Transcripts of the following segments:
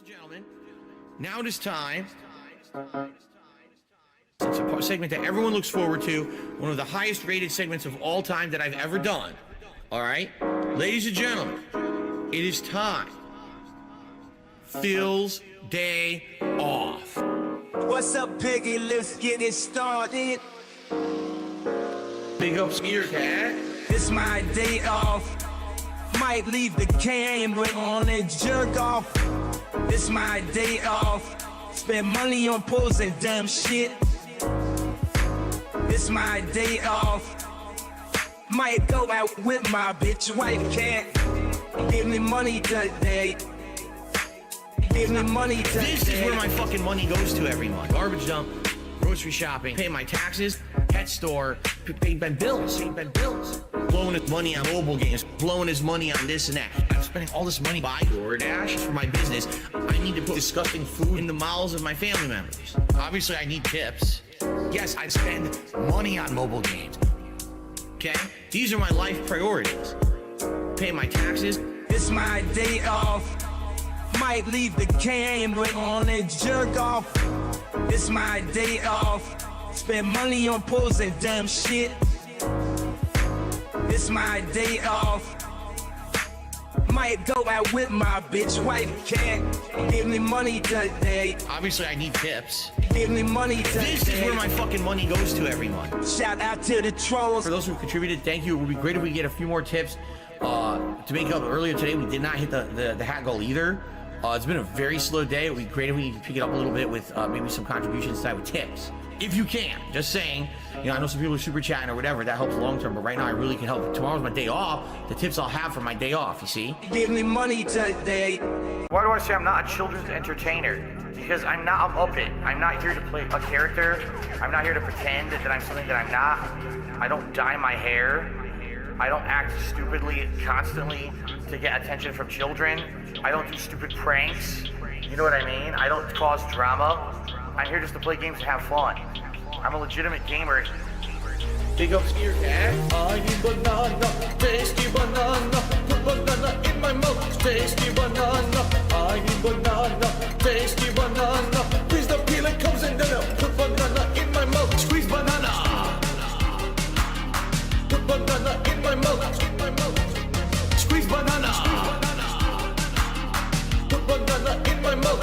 and gentlemen, now it is time. It's a segment that everyone looks forward to, one of the highest rated segments of all time that I've ever done. All right? Ladies and gentlemen, it is time. Phil's day off. What's up, Piggy? Let's get it started. Big up Skeeter Cat. It's my day off. Might leave the camera on and jerk off. It's my day off. Spend money on posing dumb shit. It's my day off. Might go out with my bitch wife. Can't give me money today. Give me money today. This is where my fucking money goes to every month. Garbage dump, grocery shopping, pay my taxes, pet store, pay my bills, blowing his money on mobile games, blowing his money on this and that. I'm spending all this money buying DoorDash for my business. I need to put disgusting food in the mouths of my family members. Obviously, I need tips. Yes, I spend money on mobile games. Okay? These are my life priorities. Pay my taxes. It's my day off. Might leave the camera on and jerk off. It's my day off. Spend money on posing dumb shit. It's my day off. Might go out with my bitch wife. Can't give me money today. Obviously, I need tips. Give me money today. This is where my fucking money goes to every month. Shout out to the trolls. For those who contributed, thank you. It would be great if we get a few more tips. To make up earlier today, we did not hit the hat goal either. It's been a very slow day. It would be great if we could pick it up a little bit with maybe some contributions tonight with tips. If you can, just saying. You know, I know some people are super chatting or whatever. That helps long term, but right now I really can help. Tomorrow's my day off. The tips I'll have for my day off, you see? Give me money today. Why do I say I'm not a children's entertainer? Because I'm up it. I'm not here to play a character. I'm not here to pretend that I'm something that I'm not. I don't dye my hair. I don't act stupidly constantly to get attention from children. I don't do stupid pranks. You know what I mean? I don't cause drama. I'm here just to play games and have fun. I'm a legitimate gamer. Big up Skeeter Cat. I need banana, tasty banana. Put banana in my mouth, tasty banana. I need banana, tasty banana. Please the peeling comes in the milk. Put banana in my mouth, squeeze banana. Put banana in my mouth, squeeze banana. Put banana in my mouth.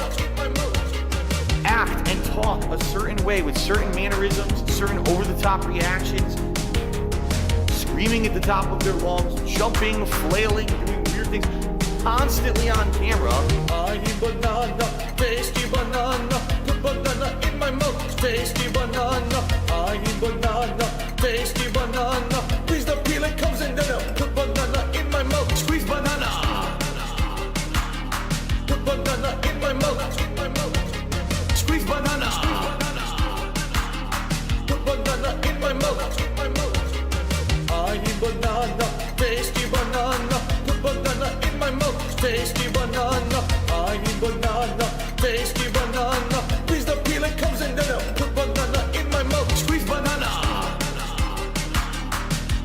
Act and talk a certain way with certain mannerisms, certain over-the-top reactions, screaming at the top of their lungs, jumping, flailing, doing weird things, constantly on camera. I need banana, tasty banana. Put banana in my mouth, tasty banana. I need banana, tasty banana. Please the peeling comes in the milk. Put banana in my mouth, squeeze banana. Put banana in my mouth. Squeeze banana. Put banana in my mouth. I need banana, tasty banana. Put banana in my mouth, tasty banana. I need banana, tasty banana. Please the peeling comes in the milk. Put banana in my mouth, squeeze banana.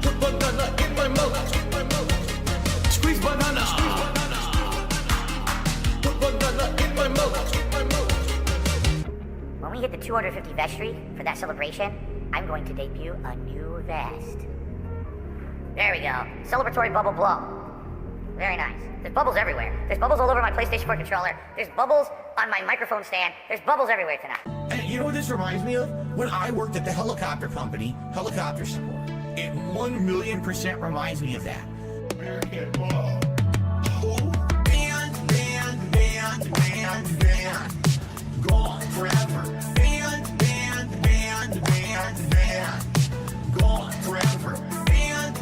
Put banana in my mouth, squeeze banana. Put banana in my mouth. When we hit the 250 vestry for that celebration, I'm going to debut a new vest. There we go. Celebratory bubble blow. Very nice. There's bubbles everywhere. There's bubbles all over my PlayStation 4 controller. There's bubbles on my microphone stand. There's bubbles everywhere tonight. And you know what this reminds me of? When I worked at the helicopter company, helicopter support. It 1,000,000% reminds me of that. Band. Gone forever. Band. Gone forever. Band. Gone forever. Band.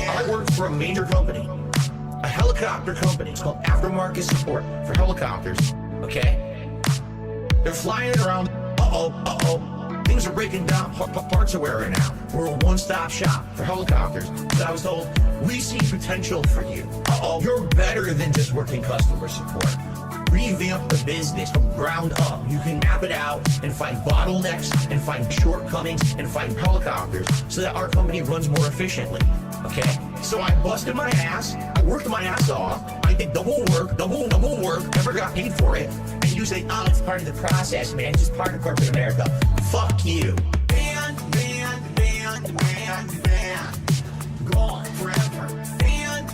I worked for a major company, a helicopter company. It's called Aftermarket Support for Helicopters. Okay? They're flying around. Things are breaking down, parts are wearing out. We're a one-stop shop for helicopters. So I was told, we see potential for you. You're better than just working customer support. revamp the business from ground up. You can map it out and find bottlenecks and find shortcomings and find helicopters so that our company runs more efficiently. Okay? So I busted my ass, I worked my ass off, I did double work, never got paid for it. And you say, oh, it's part of the process, man, it's just part of corporate America. Fuck you. Ban. Gone forever. Ban.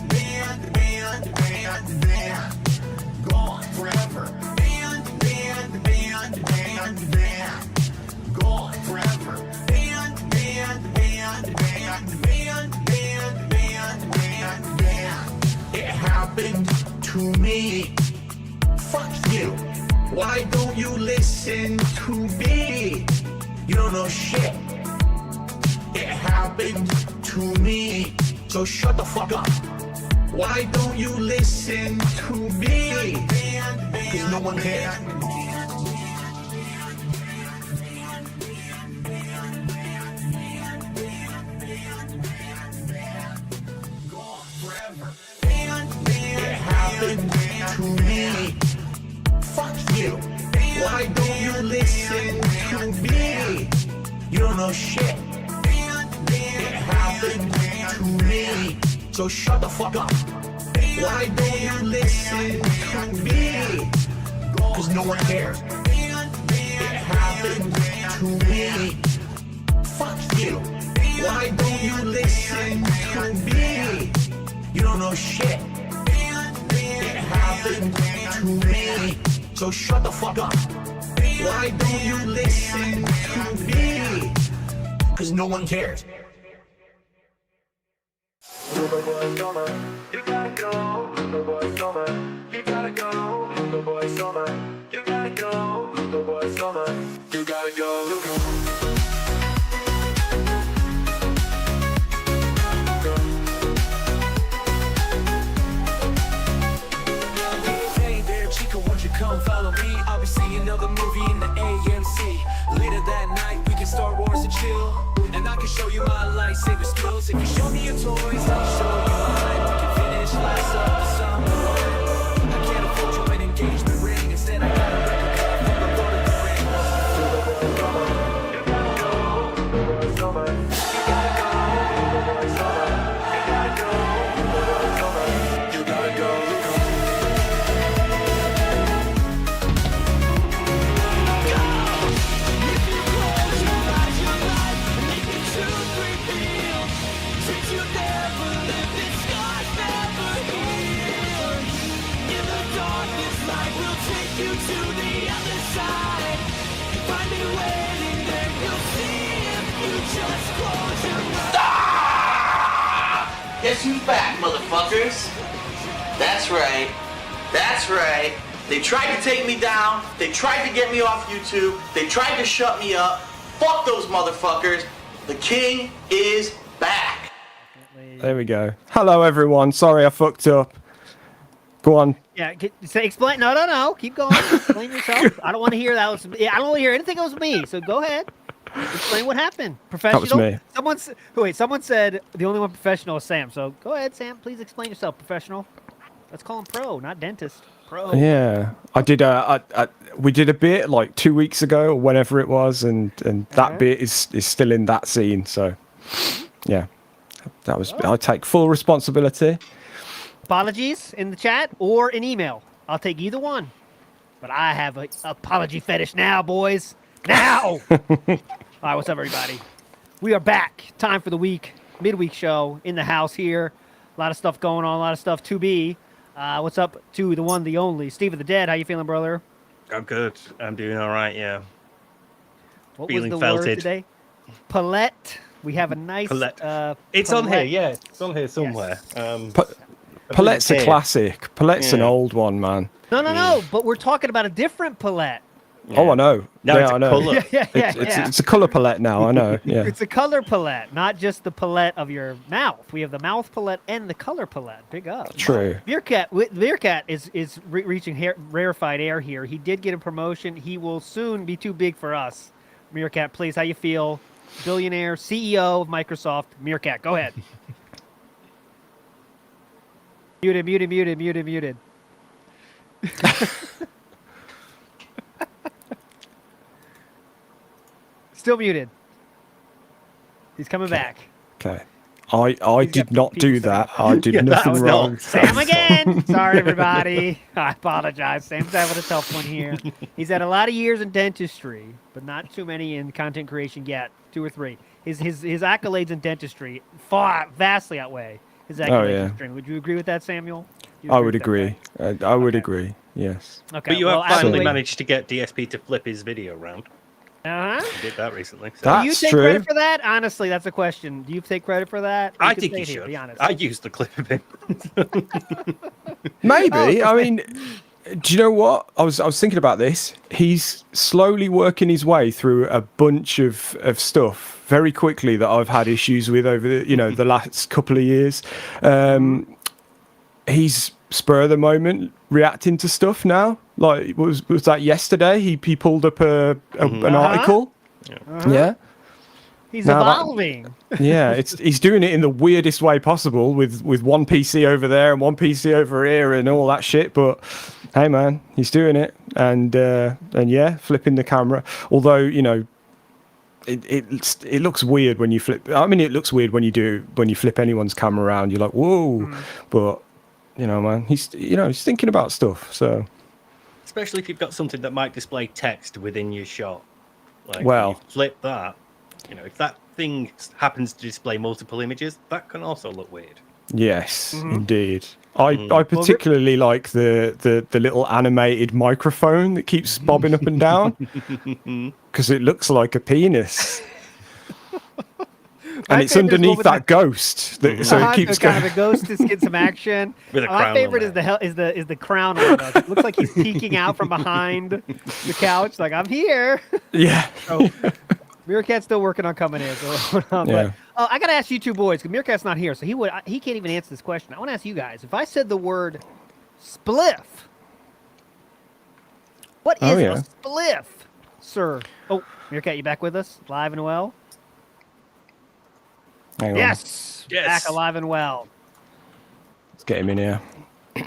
Gone forever. Ban. Gone forever. Ban. It happened to me. Fuck you. Why don't you listen to me? You don't know shit. It happened to me. So shut the fuck up. Why don't you listen to me? Cause no one cares. It happened to me. Fuck you. Why don't you listen to me? You don't know shit. It happened to me. So shut the fuck up. Why don't you listen to me? Cause no one cares. It happened to me. Fuck you. Why don't you listen to me? You don't know shit. It happened to me. So shut the fuck up. Why don't you listen to me? Cause no one cares. You gotta go, the boy summer. You gotta go, the boy summer. You gotta go, the boy summer. You gotta go. Hey there, Chico, won't you come follow me? I'll be seeing another movie in the AMC. Later that night, we can Star Wars and chill. And I can show you my lightsaber skills. If you show me your toys, I'll show you mine. We can finish last of the summer. I can't afford you an engagement ring. Instead, I got a record cut from the Lord of the Rings. You gotta go, the boy summer. You gotta go, the boy summer. You gotta go, the boy summer. You gotta go. Guess who's back, motherfuckers? That's right. That's right. They tried to take me down. They tried to get me off YouTube. They tried to shut me up. Fuck those motherfuckers. The king is back. There we go. Hello, everyone. Sorry I fucked up. Go on. Yeah, say explain. No. Keep going. Explain yourself. I don't want to hear that. I don't want to hear anything else with me. So go ahead. Explain what happened. Professional. That was me. Someone said the only one professional is Sam. So go ahead, Sam. Please explain yourself. Professional. Let's call him pro, not dentist. Pro. Yeah, I did. We did a bit like 2 weeks ago or whenever it was, and that bit is still in that scene. So, yeah, that was. I take full responsibility. Apologies in the chat or an email. I'll take either one. But I have an apology fetish now, boys. Now. All right, what's up, everybody? We are back. Time for the midweek show in the house here. A lot of stuff going on. A lot of stuff to be. What's up to the one, the only, Steve of the Dead? How you feeling, brother? I'm good. I'm doing all right, yeah. What Feeling was the felted. word today? Palette. We have a nice... Palette. It's on here, yeah. It's on here somewhere. Yes. Palette's a classic. Palette's an old one, man. No. But we're talking about a different palette. Yeah. Oh, I know. No, yeah, it's I a know. colour. It's a color palette now. I know. Yeah. It's a color palette, not just the palette of your mouth. We have the mouth palette and the color palette. Big up. True. Meerkat is reaching rarefied air here. He did get a promotion. He will soon be too big for us. Meerkat, please, how you feel? Billionaire, CEO of Microsoft. Meerkat, go ahead. Muted. Still muted. He's coming back. Okay. I He's did got not people do saying- that. I did Yeah, that nothing was wrong. not- Sam again. Sorry, everybody. I apologize. Sam's having a tough one here. He's had a lot of years in dentistry, but not too many in content creation yet. 2 or 3. His accolades in dentistry vastly outweigh his accolades yeah. in streaming. Would you agree with that, Samuel? You I would with that, agree. right? I would Okay. agree. Yes. Okay. But you well, have finally accolades- managed to get DSP to flip his video around. Uh-huh. You did that recently. So. That- Do you That's take true. credit for that? Honestly, that's a question. Do you take credit for that? I can think say you it here, should. Be honest. I used the clip of him. Maybe. I mean, do you know what? I was thinking about this. He's slowly working his way through a bunch of stuff very quickly that I've had issues with over the last couple of years. He's spur of the moment reacting to stuff now. Like was that yesterday? He pulled up an article. Yeah. He's Now that- evolving. Yeah, he's doing it in the weirdest way possible with one PC over there and one PC over here and all that shit. But hey, man, he's doing it, and yeah, flipping the camera. Although it looks weird when you flip. I mean, it looks weird when you flip anyone's camera around. You're like, whoa, but man, he's thinking about stuff. So Especially if you've got something that might display text within your shot. Like, Well- you flip that. If that thing happens to display multiple images, that can also look weird. yes, indeed. I particularly like the little animated microphone that keeps bobbing up and down because it looks like a penis. My And it's favorite is one underneath with that ghost, so it keeps kind of going. a ghost to get some action. With a My crown favorite on is the crown on it. It looks like he's peeking out from behind the couch, like I'm here. Yeah, So, Meerkat's still working on coming in. So, Yeah. I gotta ask you two boys because Meerkat's not here, so he can't even answer this question. I want to ask you guys: if I said the word spliff, what is yeah. a spliff, sir? Oh, Meerkat, you back with us, live and well? hang on. Yes, Yes. back alive and well. Let's get him in here.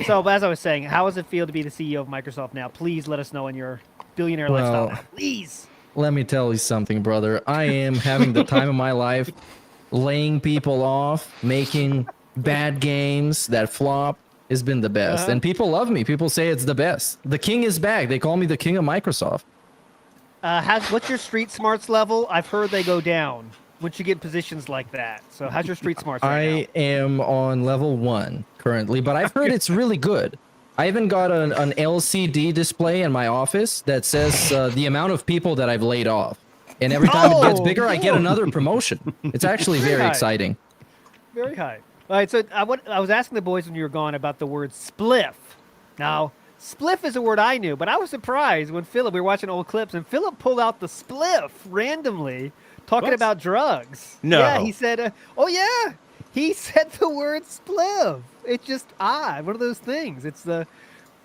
So, as I was saying, how does it feel to be the CEO of Microsoft now? Please let us know in your billionaire Well, lifestyle. Please. Let me tell you something, brother. I am having the time of my life, laying people off, making bad games that flop. Has been the best, and people love me. People say it's the best. The king is back. They call me the king of Microsoft. What's your street smarts level? I've heard they go down once you get positions like that. So, how's your street smarts right I am on level 1 currently, but I've heard it's really good. I even got an LCD display in my office that says the amount of people that I've laid off. And every time it gets bigger, I get another promotion. It's actually very nice. exciting. now? Very high. All right. So, I was asking the boys when you were gone about the word spliff. Now, spliff is a word I knew, but I was surprised when we were watching old clips, and Philip pulled out the spliff randomly, talking What? about drugs. No. Yeah, he said, oh, yeah. He said the word spliff. It's just odd. One of those things. It's the...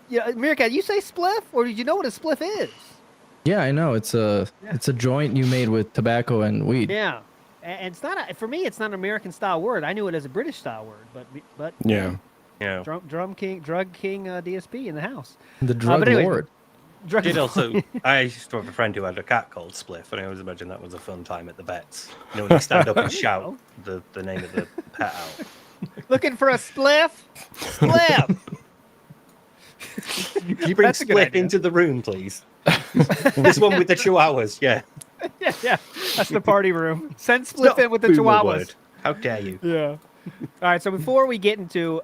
Yeah, Meerkat, you say spliff, or did you know what a spliff is? Yeah, I know. It's a joint you made with tobacco and weed. Yeah. And it's not for me, it's not an American-style word. I knew it as a British-style word, but Yeah. Yeah. drug king DSP in the house. The drug but anyway, lord. Drug Did also, I used to have a friend who had a cat called Spliff, and I always imagine that was a fun time at the vets. When you stand up and shout the name of the pet out. Looking for a spliff? Spliff! Can you bring That's a good Spliff idea. into the room, please? This one with the chihuahuas, yeah. yeah, that's the party room. Send Spliff in with the Boomer chihuahuas. word. How dare you? Yeah. All right, so before we get into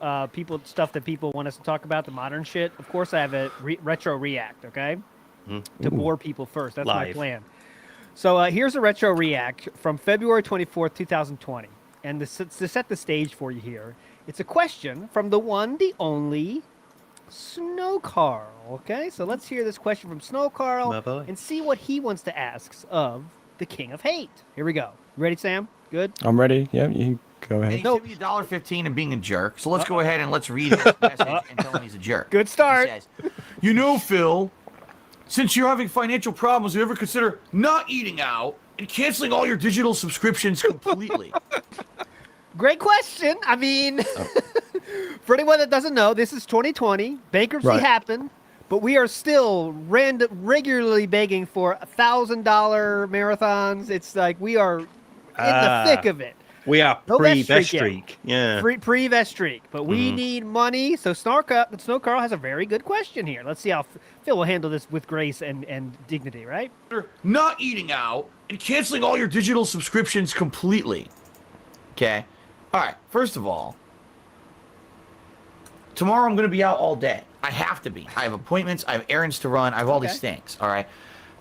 stuff that people want us to talk about, the modern shit, of course I have a retro react, okay? To bore people first. That's my Live. plan. So here's a retro react from February 24th, 2020. And to set the stage for you here, it's a question from the one, the only, Snow Carl. Okay, so let's hear this question from Snow Carl My boy. and see what he wants to ask of the King of Hate. Here we go. You ready, Sam? Good? I'm ready. Yeah, you go And ahead. he's giving you $1.15 and being a jerk. So let's go ahead and let's read his message and tell him he's a jerk. Good start. He says, Phil, since you're having financial problems, you ever consider not eating out and canceling all your digital subscriptions completely? Great question. I mean, for anyone that doesn't know, this is 2020. Bankruptcy Right. happened, But we are still regularly begging for $1,000 marathons. It's like we are in the thick of it. We are No pre-vest vest streak streak. Yeah. Pre-vest streak. But we need money. So Snow Carl has a very good question here. Let's see how Phil will handle this with grace and dignity, right? Not eating out and canceling all your digital subscriptions completely. Okay? All right, first of all, tomorrow I'm going to be out all day. I have to be. I have appointments, I have errands to run, I have all these things, all right?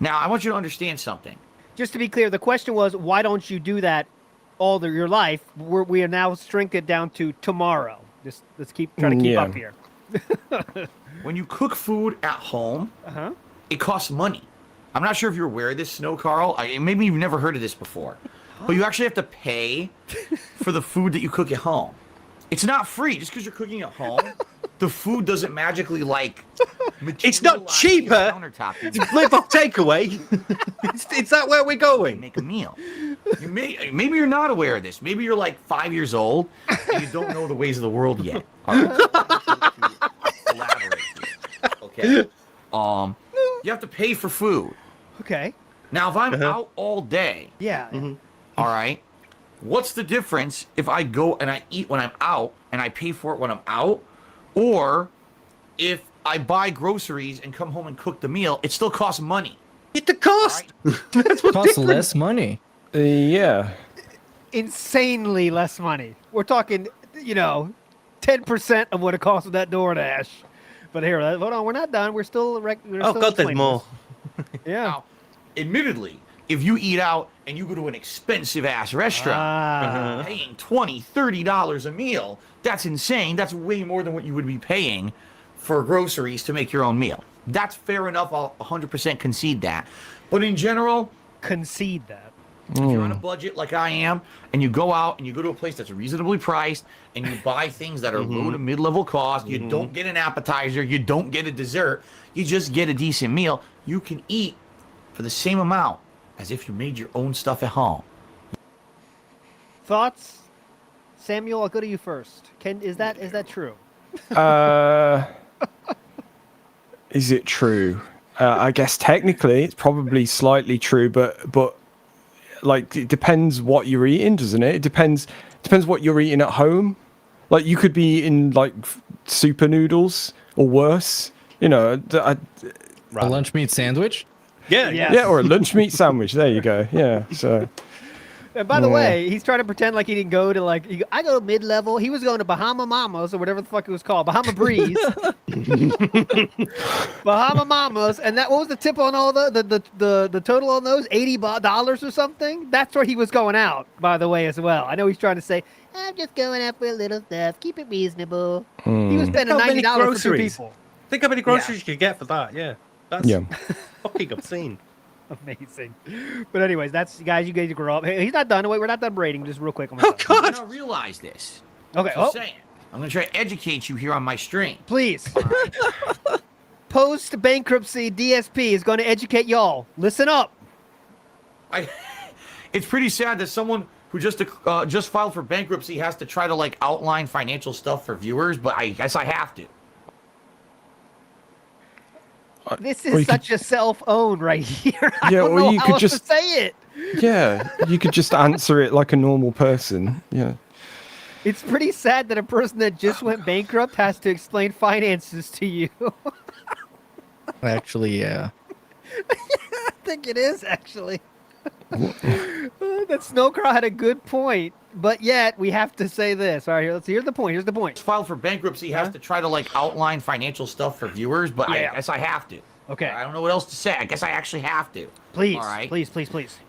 Now, I want you to understand something. Just to be clear, the question was, why don't you do that all your life? We are now shrink it down to tomorrow. Just let's try to keep up here. When you cook food at home, it costs money. I'm not sure if you're aware of this, Snow Carl. Maybe you've never heard of this before. But you actually have to pay for the food that you cook at home. It's not free. Just because you're cooking at home, the food doesn't magically, like... It's not cheaper to live off takeaway. Is that where we're going? Make a meal. Maybe you're not aware of this. Maybe you're like 5 years old and you don't know the ways of the world yet. All right. Elaborate here. Okay. You have to pay for food. Okay. Now, if I'm out all day, all right, what's the difference if I go and I eat when I'm out and I pay for it when I'm out, or if I buy groceries and come home and cook the meal? It still costs money. It's the cost. Right? That's what costs less money. Yeah. Insanely less money. We're talking, 10% of what it costs with that DoorDash. But here, hold on, we're not done. We're still. There's more. Yeah. Now, admittedly, if you eat out and you go to an expensive ass restaurant, paying $20, $30 a meal, that's insane. That's way more than what you would be paying for groceries to make your own meal. That's fair enough. I'll 100% concede that. But in general, concede that. If you're on a budget like I am, and you go out and you go to a place that's reasonably priced, and you buy things that are low to mid-level cost, you don't get an appetizer, you don't get a dessert, you just get a decent meal, you can eat for the same amount as if you made your own stuff at home. Thoughts? Samuel, I'll go to you first. Is that true? Is it true? I guess technically it's probably slightly true, but like it depends what you're eating, doesn't it? It depends what you're eating at home. Like you could be eating like super noodles or worse, a lunch meat sandwich. Yeah, or a lunch meat sandwich. There you go. Yeah. So. And by the way, he's trying to pretend like he didn't go to I go mid-level. He was going to Bahama Mamas or whatever the fuck it was called, Bahama Breeze, Bahama Mamas, and what was the tip on all the total on those? $80 or something. That's where he was going out, by the way, as well. I know he's trying to say, I'm just going out for a little stuff, keep it reasonable. He was spending $90 for two people. Think how many groceries you could get for that. Yeah, that's fucking obscene. Amazing. But anyways, that's guys. You guys grow up. Hey, he's not done. Wait, we're not done braiding. Just real quick. God! I don't realize this. Okay. I'm saying. I'm gonna try to educate you here on my stream. Please. Right. Post bankruptcy, DSP is going to educate y'all. Listen up. It's pretty sad that someone who just filed for bankruptcy has to try to outline financial stuff for viewers, but I guess I have to. This is such a self-own right here. I don't know you how could else just to say it. Yeah, you could just answer it like a normal person. Yeah. It's pretty sad that a person that just went bankrupt has to explain finances to you. Actually, yeah. I think it is, actually. That Snowcrow had a good point, but yet we have to say this. All right, here's the point. Here's the point. Filed for bankruptcy has to try to outline financial stuff for viewers, but I guess I have to. Okay. I don't know what else to say. I guess I actually have to. Please. All right. Please.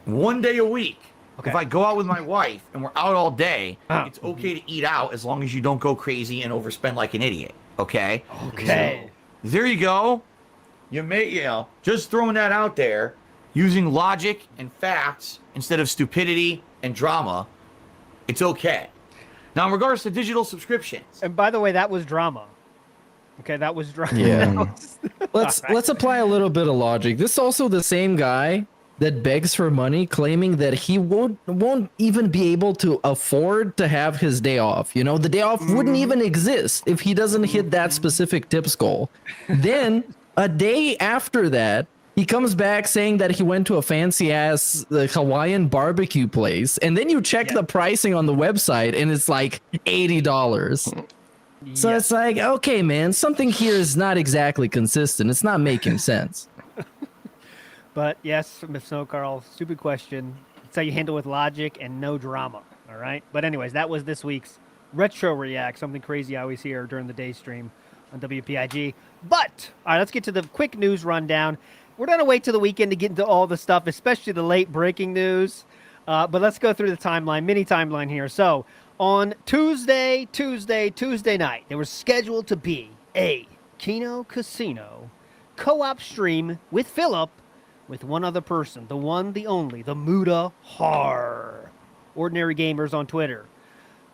One day a week. Okay. If I go out with my wife and we're out all day, it's okay to eat out as long as you don't go crazy and overspend like an idiot. Okay? Okay. So, there you go. You may, just throwing that out there, using logic and facts instead of stupidity and drama, it's okay. Now, in regards to digital subscriptions. And by the way, that was drama. Okay, that was drama. Yeah. Let's apply a little bit of logic. This is also the same guy that begs for money, claiming that he won't even be able to afford to have his day off. The day off wouldn't even exist if he doesn't hit that specific tips goal. Then A day after that, he comes back saying that he went to a fancy ass Hawaiian barbecue place, and then you check the pricing on the website, and it's like $80. So it's like, okay, man, something here is not exactly consistent. It's not making sense. But yes, Miss Snow Carl, stupid question. It's how you handle with logic and no drama. All right. But anyways, that was this week's Retro React, something crazy I always hear during the day stream on WPIG. But all right, let's get to the quick news rundown. We're gonna wait till the weekend to get into all the stuff, especially the late breaking news. But let's go through the timeline, mini timeline here. So on Tuesday night, there was scheduled to be a Kino Casino co-op stream with Philip, with one other person, the one, the only, the Muda Har, Ordinary Gamers on Twitter.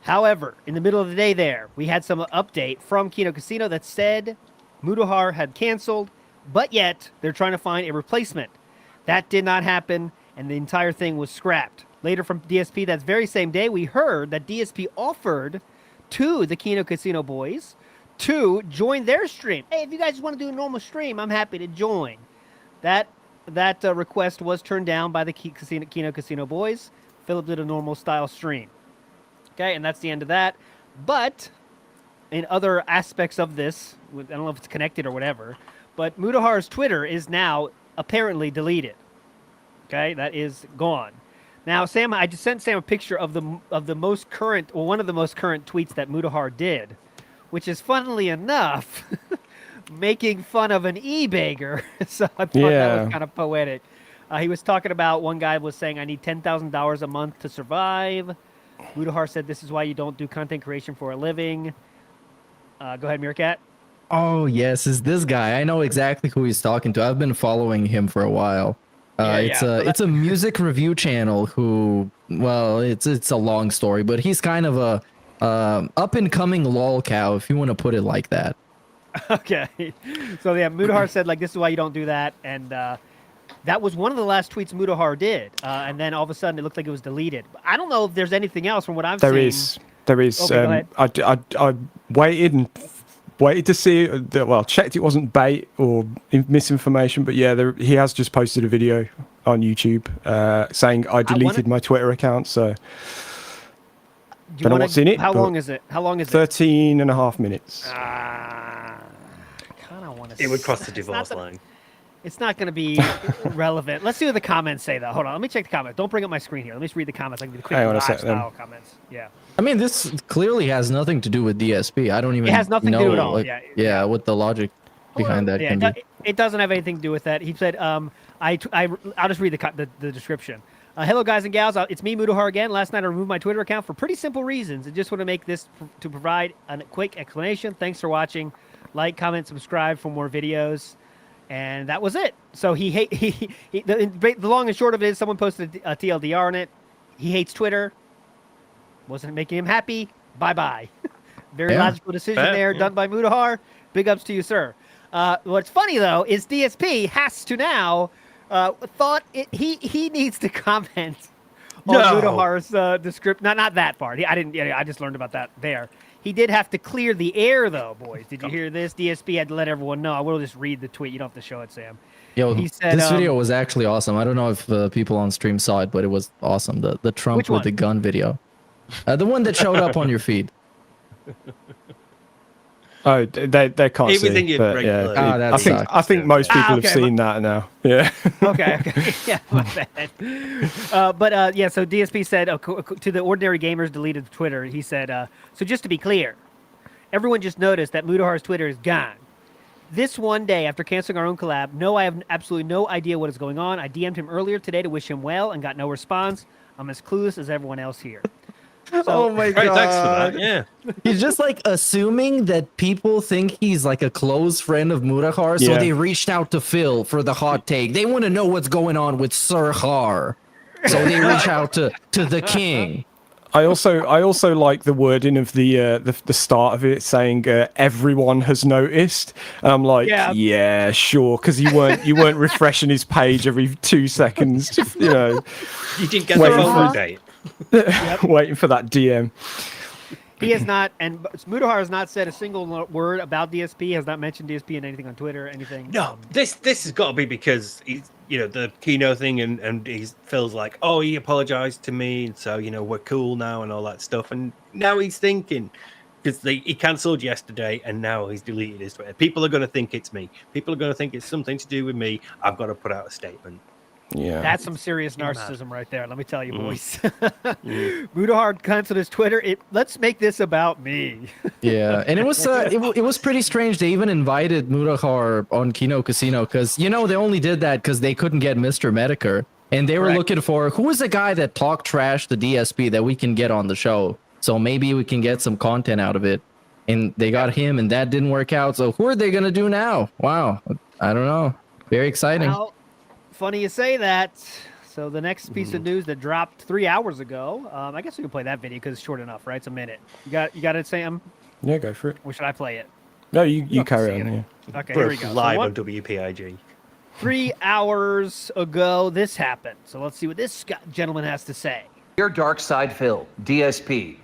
However, in the middle of the day there, we had some update from Kino Casino that said Mudahar had canceled, but yet they're trying to find a replacement. That did not happen, and the entire thing was scrapped. Later from DSP, that very same day, we heard that DSP offered to the Kino Casino boys to join their stream. Hey, if you guys want to do a normal stream, I'm happy to join. That request was turned down by the Kino Casino boys. Philip did a normal style stream. Okay, and that's the end of that. But in other aspects of this, I don't know if it's connected or whatever, but Mudahar's Twitter is now apparently deleted. Okay, that is gone. Now, Sam, I just sent Sam a picture of the most current, or one of the most current tweets that Mudahar did, which is, funnily enough, making fun of an e-bagger. So I thought that was kind of poetic. He was talking about, one guy was saying, I need $10,000 a month to survive. Mudahar said, this is why you don't do content creation for a living. Go ahead, Meerkat. Oh, yes, is this guy. I know exactly who he's talking to. I've been following him for a while. It's a music review channel who, well, it's a long story, but he's kind of a up-and-coming lol cow, if you want to put it like that. Okay. So, yeah, Mudahar said, like, this is why you don't do that, and that was one of the last tweets Mudahar did, and then all of a sudden it looked like it was deleted. I don't know if there's anything else from what I've seen. There is. Okay, I waited to see. Checked it wasn't bait or misinformation, but yeah, he has just posted a video on YouTube saying I deleted my Twitter account. So don't know what's in it. How long is it? 13 and a half minutes. I kind of want to. It would cross the divorce line. It's not going to be relevant. Let's see what the comments say, though. Hold on. Let me check the comments. Don't bring up my screen here. Let me just read the comments. I can do the quick lifestyle comments. Yeah. I mean, this clearly has nothing to do with DSP. I don't even know. It has nothing to do at all. Yeah, what the logic behind that can be. It doesn't have anything to do with that. He said, I'll just read the description. Hello, guys and gals. It's me, Mudahar, again. Last night I removed my Twitter account for pretty simple reasons. I just want to make this to provide a quick explanation. Thanks for watching. Like, comment, subscribe for more videos. And that was it. So the long and short of it is someone posted a TLDR on it. He hates Twitter. Wasn't making him happy. Bye-bye. Very logical decision there done by Mudahar. Big ups to you, sir. What's funny, though, is DSP has to now he needs to comment on Mudahar's description. Not that part. I just learned about that there. He did have to clear the air, though, boys. Did you hear this? DSP had to let everyone know. I will just read the tweet. You don't have to show it, Sam. Yo, he said, this video was actually awesome. I don't know if people on stream saw it, but it was awesome. The Trump with the gun video. The one that showed up on your feed. Oh, they can't see. But, yeah, I think most people have seen that now. Yeah. Okay. Yeah, my bad. So DSP said to the Ordinary Gamers deleted Twitter. He said, so just to be clear, everyone just noticed that Mudahar's Twitter is gone. This one day after canceling our own collab, no, I have absolutely no idea what is going on. I DM'd him earlier today to wish him well and got no response. I'm as clueless as everyone else here. So, oh my god! Thanks for that. Yeah, he's just like assuming that people think he's like a close friend of Mudahar, so they reached out to Phil for the hot take. They want to know what's going on with Sir Har, so they reach out to the king. I also like the wording of the start of it saying everyone has noticed. And I'm like, yeah sure, because you weren't refreshing his page every 2 seconds. You know, you didn't get the whole date. Waiting for that DM. He has not, and Mudahar has not said a single word about DSP. Has not mentioned DSP in anything on Twitter, anything. No, this has got to be because he's, the Kino thing, and he feels like, oh, he apologized to me, and so we're cool now and all that stuff. And now he's thinking, because he cancelled yesterday, and now he's deleted his Twitter. People are going to think it's me. People are going to think it's something to do with me. I've got to put out a statement. Yeah. That's some serious narcissism right there. Let me tell you, boys. Mudahar canceled his Twitter. Let's make this about me. Yeah, and it was pretty strange. They even invited Mudahar on Kino Casino because they only did that because they couldn't get Mr. Medicare, and they were looking for who was the guy that talked trash to DSP that we can get on the show. So maybe we can get some content out of it. And they got him, and that didn't work out. So who are they gonna do now? Wow, I don't know. Very exciting. Well, funny you say that. So the next piece of news that dropped 3 hours ago. I guess we can play that video because it's short enough, right? It's a minute. You got it, Sam? Yeah, go for it. Or should I play it? No, you carry on. Yeah. Okay, here we go. Live on WPIG. 3 hours ago, this happened. So let's see what this gentleman has to say. Dear Dark Side Phil, DSP,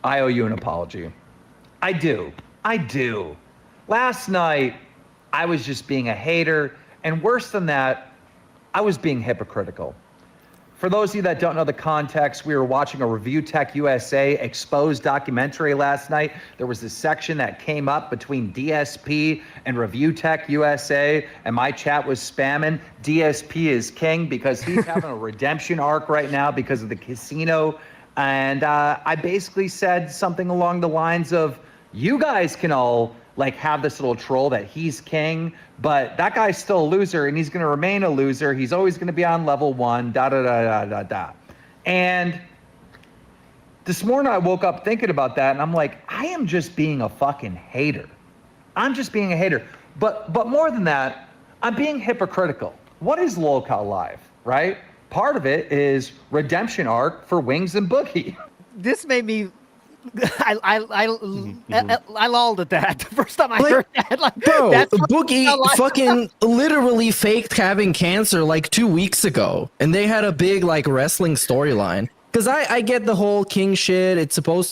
I owe you an apology. I do. Last night, I was just being a hater, and worse than that, I was being hypocritical. For those of you that don't know the context, we were watching a Review Tech USA exposed documentary last night. There was this section that came up between DSP and Review Tech USA, and my chat was spamming DSP is king because he's having a redemption arc right now because of the casino. And I basically said something along the lines of, you guys can all have this little troll that he's king, but that guy's still a loser and he's going to remain a loser. He's always going to be on level 1, da. And this morning I woke up thinking about that, and I'm like, I am just being a fucking hater. I'm just being a hater. But more than that, I'm being hypocritical. What is LOLCOW Live, right? Part of it is redemption arc for Wings and Boogie. This made me... I lolled at that the first time I heard that. Bro, Boogie fucking literally faked having cancer 2 weeks ago, and they had a big wrestling storyline. Because I get the whole king shit.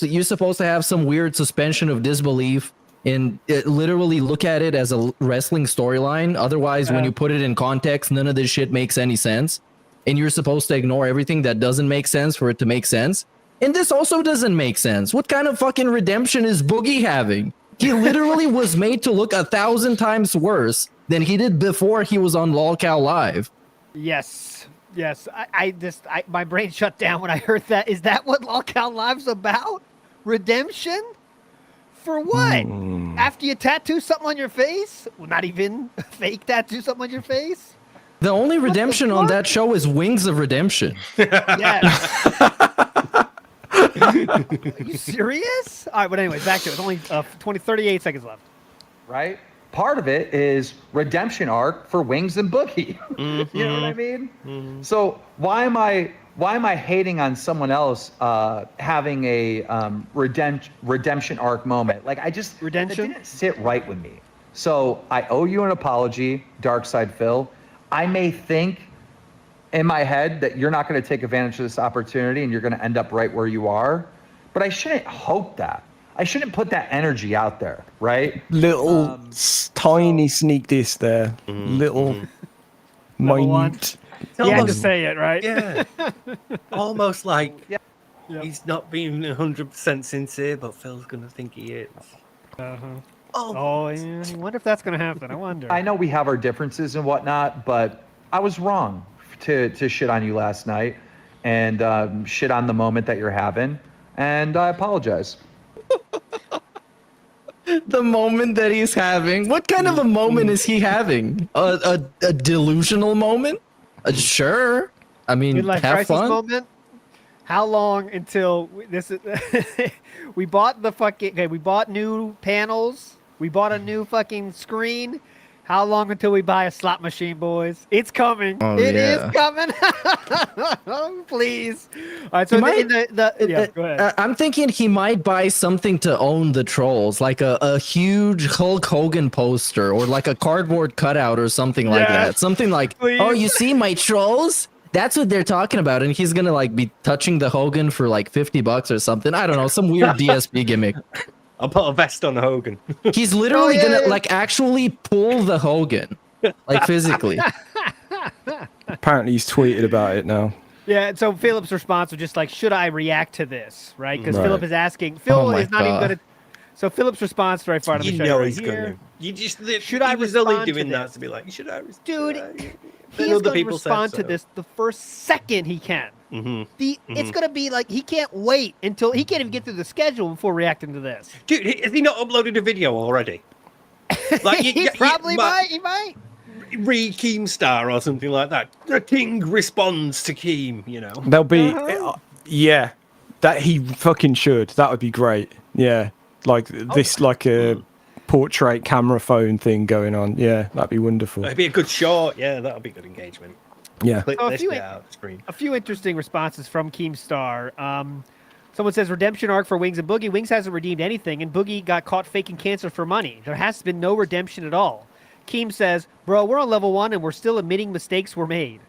You're supposed to have some weird suspension of disbelief and literally look at it as a wrestling storyline. Otherwise, when you put it in context, none of this shit makes any sense, and you're supposed to ignore everything that doesn't make sense for it to make sense. And this also doesn't make sense. What kind of fucking redemption is Boogie having? He literally was made to look 1,000 times worse than he did before he was on LOLCOW Live. Yes. My brain shut down when I heard that. Is that what LOLCOW Live's about? Redemption? For what? After you tattoo something on your face? Well, not even fake tattoo something on your face? The only redemption on that show is Wings of Redemption. Yes. Are you serious? All right, but anyways, back to it. It's only 38 seconds left. Right? Part of it is redemption arc for Wings and Boogie. You know what I mean? So why am I hating on someone else having a redemption arc moment? That didn't sit right with me. So I owe you an apology, Dark Side Phil. I may think in my head that you're not going to take advantage of this opportunity and you're going to end up right where you are, but I shouldn't hope that. I shouldn't put that energy out there, right? Little tiny sneak diss there. Little minute. You had to say it, right? Yeah. Almost he's not being 100% sincere, but Phil's going to think he is. Oh, yeah. I wonder if that's going to happen. I wonder. I know we have our differences and whatnot, but I was wrong to shit on you last night and shit on the moment that you're having, and I apologize. The moment that he's having? What kind of a moment is he having? A delusional moment? Sure. I mean, Midlife have crisis fun. moment? How long until this is... we bought we bought new panels. We bought a new fucking screen. How long until we buy a slot machine, boys? It's coming. Oh, It is yeah. coming. Please. All right, so yeah, go ahead. I'm thinking he might buy something to own the trolls, like a huge Hulk Hogan poster or a cardboard cutout or something like Yes, that. Something like, please. oh, you see my trolls? That's what they're talking about, and he's gonna like be touching the Hogan for like $50 or something. I don't know, some weird DSP gimmick. I'll put a vest on Hogan. He's literally gonna like actually pull the Hogan, like physically. Apparently, he's tweeted about it now. Yeah, so Philip's response was just like, should I react to this, right? Because Right. Philip is asking. Phil Oh my is not even God. going to. So Philip's response right front of the You show know right he's here. gonna. You just Should I he was only respond to doing that this? to be like, should I? Dude, Then He's other going to people said respond to so. this the first second he can. Mhm. It's going to be like he can't wait until he can't even get through the schedule before reacting to this. Dude, has he not uploaded a video already? Like He probably might. He might. Keemstar or something like that. The king responds to Keem, you know. There'll be, yeah, that he fucking should. That would be great. Yeah, like this, like a portrait camera phone thing going on. Yeah, that'd be wonderful. That'd be a good shot. Yeah, that'll be good engagement. Yeah. Click So this bit out the screen. A few interesting responses from Keemstar. Someone says redemption arc for Wings and Boogie. Wings hasn't redeemed anything, and Boogie got caught faking cancer for money. There has been no redemption at all. Keem says, bro, we're on level 1 and we're still admitting mistakes were made.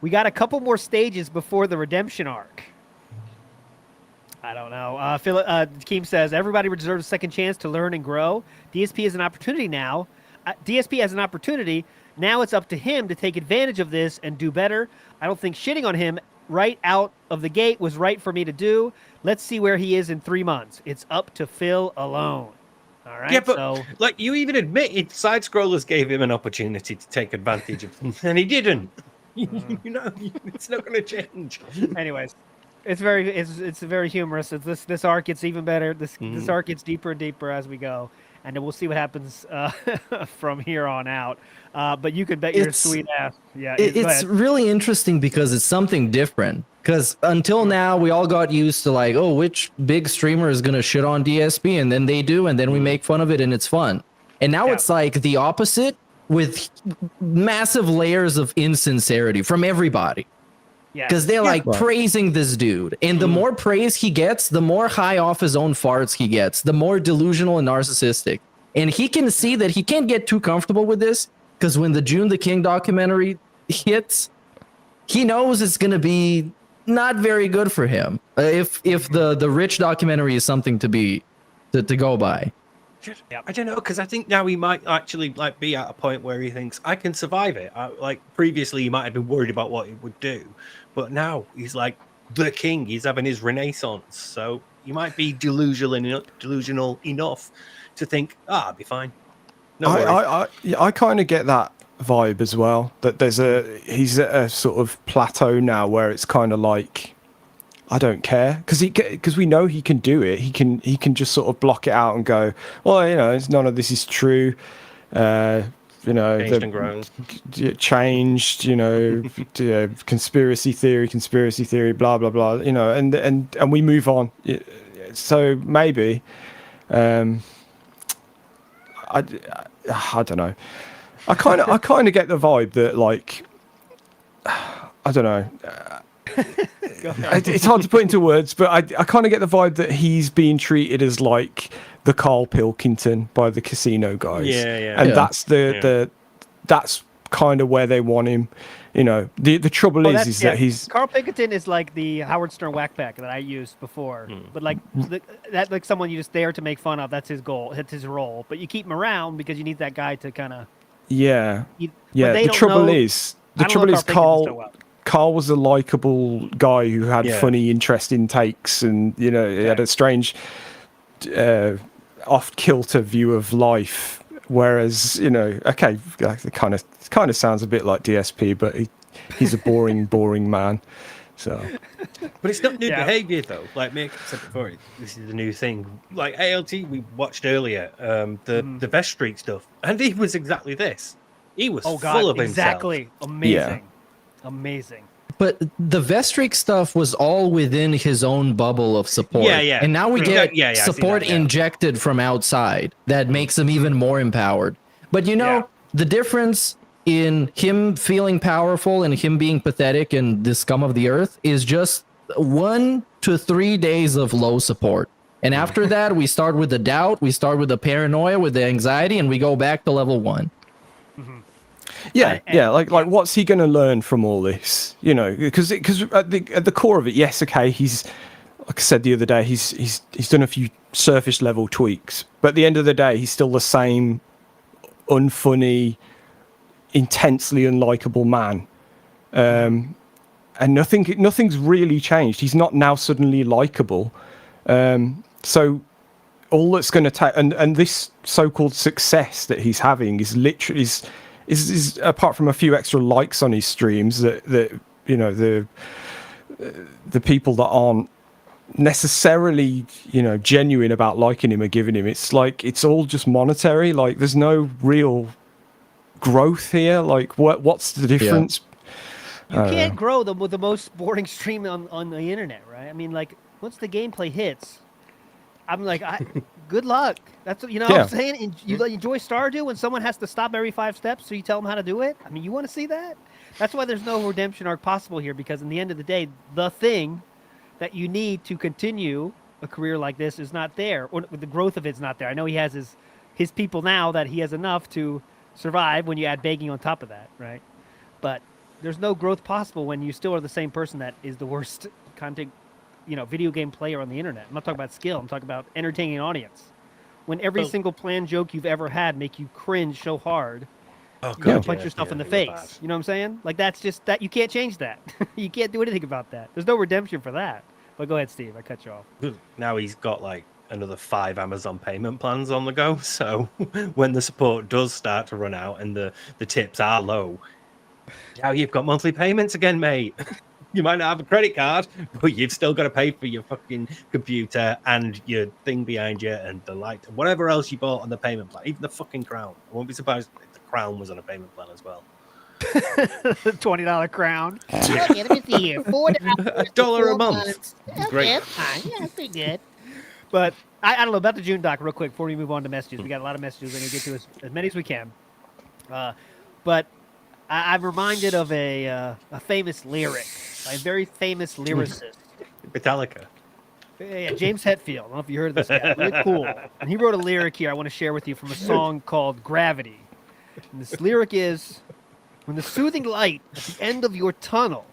We got a couple more stages before the redemption arc. I don't know. Keem says, everybody deserves a second chance to learn and grow. DSP has an opportunity now. DSP has an opportunity. Now it's up to him to take advantage of this and do better. I don't think shitting on him right out of the gate was right for me to do. Let's see where he is in 3 months. It's up to Phil alone. All right. Yeah, but so like you even admitted, side scrollers gave him an opportunity to take advantage of them, and he didn't. You know, it's not going to change. anyways, it's very humorous. This arc gets even better. This arc gets deeper and deeper as we go, and then we'll see what happens from here on out. But you can bet your sweet ass. Yeah, It's really interesting because it's something different. Because until now, we all got used to like, oh, which big streamer is going to shit on DSP? And then they do, and then we make fun of it, and it's fun. And now it's like the opposite with massive layers of insincerity from everybody. Yeah. Because they're like praising this dude. And the more praise he gets, the more high off his own farts he gets, the more delusional and narcissistic. And he can see that he can't get too comfortable with this because when the June the King documentary hits, he knows it's going to be not very good for him. If the Rich documentary is something to go by. I don't know, because I think now he might actually like be at a point where he thinks I can survive it. Like previously, he might have been worried about what it would do, but now he's like the king. He's having his renaissance, so he might be delusional enough to think, I'll be fine. No worries. I kind of get that vibe as well. That he's at a sort of plateau now where it's kind of like, I don't care, because we know he can do it. He can just sort of block it out and go, well, you know, none of this is true. You know, Changed and grown. Changed. You know, conspiracy theory, blah blah blah. You know, and we move on. So maybe, I don't know. I kind of get the vibe that like, I don't know. It's hard to put into words, but I kind of get the vibe that he's being treated as like the Carl Pilkington by the casino guys. Yeah. And that's that's kind of where they want him. You know, the trouble is that he's Carl Pilkington is like the Howard Stern whack pack that I used before, but like that like someone you just there to make fun of. That's his goal. That's his role. But you keep him around because you need that guy to kind of. Yeah. The trouble is Carl was a likable guy who had funny, interesting takes, and you know, he had a strange, off-kilter view of life. Whereas, you know, okay, it kind of sounds a bit like DSP, but he's a boring man. So, but it's not new behavior though. Like Mick said before, this is the new thing. Like ALT, we watched earlier, the Vest Street stuff, and he was exactly this. He was full of himself. Exactly, amazing. But the Vestreak stuff was all within his own bubble of support. Yeah. And now we get support injected from outside that makes him even more empowered. But you know, the difference in him feeling powerful and him being pathetic and the scum of the earth is just 1 to 3 days of low support. And after that, we start with the doubt, we start with the paranoia, with the anxiety, and we go back to level 1. Yeah, And- yeah. Like what's he going to learn from all this? You know, because at the core of it, yes, okay, he's like I said the other day, he's done a few surface level tweaks, but at the end of the day, he's still the same unfunny, intensely unlikable man. And nothing's really changed. He's not now suddenly likable. So all that's going to take, and this so-called success that he's having is literally is apart from a few extra likes on his streams that you know the people that aren't necessarily genuine about liking him or giving him, it's like it's all just monetary. Like there's no real growth here. Like what's the difference? You can't grow with the most boring stream on the internet, right? I mean, like once the gameplay hits, I'm like, good luck. That's what I'm saying. And you enjoy Stardew when someone has to stop every 5 steps, so you tell them how to do it. I mean, you want to see that? That's why there's no redemption arc possible here, because in the end of the day, the thing that you need to continue a career like this is not there, or the growth of it's not there. I know he has his people now that he has enough to survive when you add begging on top of that, right? But there's no growth possible when you still are the same person that is the worst content, video game player on the internet. I'm not talking about skill. I'm talking about entertaining an audience. When every single planned joke you've ever had make you cringe so hard, you want to punch yourself in the face. You know what I'm saying? Like that's just that you can't change that. You can't do anything about that. There's no redemption for that. But go ahead, Steve. I cut you off. Now he's got like another 5 Amazon payment plans on the go. So when the support does start to run out and the tips are low, now you've got monthly payments again, mate. You might not have a credit card, but you've still got to pay for your fucking computer and your thing behind you and the light and whatever else you bought on the payment plan. Even the fucking crown. I won't be surprised if the crown was on a payment plan as well. $20 crown. Okay, let me see here. $4 $1 a month. Great. Yeah, fine. Yeah, that's pretty good. But I don't know about the June doc real quick before we move on to messages. We got a lot of messages. We're going to get to as many as we can. But I'm reminded of a famous lyric by a very famous lyricist. Metallica. Yeah, James Hetfield. I don't know if you heard of this guy. Really cool. And he wrote a lyric here I want to share with you from a song called Gravity. And this lyric is, when the soothing light at the end of your tunnel,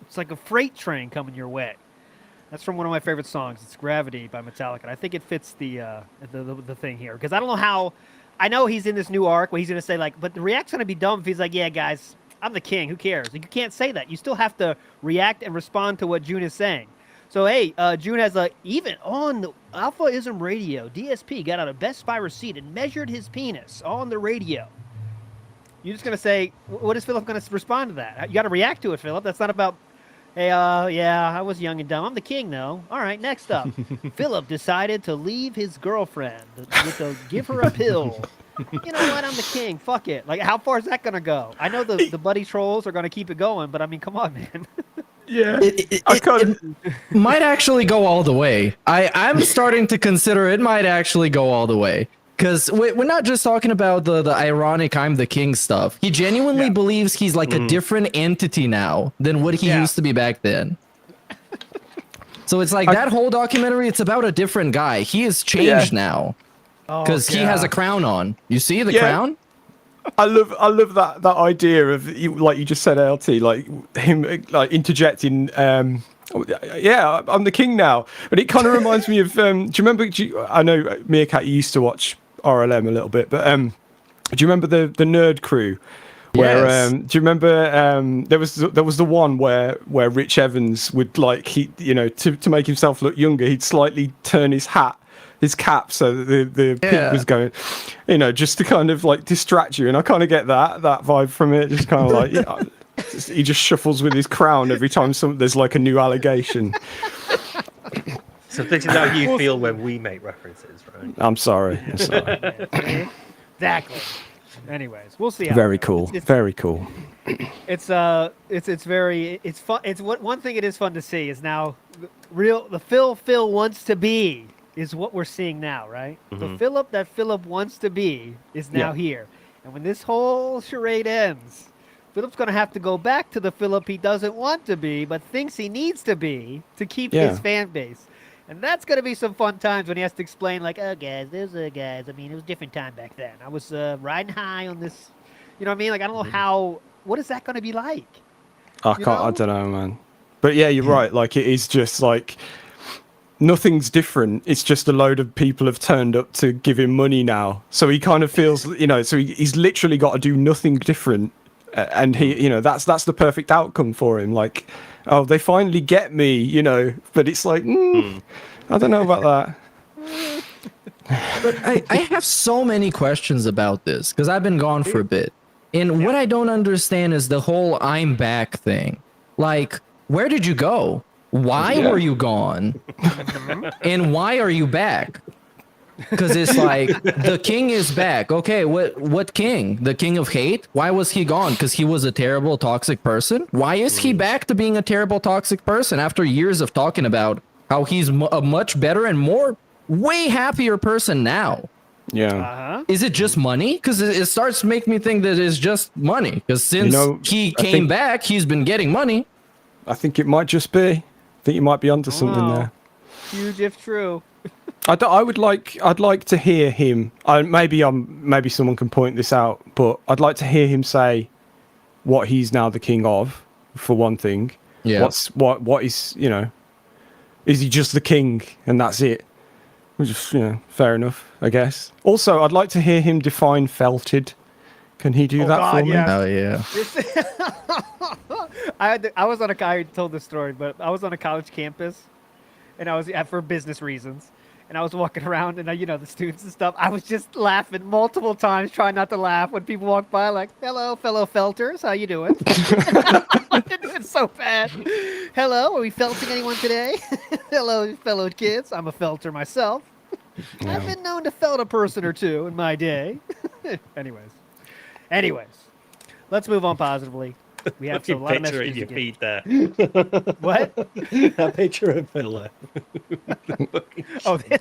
it's like a freight train coming your way. That's from one of my favorite songs. It's Gravity by Metallica. And I think it fits the thing here. Because I don't know how... I know he's in this new arc where he's going to say, like, but the react's going to be dumb if he's like, yeah, guys, I'm the king. Who cares? Like, you can't say that. You still have to react and respond to what June is saying. So, hey, June has even on the Alphaism radio, DSP got out a Best Buy receipt and measured his penis on the radio. You're just going to say, what is Philip going to respond to that? You got to react to it, Philip. That's not about, hey, yeah, I was young and dumb. I'm the king, though. All right, next up. Philip decided to leave his girlfriend to give her a pill. You know what? I'm the king. Fuck it. Like, how far is that going to go? I know the buddy trolls are going to keep it going, but I mean, come on, man. Yeah, It might actually go all the way. I'm starting to consider it might actually go all the way. Because we're not just talking about the ironic I'm the king stuff. He genuinely believes he's like a different entity now than what he used to be back then. So it's like that whole documentary, it's about a different guy. He has changed now. Because he has a crown on. You see the crown? I love that idea of, like you just said, LT, like him like interjecting. Yeah, I'm the king now. But it kind of reminds me of. Do you remember? I know Meerkat used to watch RLM a little bit, but do you remember the Nerd Crew? Where Yes. do you remember there was the one where Rich Evans would like to make himself look younger, he'd slightly turn his cap so that the pig was going, just to kind of like distract you. And I kind of get that vibe from it. Just kind of like, he just shuffles with his crown every time there's like a new allegation. So this is how you feel when we make references, right? I'm sorry. Exactly. Anyways, we'll see. Very cool. Very cool. It's fun. It's one thing it is fun to see is now the Phil wants to be is what we're seeing now, right? The Philip that Philip wants to be is now here. And when this whole charade ends, Philip's going to have to go back to the Philip he doesn't want to be, but thinks he needs to be to keep his fan base. And that's going to be some fun times when he has to explain, like, oh, guys, I mean, it was a different time back then. I was riding high on this, You know what I mean? Like, I don't know how. What is that going to be like? I You can't. I know? don't know, man. But yeah, you're right. Like, it is just like nothing's different. It's just a load of people have turned up to give him money now. So he kind of feels, so he's literally got to do nothing different. And he, that's the perfect outcome for him. Like, oh, they finally get me, But it's like, I don't know about that. But I have so many questions about this because I've been gone for a bit. And what I don't understand is the whole I'm back thing. Like, where did you go? Why were you gone? And why are you back? Because it's like, the king is back. Okay, what king? The king of hate? Why was he gone? Because he was a terrible, toxic person? Why is he back to being a terrible, toxic person after years of talking about how he's a much better and way happier person now? Yeah. Is it just money? Because it starts to make me think that it's just money. Because since he came back, he's been getting money. I think it might just be. I think you might be onto something there. Huge if true. I'd like to hear him. Maybe someone can point this out, but I'd like to hear him say what he's now the king of, for one thing. Yeah. What is is he just the king and that's it? Which is fair enough, I guess. Also, I'd like to hear him define felted. Can he do that for me? Oh yeah. I was on I told this story, but I was on a college campus, and I was for business reasons, and I was walking around, and the students and stuff. I was just laughing multiple times, trying not to laugh when people walk by, like, "Hello, fellow felters, how you doing?" It's so bad. Hello, are we felting anyone today? Hello, fellow kids. I'm a felter myself. I've been known to felt a person or two in my day. Anyways, let's move on positively. We have a lot of picture messages in your to feed there. What? That picture of Fiddler. Oh, this.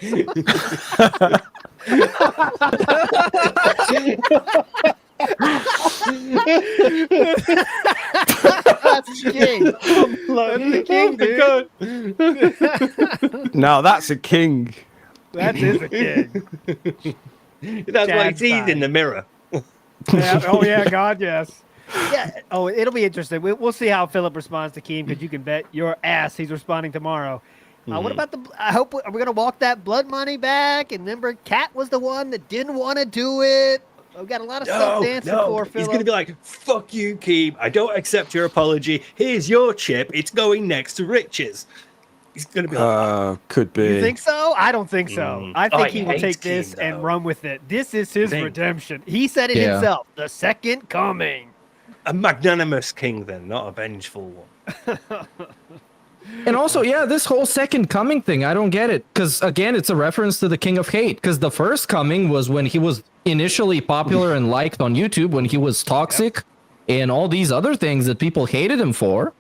That's the king. That's the king, dude. Now that's a king. That is a king. That's what he Chad's sees fine. in the mirror. Yeah. Oh yeah, God, yes. Yeah. Oh, it'll be interesting. We'll see how Philip responds to Keem, because you can bet your ass he's responding tomorrow. What about I hope are we gonna walk that blood money back? And remember, Kat was the one that didn't want to do it. We've got a lot of stuff dancing for Philip. He's going to be like, "Fuck you, Keem. I don't accept your apology. Here's your chip. It's going next to Rich's." He's going to be like, could be. You think so? I don't think so. I think he will hate take this Keem, and though. run with it. This is his redemption. He said it himself. The second coming. a magnanimous king, then, not a vengeful one. And also, yeah, this whole second coming thing, I don't get it. Because, again, it's a reference to the King of Hate. Because the first coming was when he was initially popular and liked on YouTube, when he was toxic and all these other things that people hated him for.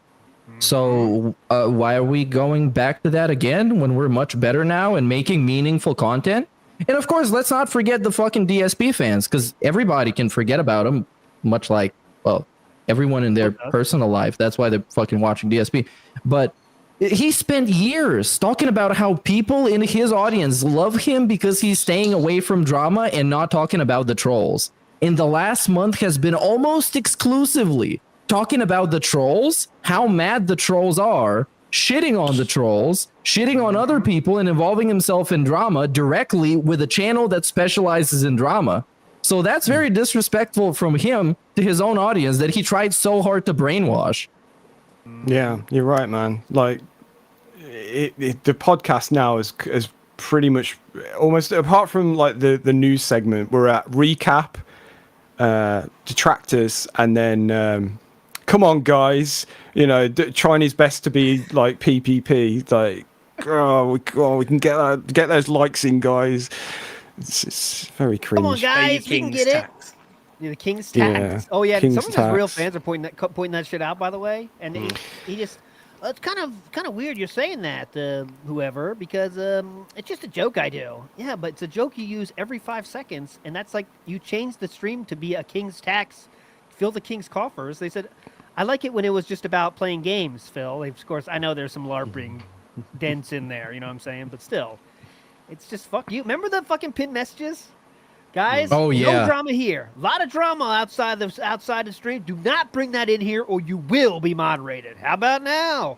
So why are we going back to that again when we're much better now and making meaningful content? And, of course, let's not forget the fucking DSP fans, because everybody can forget about them, much like, well, everyone in their personal life. That's why they're fucking watching DSP. But he spent years talking about how people in his audience love him because he's staying away from drama and not talking about the trolls. In the last month has been almost exclusively talking about the trolls, how mad the trolls are, shitting on the trolls, shitting on other people, and involving himself in drama directly with a channel that specializes in drama. So that's very disrespectful from him to his own audience that he tried so hard to brainwash. Yeah, you're right, man. Like, the podcast now is pretty much almost, apart from like the news segment, we're at recap, detractors, and then come on, guys, trying his best to be like PPP, like we can get those likes in, guys. It's very cringe. Come on, guys, we can get it. Yeah, the King's tax. Yeah, Oh yeah, King's some of his real tax. fans are pointing that shit out, by the way. And he just, it's kind of weird you're saying that, whoever, because it's just a joke I do. Yeah, but it's a joke you use every 5 seconds, and that's like you change the stream to be a King's tax, fill the King's coffers. They said, I like it when it was just about playing games, Phil. Of course, I know there's some LARPing dents in there, you know what I'm saying? But still, it's just fuck you. Remember the fucking pinned messages? Guys, Oh, yeah. no drama here. A lot of drama outside the stream. Do not bring that in here or you will be moderated. How about now?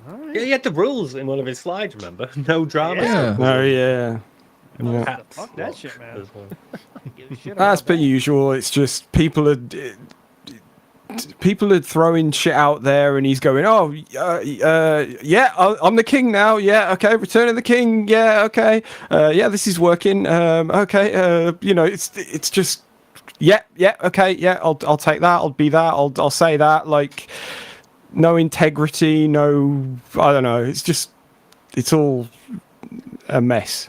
All right. Yeah, he had the rules in one of his slides, remember? No drama. Yeah. Oh yeah. Yeah. Fuck that shit, man. As well. Give a shit As about per that. usual, it's just people are throwing shit out there, and he's going, "Oh, yeah, I'm the king now. Yeah, okay, Return of the King. Yeah, okay, yeah, this is working. Okay, it's just, yeah, okay, yeah, I'll take that. I'll be that. I'll say that. Like, no integrity, no, I don't know. It's all a mess.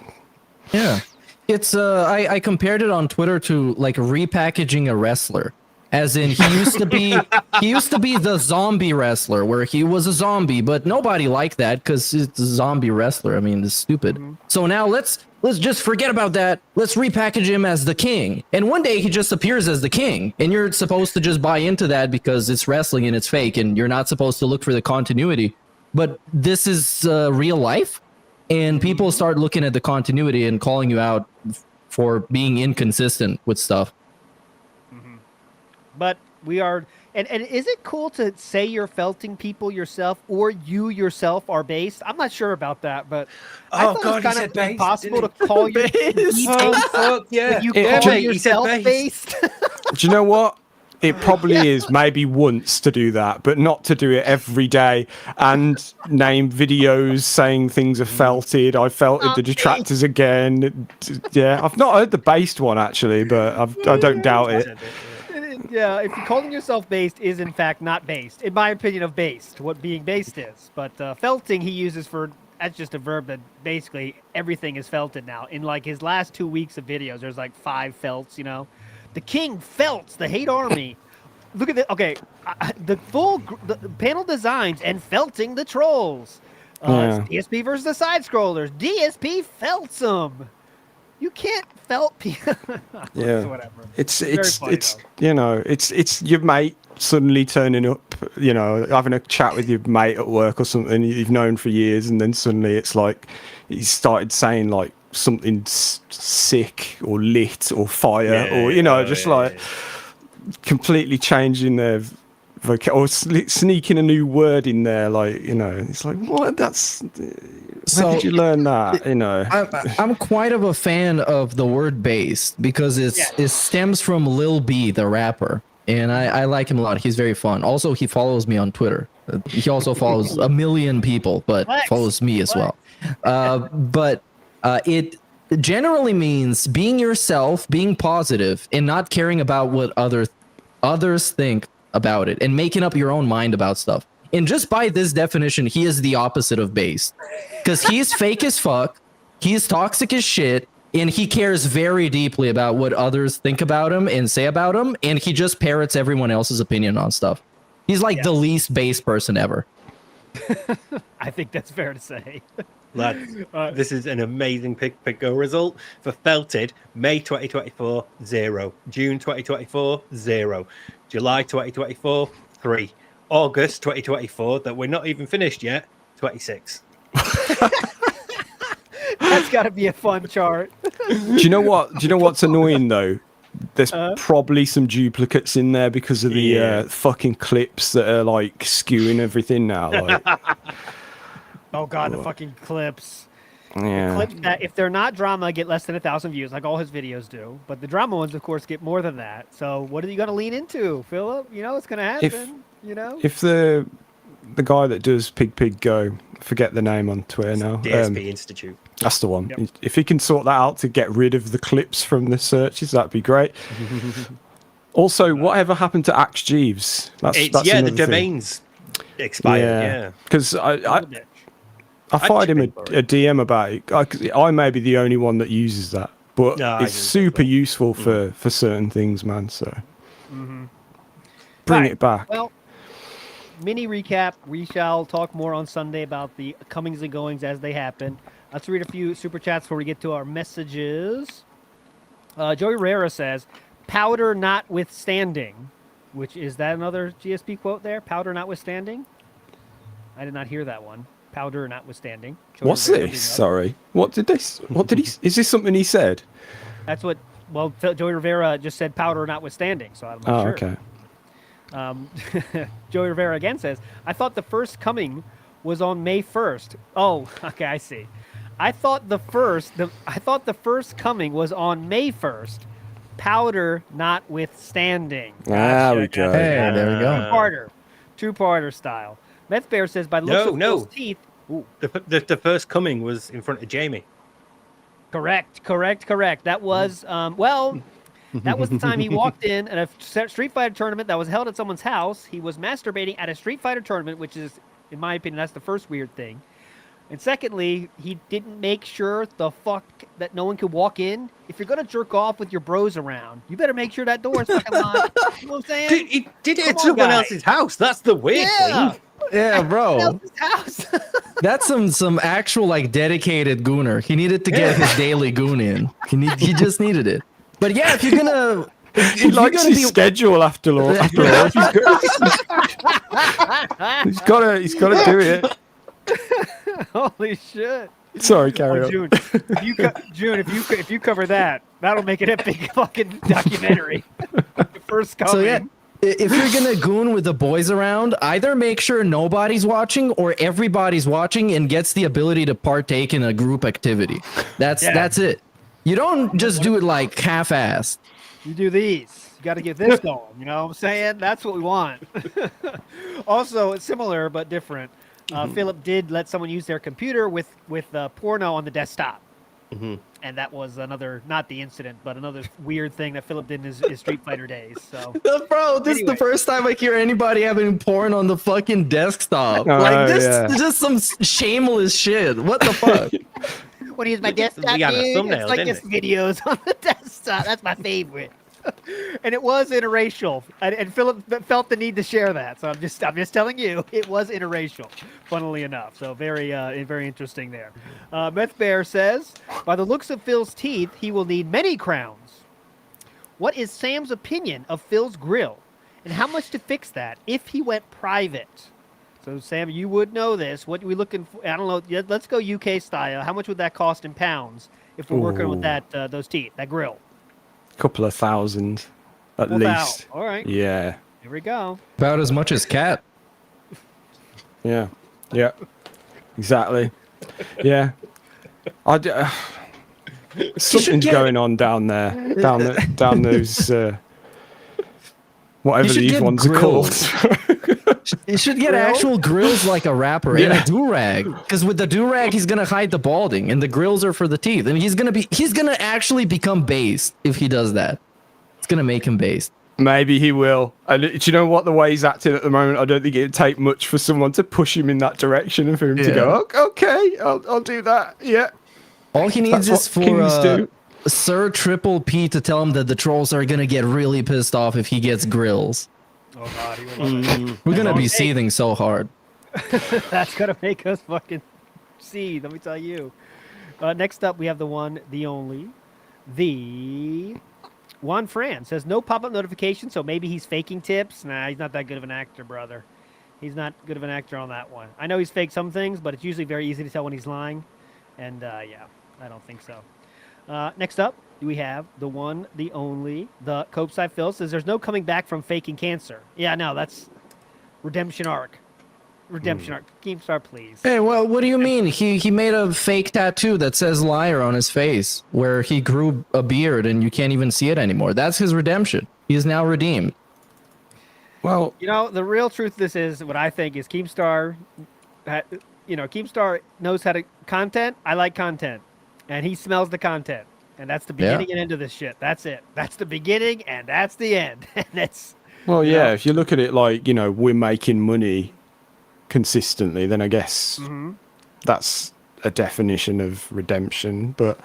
Yeah. It's I compared it on Twitter to like repackaging a wrestler. As in he used to be the zombie wrestler where he was a zombie, but nobody liked that because it's a zombie wrestler. I mean, it's stupid. So now let's just forget about that. Let's repackage him as the king. And one day he just appears as the king. And you're supposed to just buy into that because it's wrestling and it's fake and you're not supposed to look for the continuity. But this is real life. And people start looking at the continuity and calling you out for being inconsistent with stuff. But we are, and is it cool to say you're felting people yourself or you yourself are based? I'm not sure about that, but I Oh, thought God, it he was kind said of based, impossible to didn't he? call you Oh, fuck, yeah. you Yeah, call mate, he said yourself based. based. Do you know what? It probably is maybe once to do that, but not to do it every day and name videos saying things are felted. I felted the detractors again. Yeah, I've not heard the based one actually, but I don't doubt it. Yeah, if you're calling yourself based is in fact not based, in my opinion of based, what being based is. But felting he uses for, that's just a verb that basically everything is felted now. In like his last 2 weeks of videos, there's like 5 felts, you know. The king felts the hate army. Look at the, okay, the the panel designs and felting the trolls. It's DSP versus the side scrollers. DSP felts them. You can't felt people. Yeah, Whatever. it's very funny, it's your mate suddenly turning up, having a chat with your mate at work or something you've known for years, and then suddenly it's like he started saying like something sick or lit or fire completely changing their or sneaking a new word in there, like, it's like, what? That's where did you learn that? I'm quite of a fan of the word based because it stems from Lil B, the rapper, and I like him a lot. He's very fun. Also, he follows me on Twitter. He also follows a million people, but follows me as well. But it generally means being yourself, being positive, and not caring about what others think about it, and making up your own mind about stuff. And just by this definition, he is the opposite of based, because he's fake as fuck, he's toxic as shit, and he cares very deeply about what others think about him and say about him, and he just parrots everyone else's opinion on stuff. He's like the least based person ever. I think that's fair to say. Lads, this is an amazing pick go result for felted. May 2024, 0. June 2024, 0. July 2024, 3. August 2024, that we're not even finished yet, 26. That's got to be a fun chart. Do you know what's annoying though? There's probably some duplicates in there because of the fucking clips that are like skewing everything now. Like, oh god, the fucking clips. yeah. The clips that, if they're not drama, get less than 1,000 views, like all his videos do. But the drama ones, of course, get more than that. So what are you going to lean into, Philip? It's going to happen. If the guy that does Pig Go, forget the name on Twitter now. DSP Institute. That's the one. Yep. If he can sort that out to get rid of the clips from the searches, that'd be great. Also, whatever happened to Axe Jeeves? That's the another domains expired. Yeah, because I fired him a DM about it. I may be the only one that uses that, but it's super useful for certain things, man. So bring it back. Well, mini recap. We shall talk more on Sunday about the comings and goings as they happen. Let's read a few super chats before we get to our messages. Joey Rera says, "Powder notwithstanding," which is that another GSP quote there? Powder notwithstanding. I did not hear that one. powder notwithstanding. Joey What's Rivera this? did that. Sorry. What did they? What did he? Is this something he said? That's what. Well, Joey Rivera just said powder notwithstanding, so I'm not Oh, sure. okay. Joey Rivera again says, "I thought the first coming was on May 1st." Oh, okay, I see. I thought the first coming was on May 1st. Powder notwithstanding. There we go. Hey, there we go. Two-parter style. Meth Bear says, "By the looks of Phil's teeth." Ooh, The first coming was in front of Jamie. correct. That was that was the time he walked in at a Street Fighter tournament that was held at someone's house. He was masturbating at a Street Fighter tournament, which is, in my opinion, that's the first weird thing. And secondly, he didn't make sure that no one could walk in. If you're gonna jerk off with your bros around, you better make sure that door is fucking locked. You know what I'm saying? Dude, he did it Come at on, someone guys. else's house. That's the weird Yeah. thing. Yeah, bro. Else's house. That's some actual like dedicated gooner. He needed to get his daily goon in. He just needed it. But yeah, if you're gonna He likes his schedule after all. He's got to do it. Holy shit. Sorry, carry Oh, on. June, if you cover that, that'll make an epic fucking documentary. The first coming. So yeah, if you're gonna goon with the boys around, either make sure nobody's watching or everybody's watching and gets the ability to partake in a group activity. That's it. You don't just do it like half-assed. You do these. You got to get this going. You know what I'm saying? That's what we want. Also, it's similar but different. Philip did let someone use their computer with porno on the desktop. And that was another, not the incident, but another weird thing that Philip did in his Street Fighter days. So, Bro, this is the first time I hear anybody having porn on the fucking desktop. Oh, Like this yeah. is just some shameless shit. What the fuck? when he use my desktop, We got a dude, thumbnail, it's like didn't this videos on the desktop. That's my favorite. And it was interracial, and Philip felt the need to share that. So I'm just telling you, it was interracial, funnily enough. So very interesting there. Meth Bear says, by the looks of Phil's teeth, he will need many crowns. What is Sam's opinion of Phil's grill, and how much to fix that if he went private? So Sam, you would know this. What are we looking for? I don't know. Let's go UK style. How much would that cost in pounds if we're working with that those teeth, that grill? Couple of thousand, at Well, least. All right. Yeah. Here we go. About as much as cat. Yeah. Yeah. Exactly. Yeah. Something's going on down there, down those whatever You should these get ones grills. are called. You should get actual grills like a rapper and a do-rag. Because with the do-rag, he's gonna hide the balding, and the grills are for the teeth. And he's gonna actually become based if he does that. It's gonna make him based. Maybe he will. And do you know what, the way he's acting at the moment, I don't think it'd take much for someone to push him in that direction and for him to go, okay, I'll do that. Yeah. All he needs That's is what for kings do. Sir Triple P to tell him that the trolls are gonna get really pissed off if he gets grills. Oh God, he will love it. We're gonna be seething so hard. That's gonna make us fucking seethe. Let me tell you. Next up, we have the one, the only, the Juan Fran says no pop-up notification, so maybe he's faking tips. Nah, he's not that good of an actor, brother. He's not good of an actor on that one. I know he's faked some things, but it's usually very easy to tell when he's lying. And yeah, I don't think so. Next up, we have the one, the only, the Copeside Phil says there's no coming back from faking cancer. Yeah, no, that's redemption arc. Redemption arc. Keemstar, please. Hey, well, what do you mean? He made a fake tattoo that says liar on his face, where he grew a beard and you can't even see it anymore. That's his redemption. He is now redeemed. Well, You know, the real truth of this is what I think is Keemstar, Keemstar knows how to content. I like content. And he smells the content. And that's the beginning and end of this shit. That's it. That's the beginning and that's the end. And that's well, yeah, if you look at it like, we're making money consistently, then I guess that's a definition of redemption. But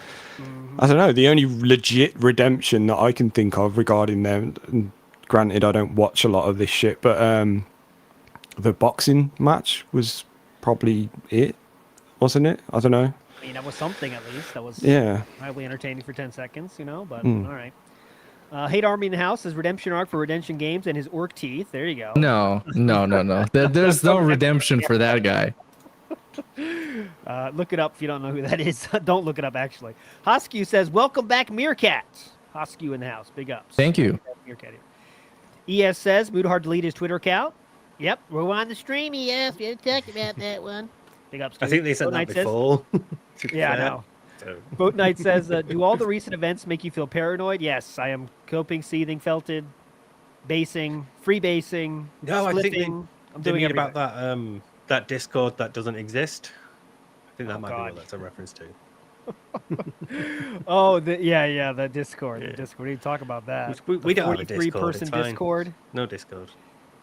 I don't know, the only legit redemption that I can think of regarding them, and granted I don't watch a lot of this shit, but the boxing match was probably it, wasn't it? I don't know. I mean, that was something at least. That was highly entertaining for 10 seconds, but all right. Hate Army in the House says redemption arc for Redemption Games and his orc teeth. There you go. No. There's no redemption for that guy. Look it up if you don't know who that is. Don't look it up, actually. Hoskew says, welcome back, Meerkats. Hoskew in the house. Big ups. Thank you. Meerkat here. ES says, Moodhard deleted his Twitter account. Yep, we're on the stream, ES. We haven't talked about that one. Big ups. I think they said Boat that Knight says- before. Yeah, I know. So, Boat Knight says, do all the recent events make you feel paranoid? Yes, I am coping, seething, felted, basing, free basing, no, I think spliffing. I'm they doing mean everything. about that Discord that doesn't exist. I think that might be God. what that's a reference to. Oh, the Discord. The Discord. We didn't talk about that. We don't have a 43 Discord. person It's fine. Discord. No Discord.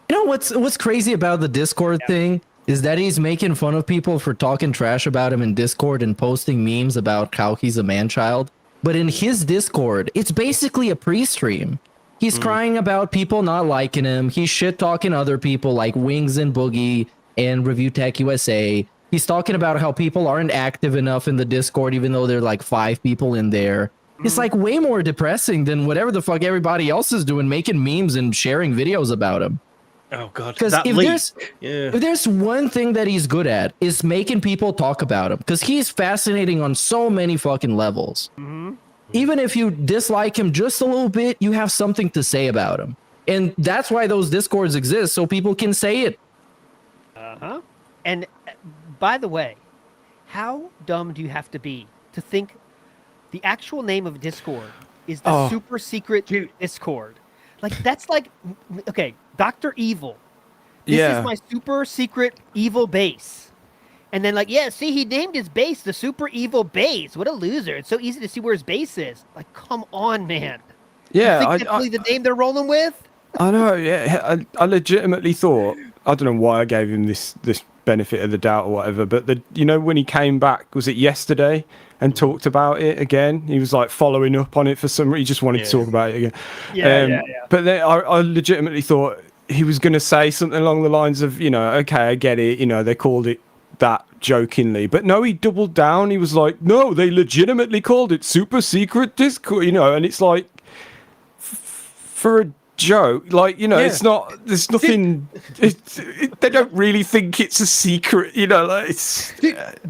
You know what's crazy about the Discord thing is that he's making fun of people for talking trash about him in Discord and posting memes about how he's a man-child. But in his Discord, it's basically a pre-stream. He's crying about people not liking him. He's shit-talking other people like Wings and Boogie and Review Tech USA. He's talking about how people aren't active enough in the Discord, even though there are like 5 people in there. It's like way more depressing than whatever the fuck everybody else is doing, making memes and sharing videos about him. Oh god, Because that if leak. there's one thing that he's good at is making people talk about him, because he's fascinating on so many fucking levels. Even if you dislike him just a little bit, you have something to say about him, and that's why those Discords exist, so people can say it. And by the way, how dumb do you have to be to think the actual name of Discord is the super secret Discord? Like, that's like, okay, Dr. Evil. This is my super secret evil base. And then, like, yeah, see, he named his base the super evil base. What a loser. It's so easy to see where his base is. Like, come on, man. Yeah, You think that's really the name they're rolling with? I know. Yeah, I legitimately thought, I don't know why I gave him this benefit of the doubt or whatever, but when he came back, was it yesterday, and talked about it again? He was like following up on it for some reason. He just wanted to talk about it again. Yeah. But then I legitimately thought he was going to say something along the lines of, okay, I get it. They called it that jokingly, but no, he doubled down. He was like, no, they legitimately called it super secret Discord, and it's like for a joke, like, it's not, there's nothing, they don't really think it's a secret, like,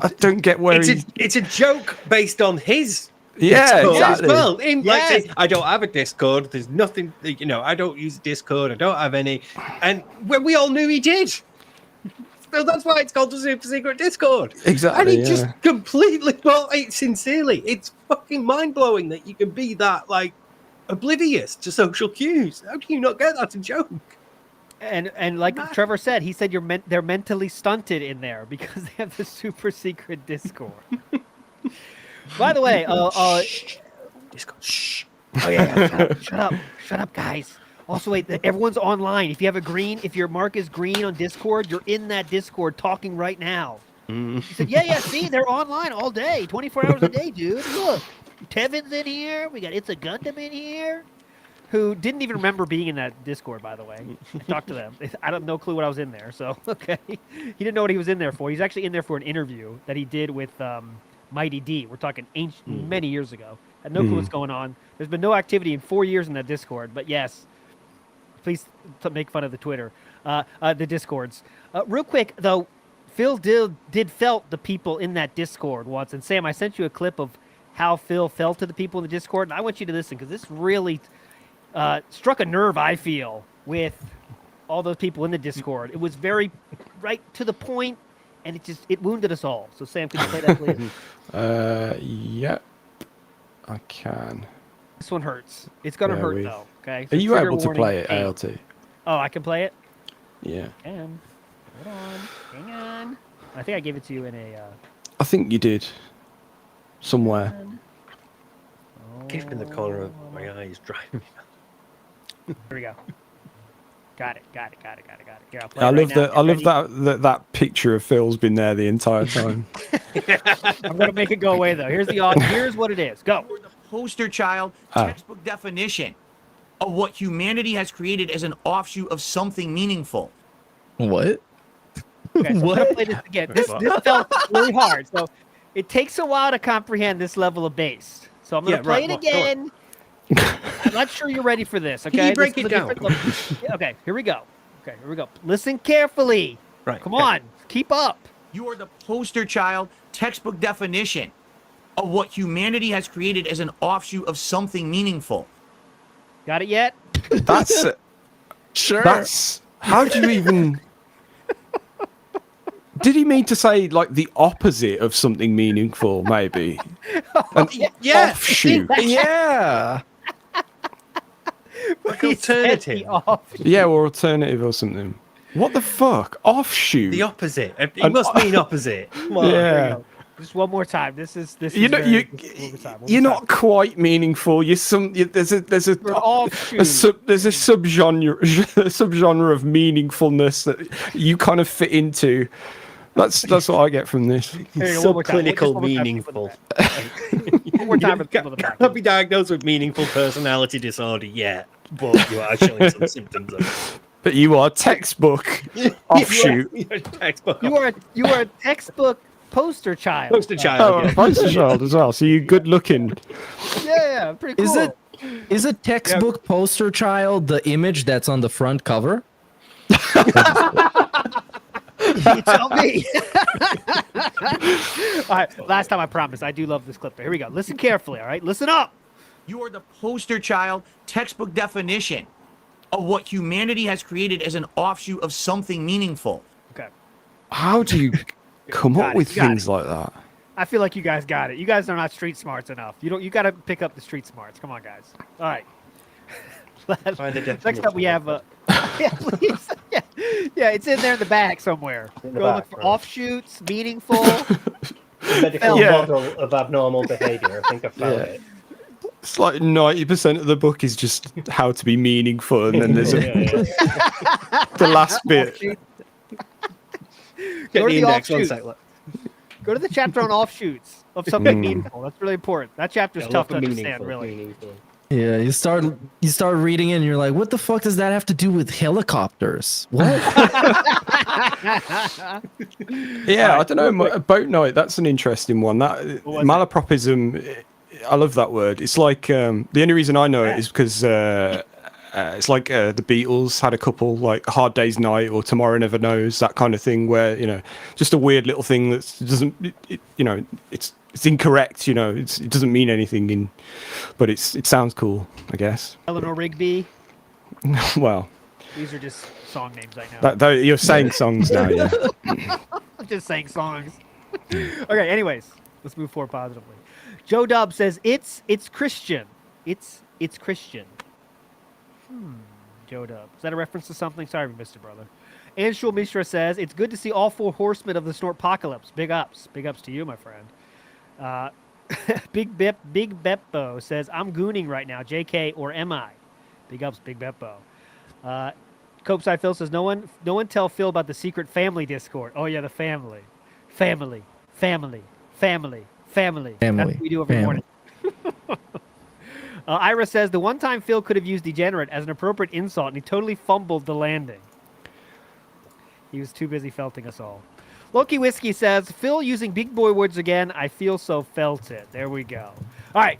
I don't get where it's a joke based on his yeah, Discord exactly. as well. Like, Yes. says, I don't have a Discord, there's nothing, I don't use Discord, I don't have any, and we all knew he did. So that's why it's called the Super Secret Discord. Exactly, And he yeah. just completely thought it sincerely. It's fucking mind-blowing that you can be that, like, oblivious to social cues. How do you not get that's a joke? And like Trevor said, he said they're mentally stunted in there because they have the super secret Discord. By the way, Discord. Shh. oh yeah, shut up, guys. Also, wait, everyone's online. If your mark is green on Discord, you're in that Discord talking right now. He said, yeah, see, they're online all day, 24 hours a day, dude. Look, Tevin's in here. We got It's a Gundam in here, who didn't even remember being in that Discord, by the way. I talked to them. I have no clue what I was in there, so, okay. He didn't know what he was in there for. He's actually in there for an interview that he did with Mighty D. We're talking many years ago. Had no clue what's going on. There's been no activity in 4 years in that Discord, but yes. Please make fun of the Twitter, the Discords. Real quick, though, Phil did felt the people in that Discord once. And Sam, I sent you a clip of how Phil felt to the people in the Discord. And I want you to listen because this really struck a nerve, I feel, with all those people in the Discord. It was very right to the point, and it wounded us all. So, Sam, can you play that, please? Yep, I can. This one hurts. It's going to Bear hurt, with. though. Okay. Are So you trigger able to warning, play it, pain. ALT? Oh, I can play it? Yeah. Hold on. Hang on. I think I gave it to you in a... I think you did. Somewhere. Keep in the corner of my eyes, driving me. Here we go. Got it. Here, I'll play I it love right now. that. I love Ready? that picture of Phil's been there the entire time. I'm going to make it go away, though. Here's the audio. Here's what it is. Go. We're the poster child, textbook definition of what humanity has created as an offshoot of something meaningful. What? Okay, so I'm going to play this again. This felt really hard. So it takes a while to comprehend this level of bass. So I'm going to play it again. I'm not sure you're ready for this. Okay. Can you break This is it a down? different level. Okay. Here we go. Listen carefully. Right. Come okay. on. Keep up. You are the poster child, textbook definition of what humanity has created as an offshoot of something meaningful. Got it yet? That's Sure. that's how do you even? Did he mean to say like the opposite of something meaningful? Maybe an Yeah. offshoot. Yeah. Like He said alternative. the off- Yeah, or alternative or something. What the fuck? Offshoot. The opposite. It must mean opposite. Come on. Yeah. Just one more time. This is You know, very- you just one more time, one you're more not quite meaningful. You're there's a We're offshoot. there's a subgenre of meaningfulness that you kind of fit into. That's what I get from this. Here you go, one more time. Just Subclinical one more time, meaningful. One more time for people in the back. Can't be diagnosed with meaningful personality disorder yet, but you are showing some symptoms of it. But you are textbook offshoot. You're a textbook. You are a textbook poster child. Poster child. Oh, yeah. a poster child as well. So you're good looking. Yeah, pretty cool. Is a textbook poster child the image that's on the front cover? You tell me. All right, last time I promise. I do love this clip. Here we go. Listen carefully, all right? Listen up. You are the poster child, textbook definition of what humanity has created as an offshoot of something meaningful. Okay. How do you come Got up it, with you got things it. like that? I feel like you guys got it. You guys are not street smarts enough. You got to pick up the street smarts. Come on, guys. All right. Find the Next up, we have yeah, please. Yeah, it's in there in the back somewhere. In the Go back, look for right. offshoots, meaningful. medical Yeah. model of abnormal behavior. I think I found it. It's like 90% of the book is just how to be meaningful, and then there's the last bit. Get Go to the the index one offshoots. sec. look. Go to the chapter on offshoots of something meaningful. That's really important. That chapter's Yeah, tough look to for understand, really. meaningful. Yeah, you start reading it and you're like, what the fuck does that have to do with helicopters? What? Yeah, I don't know. A boat night, that's an interesting one. That was it? malapropism, I love that word. It's like the only reason I know it is because it's like the Beatles had a couple, like Hard Day's Night or Tomorrow Never Knows, that kind of thing, where just a weird little thing that doesn't, it's incorrect. It doesn't mean anything, but it sounds cool, I guess. Eleanor Rigby. Well, These are just song names I know. you're saying songs now, yeah. I'm just saying songs. Okay, anyways, let's move forward positively. Joe Dub says it's Christian. It's Christian. Joe Dub. Is that a reference to something? Sorry, we missed it, brother. Anshul Mishra says it's good to see all four horsemen of the Snortpocalypse. Big ups. Big ups to you, my friend. Big Beppo says I'm gooning right now. JK or am I? Big ups, Big Beppo. Copeside Phil says no one tell Phil about the secret family Discord. Oh yeah, the family. Family. That's what we do every morning. Ira says the one time Phil could have used degenerate as an appropriate insult and he totally fumbled the landing. He was too busy felting us all. Loki Whiskey says Phil using big boy words again. I feel so felt it. There we go. All right.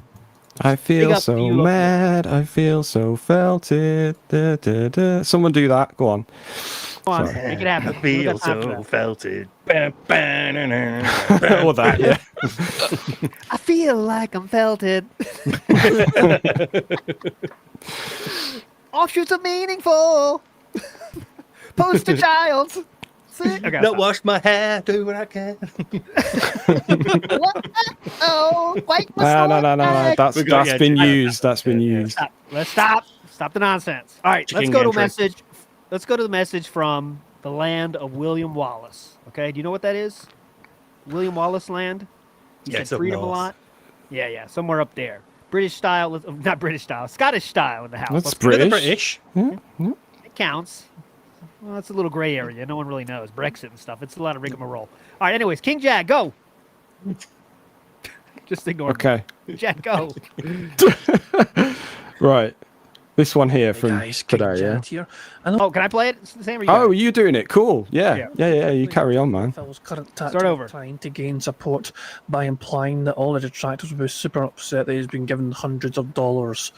I Big feel up to so you, Loki. mad. I feel so felt it. Da, da, da. Someone do that. Go on. Come on. Sorry. Make it happen. I We feel got time for so that. felt it. Or that, yeah. I feel like I'm felted. Offshoots are meaningful. Poster child. Okay, Not wash my hair, do what I can. Oh, wipe my No. That's We got- that's yeah, been yeah, used. That's been used. Stop. Let's stop. Stop the nonsense. All right, let's Chicken go to a entry. message. Let's go to the message from the land of William Wallace. Okay, do you know what that is? William Wallace land? He Yeah, said it's up freedom a north. lot. Yeah, somewhere up there. British style, not British style, Scottish style in the house. That's Let's- They're the British. British. It counts. Well, it's a little gray area. No one really knows. Brexit and stuff. It's a lot of rigmarole. All right, anyways, King Jack, go. Just ignore Okay. me. Jack, go. Right. This one here from Guys, King today, yeah. Jack here. Oh, can I play it? It's the same. Or you Oh, got it? you doing it? Cool. Yeah. Yeah. You carry on, man. Phil's current Start tactic over. of trying to gain support by implying that all the detractors will be super upset that he's been given hundreds of dollars.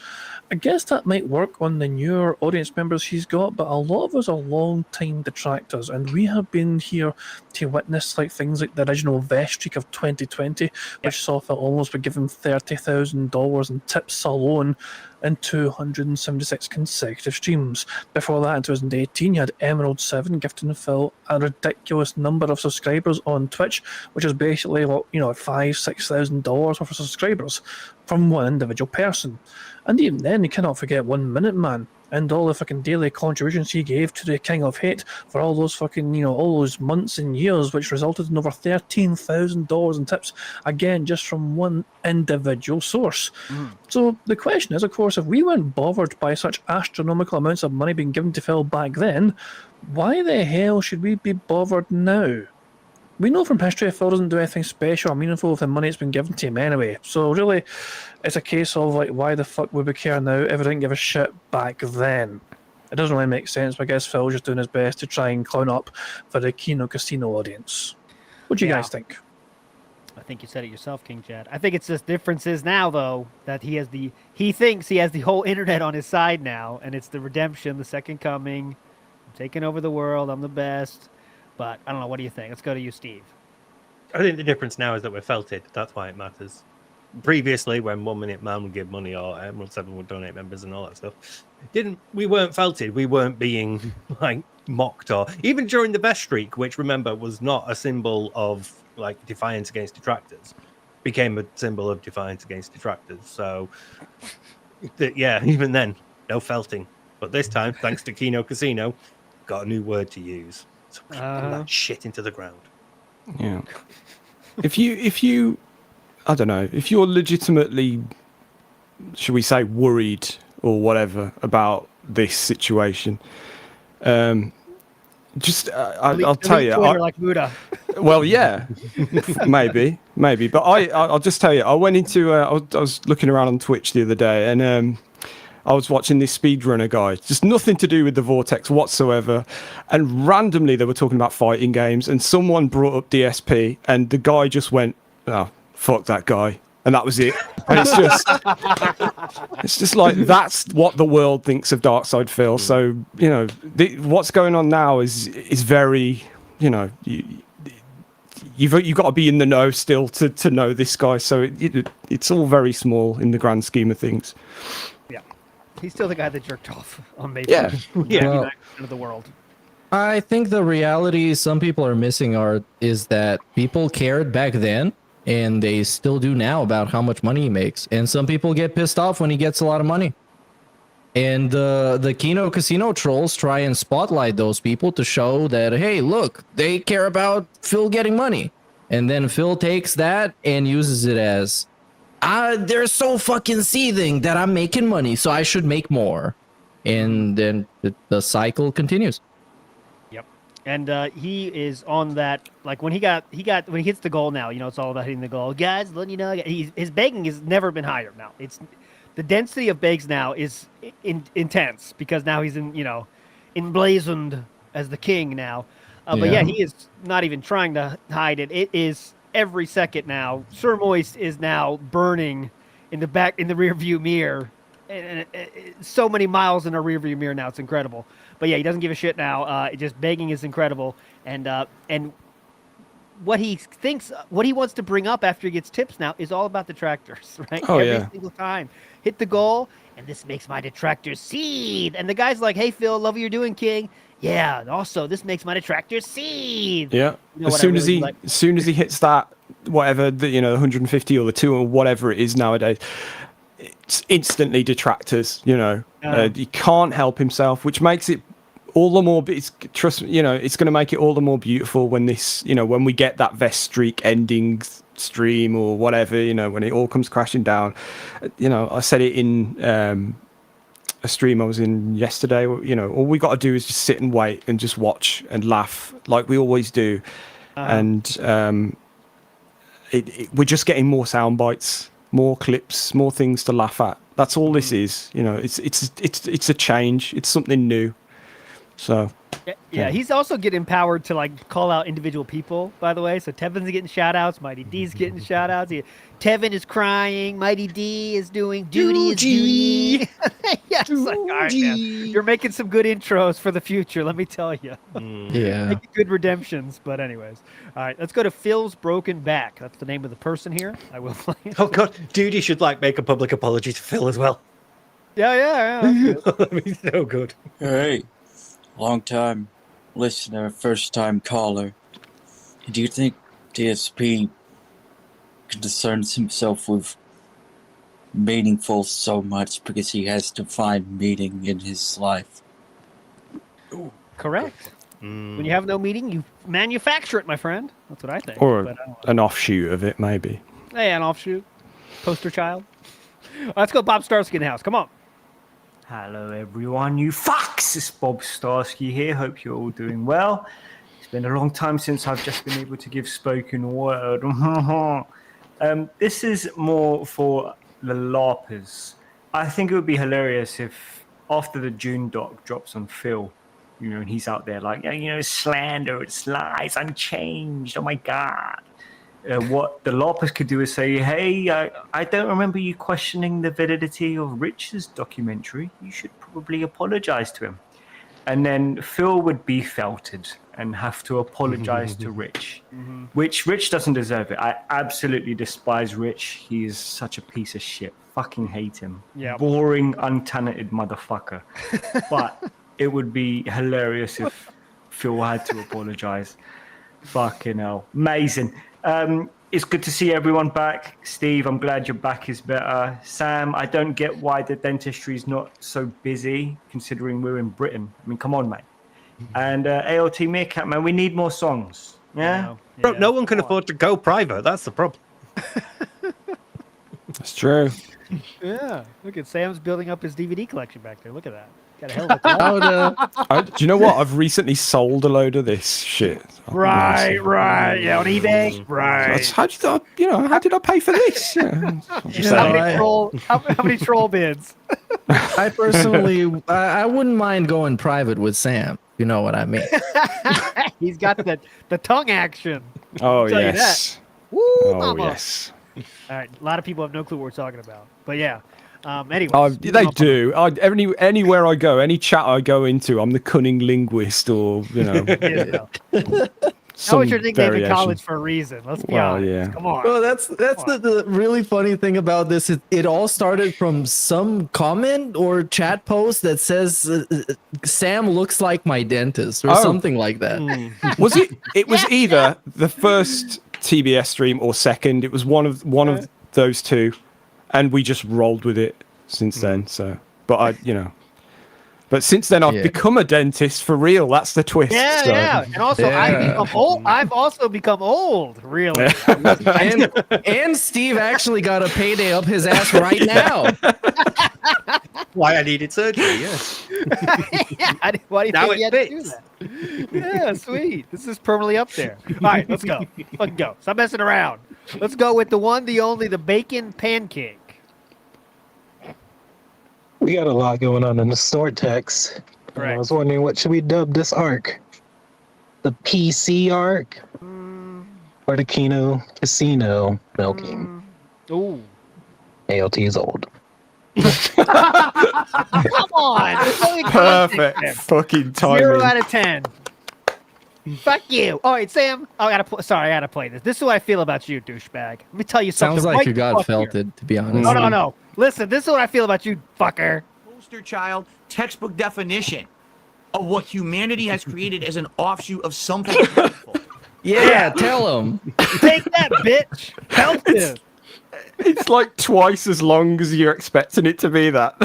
I guess that might work on the newer audience members he's got, but a lot of us are long-time detractors, and we have been here to witness things like the original Vest streak of 2020, which saw Phil almost be given $30,000 in tips alone in 276 consecutive streams. Before that, in 2018, you had Emerald 7 gifting Phil a ridiculous number of subscribers on Twitch, which is basically $5,000-6,000 worth of subscribers from one individual person. And even then, you cannot forget 1 Minute Man and all the fucking daily contributions he gave to the King of Hate for all those fucking, all those months and years, which resulted in over $13,000 in tips, again, just from one individual source. So the question is, of course, if we weren't bothered by such astronomical amounts of money being given to Phil back then, why the hell should we be bothered now? We know from history Phil doesn't do anything special or meaningful with the money that's been given to him anyway. So really, it's a case of why the fuck would we care now if we didn't give a shit back then? It doesn't really make sense, but I guess Phil's just doing his best to try and clown up for the Kino Casino audience. What do you guys think? I think you said it yourself, King Chad. I think it's just differences now, though, that he thinks he has the whole internet on his side now, and it's the redemption, the second coming. I'm taking over the world. I'm the best. But I don't know. What do you think? Let's go to you, Steve. I think the difference now is that we're felted. That's why it matters. Previously, when 1 Minute Man would give money or Emerald 7 would donate members and all that stuff, we weren't felted. We weren't being mocked, or even during the best streak, which remember was not a symbol of defiance against detractors, became a symbol of defiance against detractors. So even then, no felting. But this time, thanks to Kino Casino, got a new word to use. So put that shit into the ground. Yeah. If you, I don't know, if you're legitimately, should we say, worried or whatever about this situation, I'll tell you. Like Buddha. Well, yeah, maybe, but I'll just tell you. I went into, I was looking around on Twitch the other day, and I was watching this speedrunner guy, just nothing to do with the Vortex whatsoever. And randomly they were talking about fighting games, and someone brought up DSP, and the guy just went, "Oh, fuck that guy." And that was it. And it's just like, that's what the world thinks of Darkside Phil. So, what's going on now is very, you've got to be in the know still to know this guy. So it's all very small in the grand scheme of things. He's still the guy that jerked off on May 99% of the world. I think the reality some people are missing is that people cared back then, and they still do now, about how much money he makes. And some people get pissed off when he gets a lot of money. And the Kino Casino trolls try and spotlight those people to show that, hey, look, they care about Phil getting money. And then Phil takes that and uses it as, they're so fucking seething that I'm making money, so I should make more. And then the cycle continues. Yep. And he is on that, when he hits the goal now, it's all about hitting the goal. Guys, letting you know, his begging has never been higher now. It's the density of begs now is intense, because now he's emblazoned as the king now. But he is not even trying to hide it. It is every second now. Sir Moist is now burning in the rear view mirror, and so many miles in a rear view mirror now. It's incredible. But he doesn't give a shit now. Just begging is incredible, and what he wants to bring up after he gets tips now is all about detractors, right? Every single time, hit the goal, and this makes my detractors seethe. And the guy's like, "Hey Phil, love what you're doing, King. Yeah, and also this makes my detractors seethe." Yeah. As soon as he hits that, whatever, the 150 or the 2 or whatever it is nowadays, it's instantly detractors. He can't help himself, which makes it all the more. Trust me, it's going to make it all the more beautiful when when we get that Vest streak ending stream or whatever. When it all comes crashing down. I said it in a stream I was in yesterday. All we got to do is just sit and wait and just watch and laugh like we always do. And we're just getting more sound bites, more clips, more things to laugh at. That's all this is. It's a change. It's something new. So Yeah, he's also getting empowered to like call out individual people, by the way. So Tevin's getting shout outs, Mighty D's getting shout outs. Tevin is crying, Mighty D is doing duty is duty. Yeah, it's like, all right, man. You're making some good intros for the future, let me tell you. Yeah. Making good redemptions, but anyways. All right, let's go to Phil's Broken Back. That's the name of the person here. I will play it. Oh god, Duty should like make a public apology to Phil as well. Yeah. That's good. That'd be so good. Hey, long time listener, first time caller. Do you think DSP concerns himself with meaningful so much because he has to find meaning in his life? Correct. When you have no meaning, you manufacture it, my friend. That's what I think. or but I don't know. an offshoot of it, maybe. Hey, an offshoot. Poster child. Let's go Bob Starsky in the house. Come on. Hello, everyone. You fucks! It's Bob Starsky here. Hope you're all doing well. It's been a long time since I've just been able to give spoken word. This is more for the LARPers. I think it would be hilarious if, after the June doc drops on Phil, and he's out there like, slander, it's lies, I'm changed, oh my God. What the LARPers could do is say, hey, I don't remember you questioning the validity of Rich's documentary. You should probably apologize to him. And then Phil would be felted and have to apologize to Rich, which Rich doesn't deserve it. I absolutely despise Rich. He is such a piece of shit. Fucking hate him. Yeah. Boring, untalented motherfucker. But it would be hilarious if Phil had to apologize. Fucking hell. Amazing. It's good to see everyone back. Steve, I'm glad your back is better. Sam, I don't get why the dentistry is not so busy, considering we're in Britain. I mean, come on, mate. And AOT Meerkat, man, we need more songs. Yeah? Bro, no one can afford to go private. That's the problem. That's true. Yeah. Look at Sam's building up his DVD collection back there. Look at that. Got a hell of a collection. Do you know what? I've recently sold a load of this shit. Right. Yeah, on eBay. Right. How did I pay for this? How many troll bids? I personally, I wouldn't mind going private with Sam. You know what I mean? He's got the tongue action. Oh, I'll tell you yes. Woo, Oh, mama. yes. All right. A lot of people have no clue what we're talking about. But yeah. Anyway. They do. Anywhere I go, any chat I go into, I'm the cunning linguist or, That was your nickname in college for a reason. Let's be honest. Yeah. Come on. Well, that's the really funny thing about this. It all started from some comment or chat post that says Sam looks like my dentist or something like that. Was it? It was either the first TBS stream or second. It was one of those two, and we just rolled with it since then. So, but But since then, I've become a dentist for real. That's the twist. Yeah. And also, I've become old. I've also become old, really. and Steve actually got a payday up his ass right now. Why I needed surgery, yes. Why do you Now think you it had to do fits. that? Yeah, sweet. This is permanently up there. All right, let's go. Fucking go. Stop messing around. Let's go with the one, the only, the bacon pancake. We got a lot going on in the store text. I was wondering, what should we dub this arc? The PC arc? Or the Kino Casino milking? Ooh. AOT is old. Come on. Perfect fucking timing. 0 out of 10. Fuck you. All right, Sam. I gotta play this. This is what I feel about you, douchebag. Let me tell you something. Sounds like right you got the fuck here. felted, to be honest. No. Listen, this is what I feel about you, fucker. Poster child, textbook definition of what humanity has created as an offshoot of something beautiful. Yeah, tell him. Take that, bitch. Help this. It's like twice as long as you're expecting it to be that.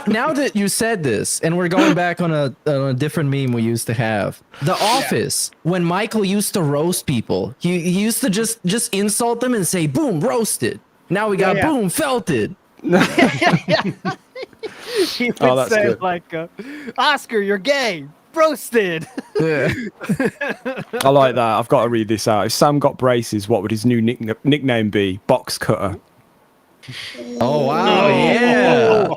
Now that you said this, and we're going back on a different meme we used to have, The Office, when Michael used to roast people, he used to just insult them and say, boom, roasted. Now we got boom, felted. He would Oh, that's say good. like, Oscar, you're gay. Roasted. Yeah. I like that. I've got to read this out. If Sam got braces, what would his new nickname be? Box cutter. Oh, wow. Yeah.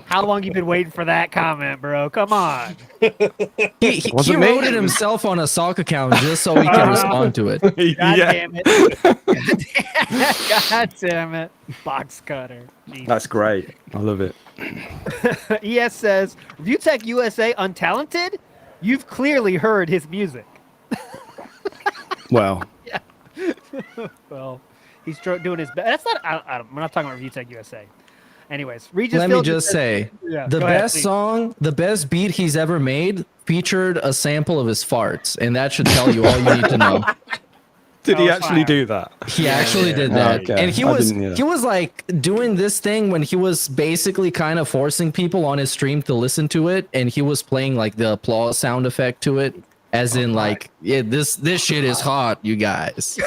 How long you been waiting for that comment, bro? Come on. He Wasn't me. wrote it himself on a sock account just so he can respond to it. God Yeah. damn it. God damn it. Box cutter. Jesus. That's great. I love it. ES says, ReviewTech USA untalented? You've clearly heard his music. Well, Well, he's doing his best. That's not. We're not talking about ReviewTech USA. Anyways, Regis Let me Field just says- say, Yeah, the go ahead, best please. song, the best beat he's ever made featured a sample of his farts, and that should tell you all you need to know. did he Oh, actually fire. do that? He actually did that, Okay. and he I was didn't hear he was like doing this thing when he was basically kind of forcing people on his stream to listen to it, and he was playing like the applause sound effect to it, as in like, yeah, this shit is hot, you guys.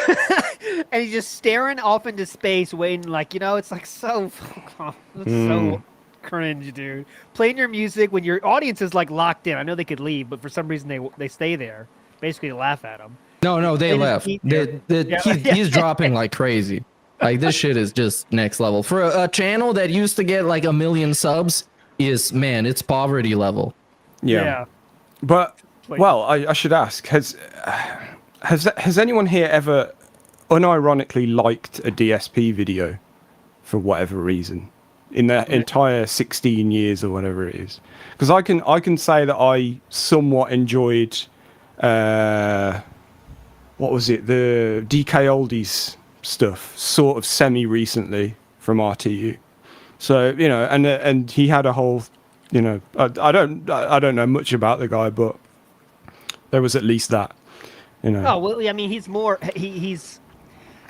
And he's just staring off into space, waiting. Like, it's like so, so cringe, dude. Playing your music when your audience is like locked in. I know they could leave, but for some reason they stay there, basically to laugh at him. No, they They just left. eat there. He's dropping like crazy. Like this shit is just next level for a channel that used to get like 1 million subs. It's poverty level. Yeah. But well, I should ask: has anyone here ever unironically liked a DSP video for whatever reason in their entire 16 years or whatever it is? Because I can say that I somewhat enjoyed what was it, the DK Oldies stuff, sort of semi recently from RTU. So and he had a whole, I don't know much about the guy, but there was at least that, Oh well, I mean, he's more. He's.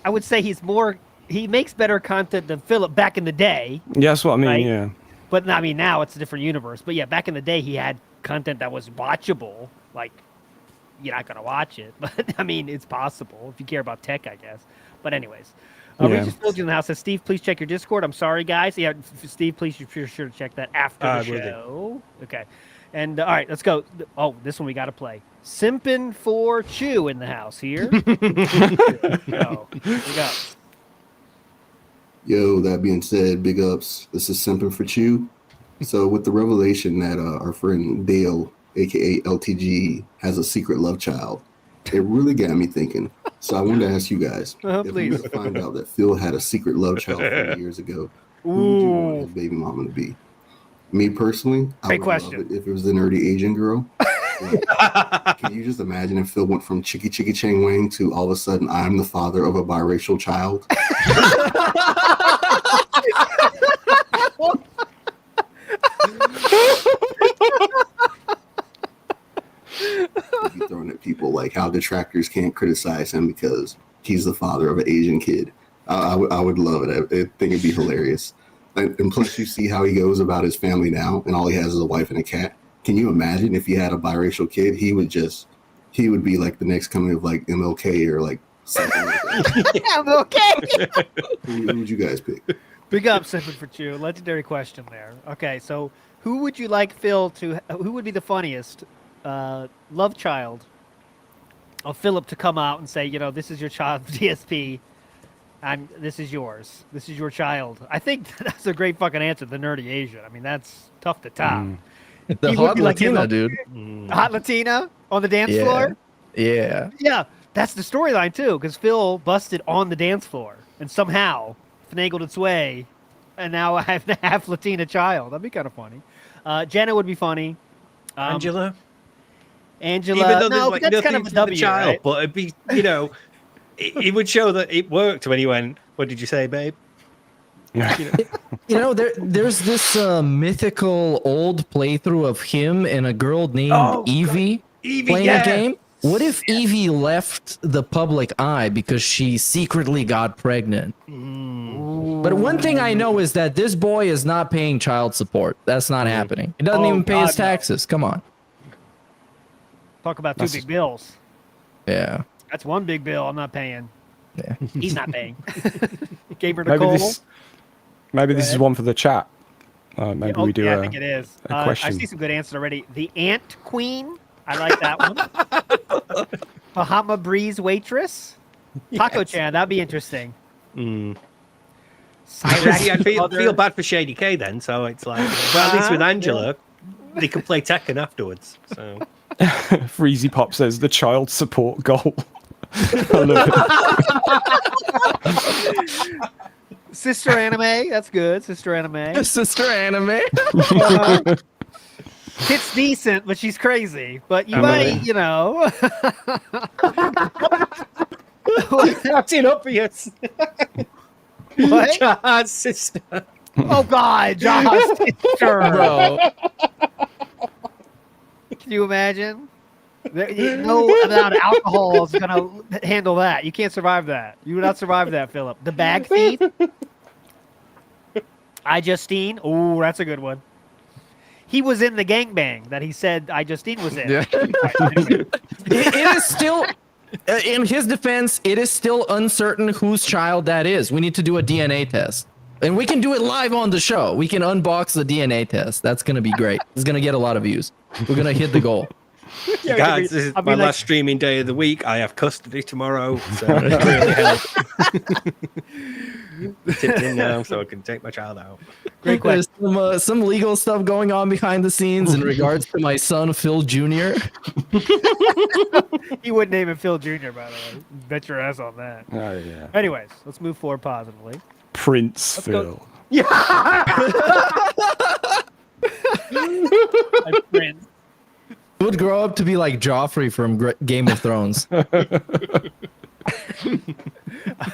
I would say he's more. He makes better content than Philip back in the day. Yeah, that's what I mean. Right? Yeah. But I mean, now it's a different universe. But yeah, back in the day, he had content that was watchable. Like, you're not gonna watch it, but I mean, it's possible if you care about tech, I guess. But anyways, we just told you in the house. Says Steve, please check your Discord. I'm sorry, guys. Yeah, Steve, please be sure to check that after the will do. show. Okay. And all right, let's go. Oh, this one we got to play. Simpin' for Chew in the house here. Here we go. Yo, that being said, big ups. This is Simpin' for Chew. So with the revelation that our friend Dale, aka LTG, has a secret love child, it really got me thinking. So I wanted to ask you guys, if we were to find out that Phil had a secret love child 40 years ago, who would you want his baby mama to be? Me personally, I would love it if it was the nerdy Asian girl. Like, can you just imagine if Phil went from Chicky Chicky Chang Wang to all of a sudden I'm the father of a biracial child? He'd be throwing at people like how detractors can't criticize him because he's the father of an Asian kid. I would love it. I think it'd be hilarious. And plus, you see how he goes about his family now, and all he has is a wife and a cat. Can you imagine if he had a biracial kid? He would be like the next coming of like MLK or like something like that. MLK. Who would you guys pick? Big up, Simpin' for Chew. Legendary question there. Okay, so who would you like Phil to? Who would be the funniest love child of Philip to come out and say, this is your child, DSP, and this is yours. This is your child. I think that's a great fucking answer. The nerdy Asian. I mean, that's tough to top. The He hot would be like, Latina, dude. Hot Latina on the dance floor. Yeah. Yeah, that's the storyline too, because Phil busted on the dance floor and somehow finagled its way, and now I have a half Latina child. That'd be kind of funny. Jenna would be funny. Angela. Even though no, there's that's nothing kind of a to W, the child, right? but it'd be, it would show that it worked when he went, "What did you say, babe?" There's this mythical old playthrough of him and a girl named Evie playing a game. What if Evie left the public eye because she secretly got pregnant? But one thing I know is that this boy is not paying child support. That's not happening. He doesn't even pay his taxes. Come on. Talk about two big bills. Yeah. That's one big bill I'm not paying. Yeah. He's not paying. Gave her Nicole. Maybe this is one for the chat. Maybe we do. I think it is. A question. I see some good answers already. The Ant Queen. I like that one. Bahama Breeze Waitress. Taco Chan. That'd be interesting. See, I feel bad for Shady K then, so it's like, well, at least with Angela, they could play Tekken afterwards. So Freezy Pop says the child support goal. I love it. Sister Anime, that's good. Sister Anime. Sister Anime. It's decent, but she's crazy. But you might, you know. That's inobvious. What? Jaha's sister. Oh God, Jaha's sister. Bro. Can you imagine? No amount of alcohol is gonna handle that. You can't survive that. You would not survive that, Philip. The bag thief. Justine. Oh, that's a good one. He was in the gangbang that he said Justine was in. Yeah. It is still, in his defense, it is still uncertain whose child that is. We need to do a DNA test. And we can do it live on the show. We can unbox the DNA test. That's going to be great. It's going to get a lot of views. We're going to hit the goal. Yeah, guys, this is my last streaming day of the week. I have custody tomorrow, so it really helps. Tipped in now, so I can take my child out. Great question. There's some legal stuff going on behind the scenes in regards to my son Phil Jr. He wouldn't name him Phil Jr. By the way. Bet your ass on that. Oh yeah. Anyways, let's move forward positively. Prince Let's Phil. Prince. Would grow up to be like Joffrey from Game of Thrones. All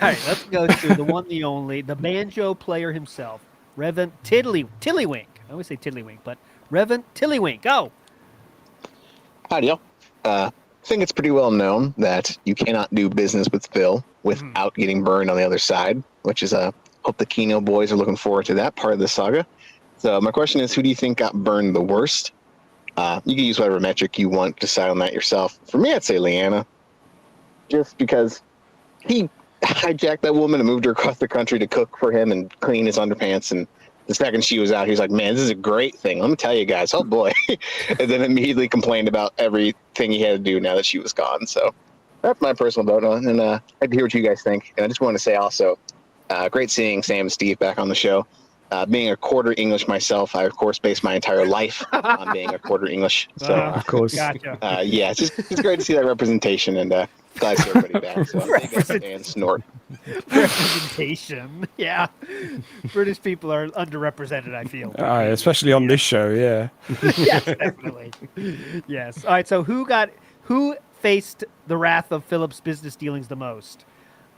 right, let's go to the one, the only, the banjo player himself, Reverend Tiddlywink. I always say Tiddlywink, but Reverend Tiddlywink. Go. Howdy, y'all. I think it's pretty well known that you cannot do business with Phil without getting burned on the other side, which is hope the Kino boys are looking forward to that part of the saga. So my question is, who do you think got burned the worst? You can use whatever metric you want to decide on that yourself. For me, I'd say Leanna, just because he hijacked that woman and moved her across the country to cook for him and clean his underpants. And the second she was out, he was like, man, this is a great thing. Let me tell you guys. Oh, boy. And then immediately complained about everything he had to do now that she was gone. So that's my personal vote on. And I'd like to hear what you guys think. And I just want to say also, great seeing Sam and Steve back on the show. Being a quarter English myself, I, of course, base my entire life on being a quarter English. So, of course. Gotcha. Yeah, it's great to see that representation, and glad to see everybody back. So and snort. Representation. Yeah. British people are underrepresented, I feel. Especially on this show, yeah. Yes, definitely. Yes. All right, so who faced the wrath of Philip's business dealings the most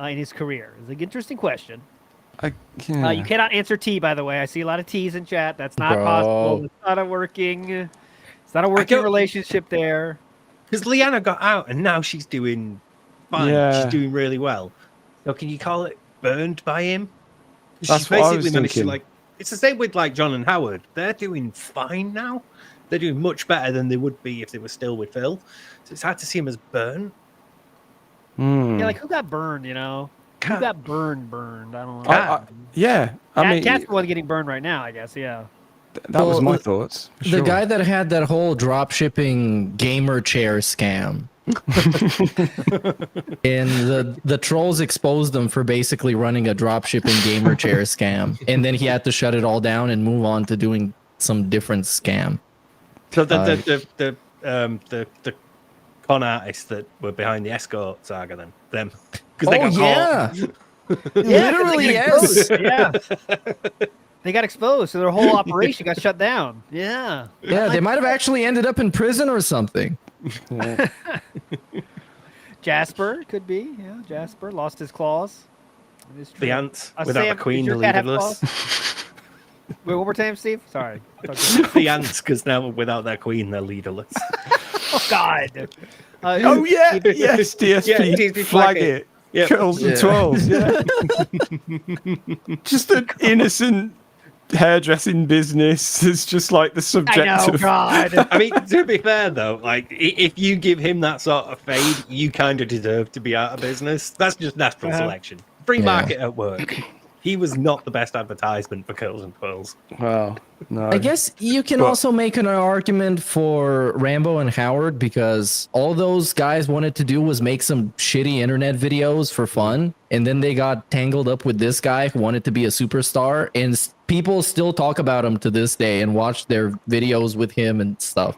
in his career? It's an interesting question. You cannot answer T, by the way. I see a lot of T's in chat. That's not possible. It's not a working relationship there. Because Leanna got out and now she's doing fine. Yeah. She's doing really well. So can you call it burned by him? That's what I was thinking. It's the same with like John and Howard. They're doing fine now. They're doing much better than they would be if they were still with Phil. So it's hard to see him as burned. Yeah, like who got burned, you know? Who got burned? I don't know. I mean, Cat's the one getting burned right now, I guess. Yeah. That was my thoughts. The guy that had that whole drop shipping gamer chair scam. And the trolls exposed them for basically running a drop shipping gamer chair scam. And then he had to shut it all down and move on to doing some different scam. So the con artists that were behind the escort saga, them. They got yeah. Literally, yes. Yeah. They got exposed, so their whole operation got shut down. Yeah. Yeah, they might have actually ended up in prison or something. Jasper could be. Yeah, Jasper lost his claws. The ants without the queen, the leaderless. Wait, one more time, Steve. Sorry. The ants, because now without their queen, they're leaderless. Oh God. Yes, DSP, flag it. Yep. Curls and twirls, yeah. Just an innocent hairdressing business. It's just like the subject of... God. I mean, to be fair though, like if you give him that sort of fade, you kind of deserve to be out of business. That's just natural selection. Free market at work. he was not the best advertisement for Curls and Pearls. Well, no. I guess you can also make an argument for Rambo and Howard because all those guys wanted to do was make some shitty internet videos for fun. And then they got tangled up with this guy who wanted to be a superstar. And people still talk about him to this day and watch their videos with him and stuff.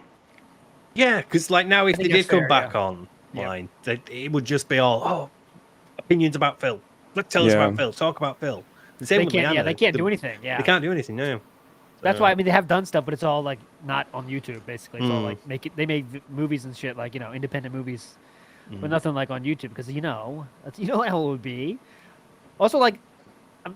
Yeah, because like now if they did come back online, it would just be all, opinions about Phil. Let's tell us about Phil. Talk about Phil. The same They with can't. Leanna. Yeah, they can't do anything. Yeah, They can't do anything. No. That's why I mean they have done stuff, but it's all like not on YouTube. Basically, it's all Mm. like they make movies and shit like independent movies, but nothing like on YouTube because that's how it would be. Also, like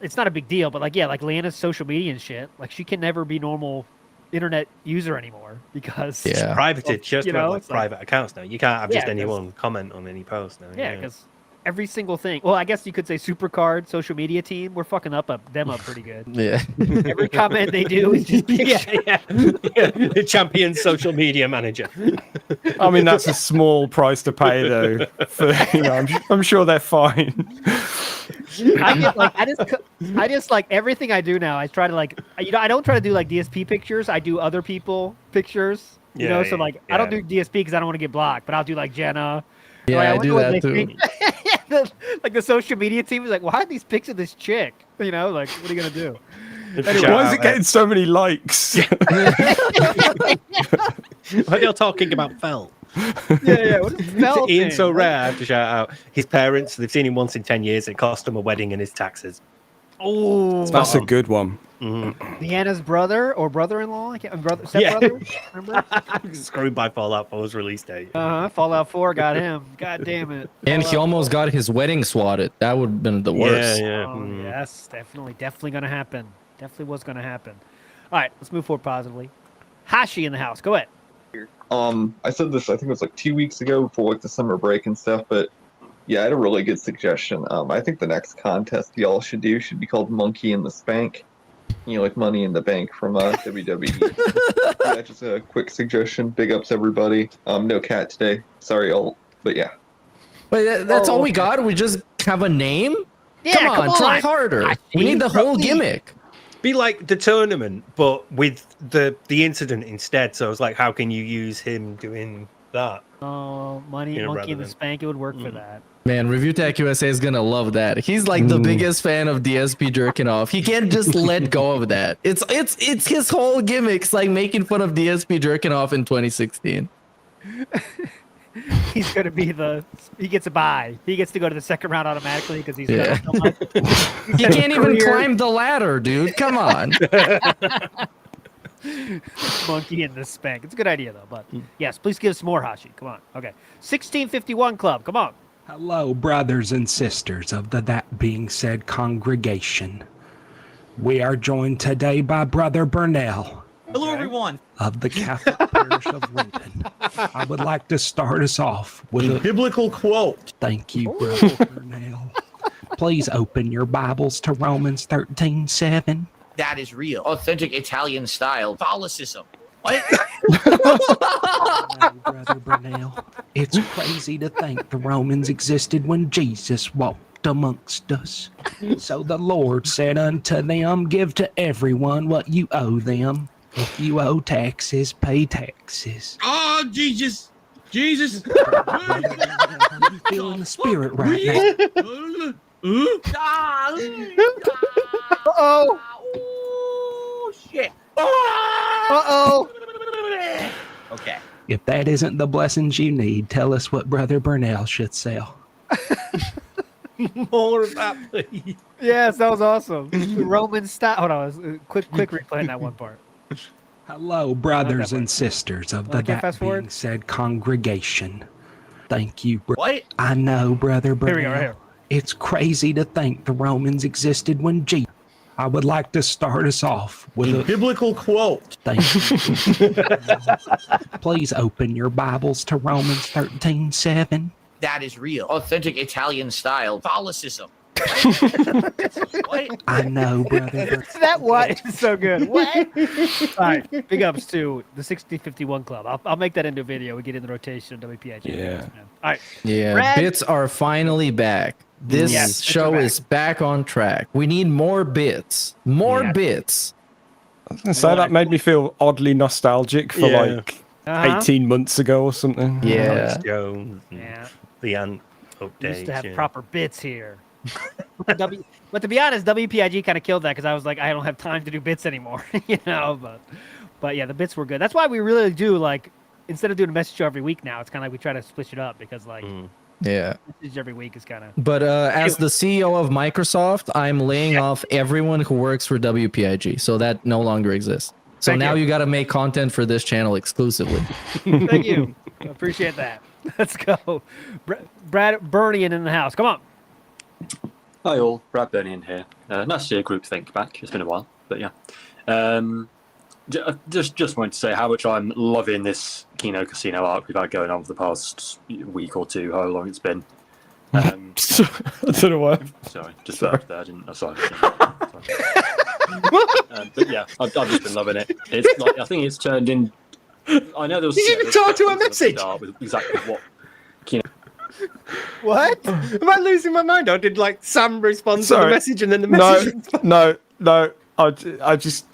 it's not a big deal, but like Leanna's social media and shit, like she can never be normal internet user anymore because It's privated. Just it's private accounts now. You can't have just 'cause- anyone comment on any post now. Yeah, because every single thing. Well, I guess you could say Supercard social media team. We're fucking them up pretty good. Yeah. Every comment they do is just The champion social media manager. I mean, that's a small price to pay, though. For, I'm sure they're fine. I just like everything I do now. I try to I don't try to do like DSP pictures. I do other people pictures. So like I don't do DSP because I don't want to get blocked. But I'll do like Jenna. Yeah, I do that too. Like the social media team is like, why are these pics of this chick? Like, what are you gonna do? Anyway, why is it getting so many likes? When you're talking about Phil. Yeah. What is Phil Ian thing? so rare. I have to shout out his parents. They've seen him once in 10 years. It cost him a wedding and his taxes. Oh, That's a good one. Leanna's brother or brother-in-law, stepbrother. Remember? Screwed by Fallout 4's release date. Fallout 4 got him. God damn it. And he almost got his wedding swatted. That would have been the worst. Yes, definitely gonna happen. Definitely was gonna happen. All right, let's move forward positively. Hashi in the house. Go ahead. I said this, I think it was like 2 weeks ago before like the summer break and stuff, but yeah, I had a really good suggestion. I think the next contest y'all should do should be called Monkey in the Spank. Like Money in the Bank from WWE. Yeah, just a quick suggestion. Big ups, everybody. No cat today. Sorry, all. But yeah. But that's all we got? We just have a name? Yeah, come on, try harder. We need the whole gimmick. Be like the tournament, but with the incident instead. So it's like, how can you use him doing that? Oh, Monkey in the Spank. It would work for that. Man, Review Tech USA is gonna love that. He's like the biggest fan of DSP jerking off. He can't just let go of that. It's his whole gimmick. It's like making fun of DSP jerking off in 2016. He's gonna be he gets a bye. He gets to go to the second round automatically because he's He can't even climb the ladder, dude. Come on. Monkey in the Spank. It's a good idea though, but yes, please give us more, Hashi. Come on. Okay. 1651 Club. Come on. Hello, brothers and sisters of the That Being Said congregation. We are joined today by Brother Burnell. Hello, everyone. Of the Catholic Parish of Lincoln. I would like to start us off with a biblical quote. Thank you, Brother Burnell. Please open your Bibles to Romans 13:7. That is real. Authentic Italian style Catholicism. What? Brother Burnell, it's crazy to think the Romans existed when Jesus walked amongst us. So the Lord said unto them, give to everyone what you owe them. If you owe taxes, pay taxes. Oh, Jesus. Jesus. I'm feeling the spirit right now. Uh-oh. Oh, shit. Uh-oh. Okay. If that isn't the blessings you need, tell us what Brother Burnell should sell. More of that, please. Yes, that was awesome. Roman style. Hold on. Quick replay in that one part. Hello, brothers and sisters of the That Being Said congregation. Thank you, What? I know, Brother Burnell. Here we go, right here. It's crazy to think the Romans existed when Jesus. I would like to start us off with a biblical quote. Thank you. Please open your Bibles to Romans 13:7. That is real. Authentic Italian style Catholicism. What? I know, brother. That what is so good. What? All right. Big ups to the 6051 Club. I'll make that into a video. We get in the rotation of WPIG. Yeah. All right. Yeah. Brad? Bits are finally back. This show is back on track. We need more bits. More bits. So that made me feel oddly nostalgic for like 18 months ago or something. Yeah. Jones. The Ant update. We used to have proper bits here. But to be honest, WPIG kind of killed that because I was like, I don't have time to do bits anymore, you know. But yeah, the bits were good. That's why we really do like instead of doing a message show every week now, it's kind of like we try to switch it up because like message every week is kind of. But as the CEO of Microsoft, I'm laying off everyone who works for WPIG, so that no longer exists. So now you got to make content for this channel exclusively. Thank you. Appreciate that. Let's go. Brad Burnian in the house. Come on. Hi all, Brad Burnian here. Nice to see a group think back. It's been a while, but yeah. Just wanted to say how much I'm loving this Kino Casino arc we've had going on for the past week or two, however long it's been. I don't know why. Sorry, just burped there. I didn't. Sorry. But yeah, I've just been loving it. It's like I think it's turned in. I know there was. Did you even talk to a message? With exactly what Kino. What? Am I losing my mind? Or did like Sam respond to the message and then the message? No. I just,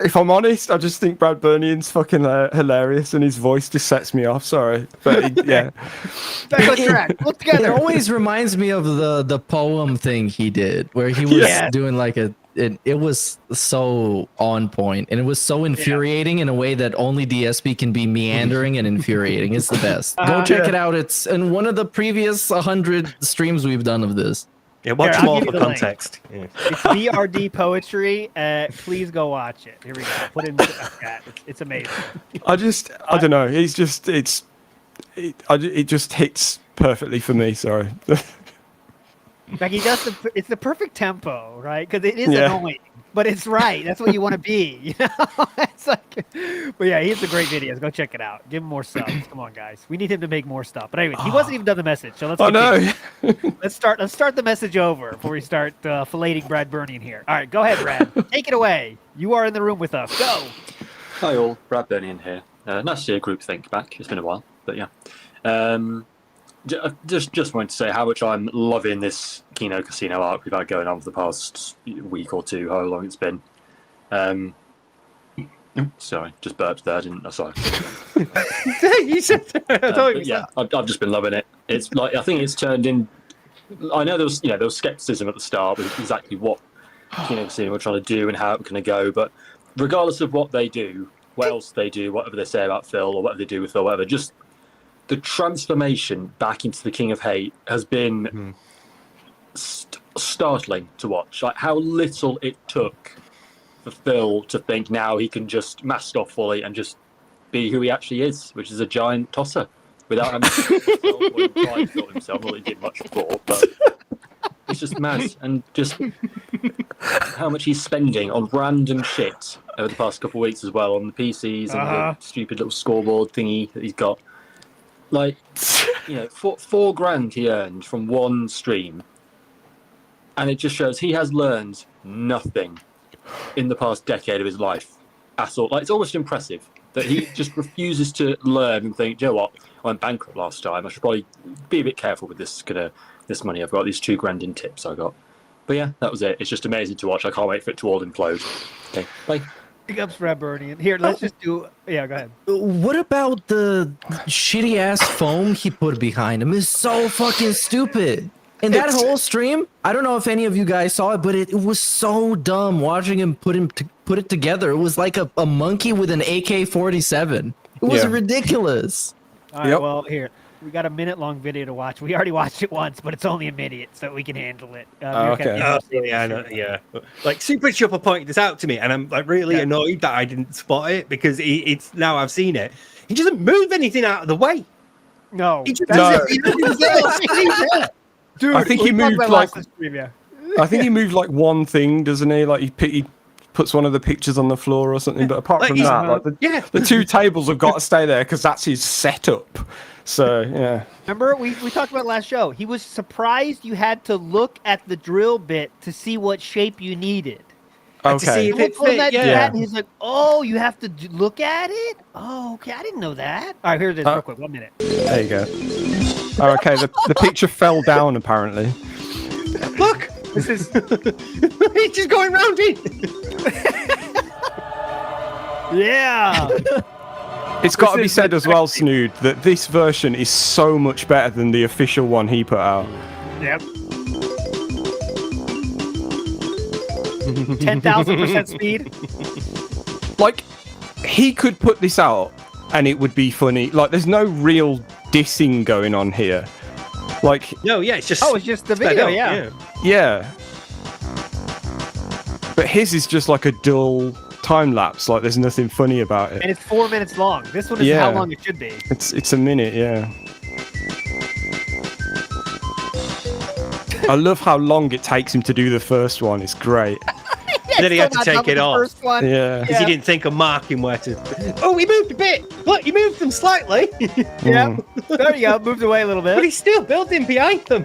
if I'm honest, I just think Brad Burnian's fucking hilarious, and his voice just sets me off. Sorry, but yeah. Back on track. Look together. It always reminds me of the poem thing he did, where he was doing like it was so on point, and it was so infuriating in a way that only DSP can be meandering and infuriating. It's the best. Go check it out. It's in one of the previous 100 streams we've done of this. Yeah, watch more for context. Yeah. It's BRD poetry. Please go watch it. Here we go. Put in the chat. It's amazing. I don't know. It just hits perfectly for me. Sorry. Like he does it's the perfect tempo, right? Because it is annoying, but it's right. That's what you want to be. You know, it's like, but yeah, he has some great videos. Go check it out. Give him more subs. Come on, guys. We need him to make more stuff. But anyway, he wasn't even done the message, so let's. Let's start the message over before we start filleting Brad Burnian here. All right, go ahead, Brad. Take it away. You are in the room with us. Go. Hi all, Brad Burnian here. Nice to see a group think back. It's been a while, but yeah. Just wanted to say how much I'm loving this Kino Casino arc we've had going on for the past week or two, however long it's been. Sorry, just burped there. Sorry. You said that. I've just been loving it. It's like I think it's turned in. I know there was skepticism at the start with exactly what Kino Casino were trying to do and how it was going to go, but regardless of what they do, what else they do, whatever they say about Phil or whatever they do with Phil, whatever, just the transformation back into the King of Hate has been startling to watch. Like how little it took for Phil to think now he can just mask off fully and just be who he actually is, which is a giant tosser without having to try to fill himself. Not that he did much before, but it's just mad. And just how much he's spending on random shit over the past couple of weeks as well on the PCs and the stupid little scoreboard thingy that he's got. Like, $4,000 he earned from one stream, and it just shows he has learned nothing in the past decade of his life at all. Like, it's almost impressive that he just refuses to learn and think, you know what, I went bankrupt last time. I should probably be a bit careful with this money I've got, these $2,000 in tips I got. But yeah, that was it. It's just amazing to watch. I can't wait for it to all implode. Okay, bye. Big ups for Burnian. Here, let's just do. Yeah, go ahead. What about the shitty ass foam he put behind him? Is so fucking stupid. And that whole stream, I don't know if any of you guys saw it, but it was so dumb watching him put it together. It was like a monkey with an AK-47. It was ridiculous. All right, well, here. We got a minute-long video to watch. We already watched it once, but it's only a minute, so we can handle it. Okay. I know. Yeah. Like Super Chopper pointed this out to me, and I'm like really annoyed that I didn't spot it because it's now I've seen it. He doesn't move anything out of the way. No. He just does it. Dude, I think he moved like. I think he moved like one thing, doesn't he? Like he puts one of the pictures on the floor or something. But apart from that, the two tables have got to stay there because that's his setup. So yeah. Remember we talked about last show. He was surprised you had to look at the drill bit to see what shape you needed. Okay. To see if it fit, and he's like, "Oh, you have to look at it? Oh, okay. I didn't know that." All right, here it is, real quick. 1 minute. There you go. Oh, okay. The picture fell down apparently. Look! This is He's just going round it! yeah. It's got to be is said as well, Snood, that this version is so much better than the official one he put out. Yep. 10,000% speed. Like, he could put this out and it would be funny. Like, there's no real dissing going on here. Like, No, yeah, it's just. Oh, it's just the sped video, up, yeah. yeah. But his is just like a dull time lapse. Like, there's nothing funny about it. And it's 4 minutes long. This one is Yeah. how long it should be. It's a minute, yeah. I love how long it takes him to do the first one. It's great. Then he had to take it off. First one. Yeah. Because he didn't think of marking where to. Oh, he moved a bit. Look, he moved them slightly. Yeah. There you go. Moved away a little bit. But he's still building behind them.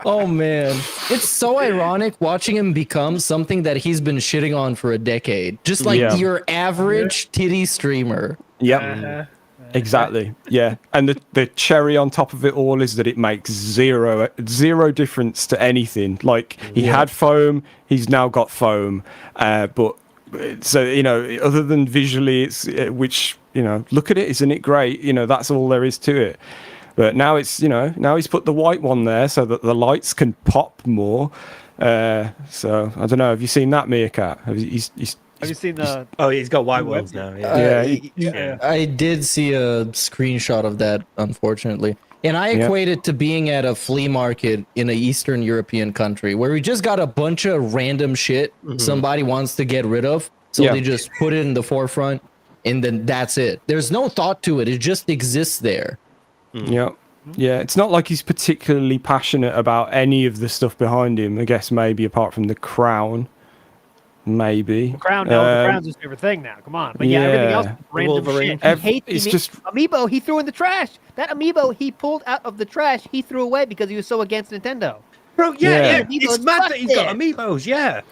Oh man, it's so ironic watching him become something that he's been shitting on for a decade. Just like Yeah. your average titty streamer. Yep. Exactly. Yeah. And the cherry on top of it all is that it makes zero difference to anything. Like, he had foam, he's now got foam. But so, you know, other than visually, it's which, you know, look at it, isn't it great? You know, that's all there is to it. But now it's, you know, now he's put the white one there so that the lights can pop more. So I don't know. Have you seen that, Meerkat? Have you seen the? Oh, he's got white ones now. Yeah. Yeah. I did see a screenshot of that, unfortunately. And I equate it to being at a flea market in an Eastern European country where we just got a bunch of random shit somebody wants to get rid of. So they just put it in the forefront and then that's it. There's no thought to it. It just exists there. Yeah. Yeah, it's not like he's particularly passionate about any of the stuff behind him. I guess maybe apart from the crown, maybe. The crown, no, the crown's his favorite thing now. Come on, but yeah, everything else is random shit. He hates it's the just amiibo he threw in the trash. That amiibo he pulled out of the trash, he threw away because he was so against Nintendo. Bro, yeah. It's mad that he's got amiibos, yeah.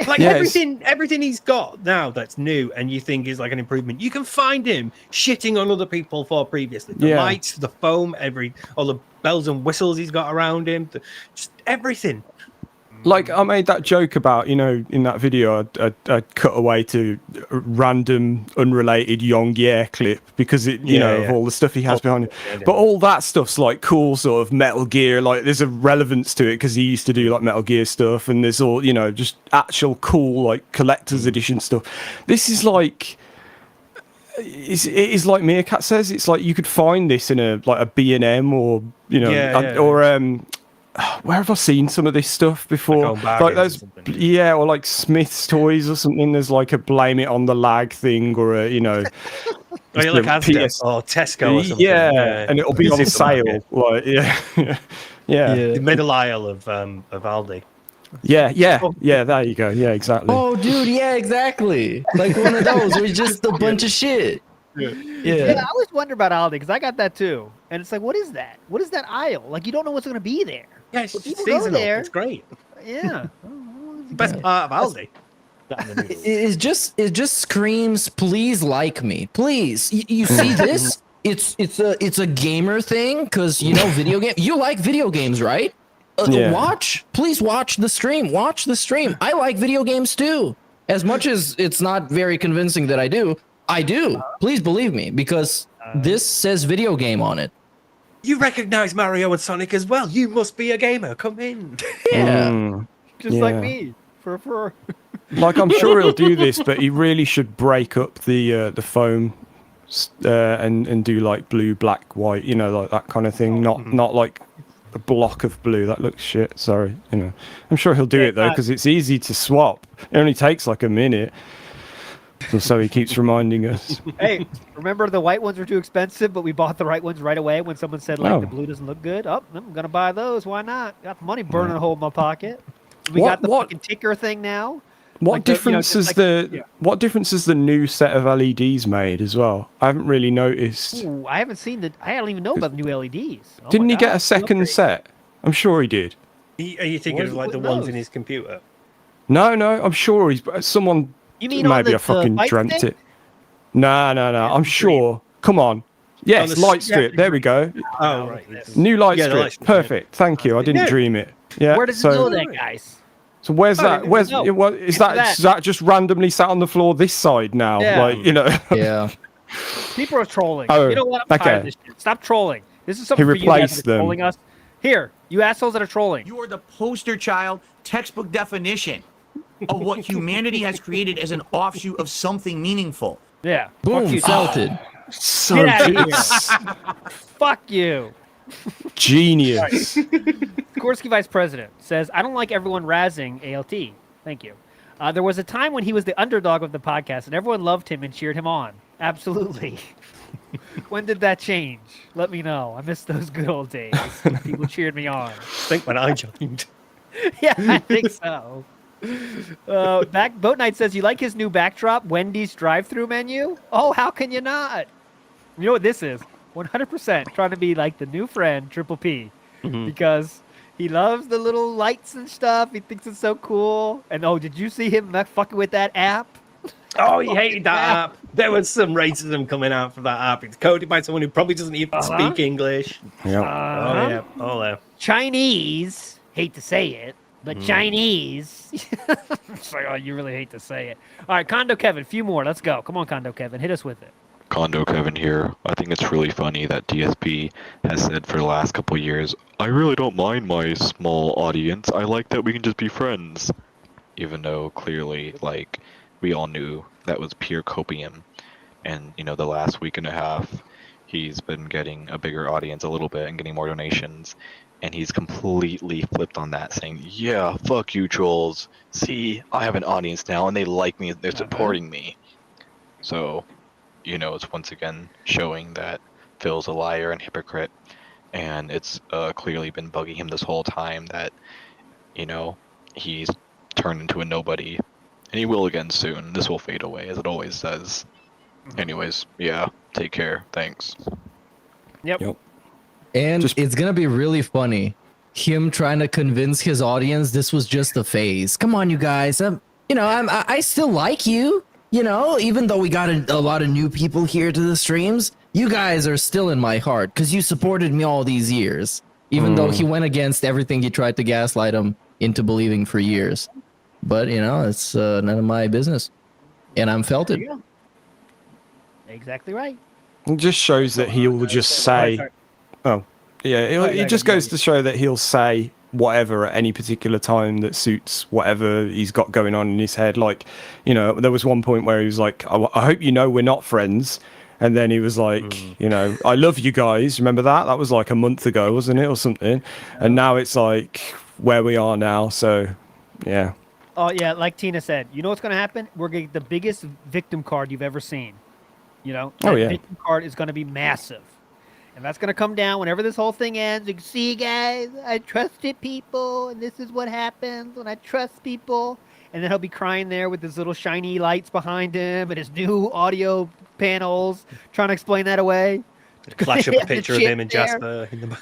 Like everything he's got now that's new and you think is like an improvement, you can find him shitting on other people for previously. The lights, the foam, all the bells and whistles he's got around him, just everything. Like, I made that joke about, you know, in that video, I cut away to a random, unrelated Yong-Ye clip because it, you know, of all the stuff he has behind him. But all that stuff's like cool, sort of Metal Gear. Like, there's a relevance to it because he used to do like Metal Gear stuff, and there's all, you know, just actual cool like collector's edition stuff. This is like. It is like Meerkat says. It's like you could find this in a B&M or, you know, or where have I seen some of this stuff before? Like those, or like Smith's Toys or something. There's like a blame it on the lag thing, or a, you know, like Asda or Tesco or something. Yeah, and it'll be on sale. Like, The middle aisle of Aldi. Yeah. There you go. Yeah, exactly. Oh, dude, yeah, exactly. Like one of those where it's just a bunch of shit. Yeah, I always wonder about Aldi because I got that too, and it's like, what is that? What is that aisle? Like, you don't know what's going to be there. Yeah, it's people seasonal. go there. It's great. Yeah, Best part of Aldi. It just screams, please like me, please. You see this? It's a gamer thing because you know video game. You like video games, right? Please watch the stream. Watch the stream. I like video games too. As much as it's not very convincing that I do. Please believe me because this says video game on it. You recognize Mario and Sonic as well. You must be a gamer. Come in. Just like me. For Like, I'm sure he'll do this, but he really should break up the foam and do like blue, black, white. You know, like that kind of thing. Not like a block of blue. That looks shit. Sorry. You know, I'm sure he'll do it though because it's easy to swap. It only takes like a minute. So he keeps reminding us. Hey, remember the white ones were too expensive, but we bought the right ones right away when someone said like the blue doesn't look good. Oh, I'm gonna buy those. Why not? Got the money burning a hole in my pocket. We got the fucking ticker thing now. What difference has what difference has the new set of LEDs made as well? I haven't really noticed. Ooh, I haven't seen I don't even know about the new LEDs. Oh Didn't he get a second set? I'm sure he did. Are you thinking of like the ones in his computer? No, I'm sure he's someone. You mean on maybe the I fucking fight dreamt stick? it. No. I'm sure. Come on. Yes, the light strip. There we go. Oh, right. New light Yeah, the strip. light strip, Perfect. Thank you. I didn't dream it. Yeah. Where does it go then, guys? So where's Oh, that? Where's no. what is Answer that? Is that just randomly sat on the floor this side now? Yeah. Like, you know. Yeah. People are trolling. Oh, You know what? I'm tired of okay. this shit. Stop trolling. This is something for you guys replaced that are them. trolling us. Here, you assholes that are trolling. You are the poster child, textbook definition of what humanity has created as an offshoot of something meaningful. Yeah. Boom, Fuck you. salted. So Get out of here. just Fuck you. genius. Korsky Vice President says, I don't like everyone razzing ALT. Thank you. There was a time when he was the underdog of the podcast and everyone loved him and cheered him on. Absolutely. When did that change? Let me know. I miss those good old days. People cheered me on. I think when I joined. Yeah, I think so. Boat Night says, you like his new backdrop, Wendy's drive-through menu? Oh, how can you not? You know what this is? 100% trying to be like the new friend, Triple P. Because he loves the little lights and stuff. He thinks it's so cool. And oh, did you see him fucking with that app? Oh, he hated that app. There was some racism coming out from that app. It's coded by someone who probably doesn't even speak English. Yeah. Oh, yeah. Oh, yeah. Chinese, hate to say it, but Chinese. It's like, oh, you really hate to say it. All right, Condo Kevin, a few more. Let's go. Come on, Condo Kevin. Hit us with it. Condo Kevin here. I think it's really funny that DSP has said for the last couple of years, I really don't mind my small audience. I like that we can just be friends. Even though clearly, like, we all knew that was pure copium. And, you know, the last week and a half, he's been getting a bigger audience a little bit and getting more donations. And he's completely flipped on that, saying, yeah, fuck you, trolls. See, I have an audience now, and they like me, they're supporting me. So, you know, it's once again showing that Phil's a liar and hypocrite. And it's clearly been bugging him this whole time that, you know, he's turned into a nobody. And he will again soon. This will fade away, as it always says. Anyways, yeah, take care. Thanks. Yep. And it's gonna be really funny, him trying to convince his audience this was just a phase. Come on, you guys. I still like you. You know, even though we got a lot of new people here to the streams, you guys are still in my heart because you supported me all these years. Even though he went against everything he tried to gaslight him into believing for years. But, you know, it's none of my business. And I'm felt it. Exactly right. It just shows that he'll just say, it just goes to show that he'll say whatever at any particular time that suits whatever he's got going on in his head. Like, you know, there was one point where he was like, I hope you know we're not friends. And then he was like, you know, I love you guys. Remember that? That was like a month ago, wasn't it? Or something. And now it's like where we are now. So, yeah. Oh, yeah, like Tina said, you know what's going to happen? We're going to get the biggest victim card you've ever seen. You know? That victim card is going to be massive. And that's going to come down whenever this whole thing ends. You can see, guys, I trusted people, and this is what happens when I trust people. And then he'll be crying there with his little shiny lights behind him and his new audio panels, trying to explain that away. Flash up a picture of him and Jasper. In the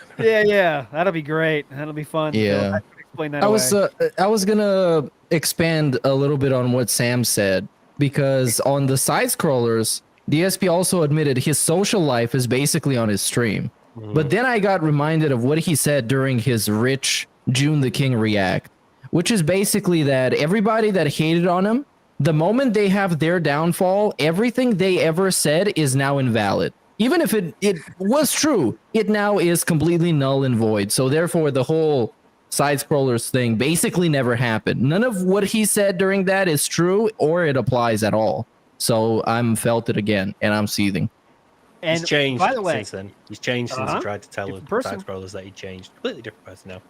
yeah. That'll be great. That'll be fun. Yeah. So explain that away. I was gonna expand a little bit on what Sam said, because on the side scrollers, DSP also admitted his social life is basically on his stream. But then I got reminded of what he said during his Rich June the King react, which is basically that everybody that hated on him, the moment they have their downfall, everything they ever said is now invalid. Even if it was true, it now is completely null and void. So therefore, the whole side scrollers thing basically never happened. None of what he said during that is true or it applies at all. So I'm felt it again, and I'm seething. And he's changed by the way, since then. He's changed since he tried to tell the side scrollers that he changed. Completely different person now.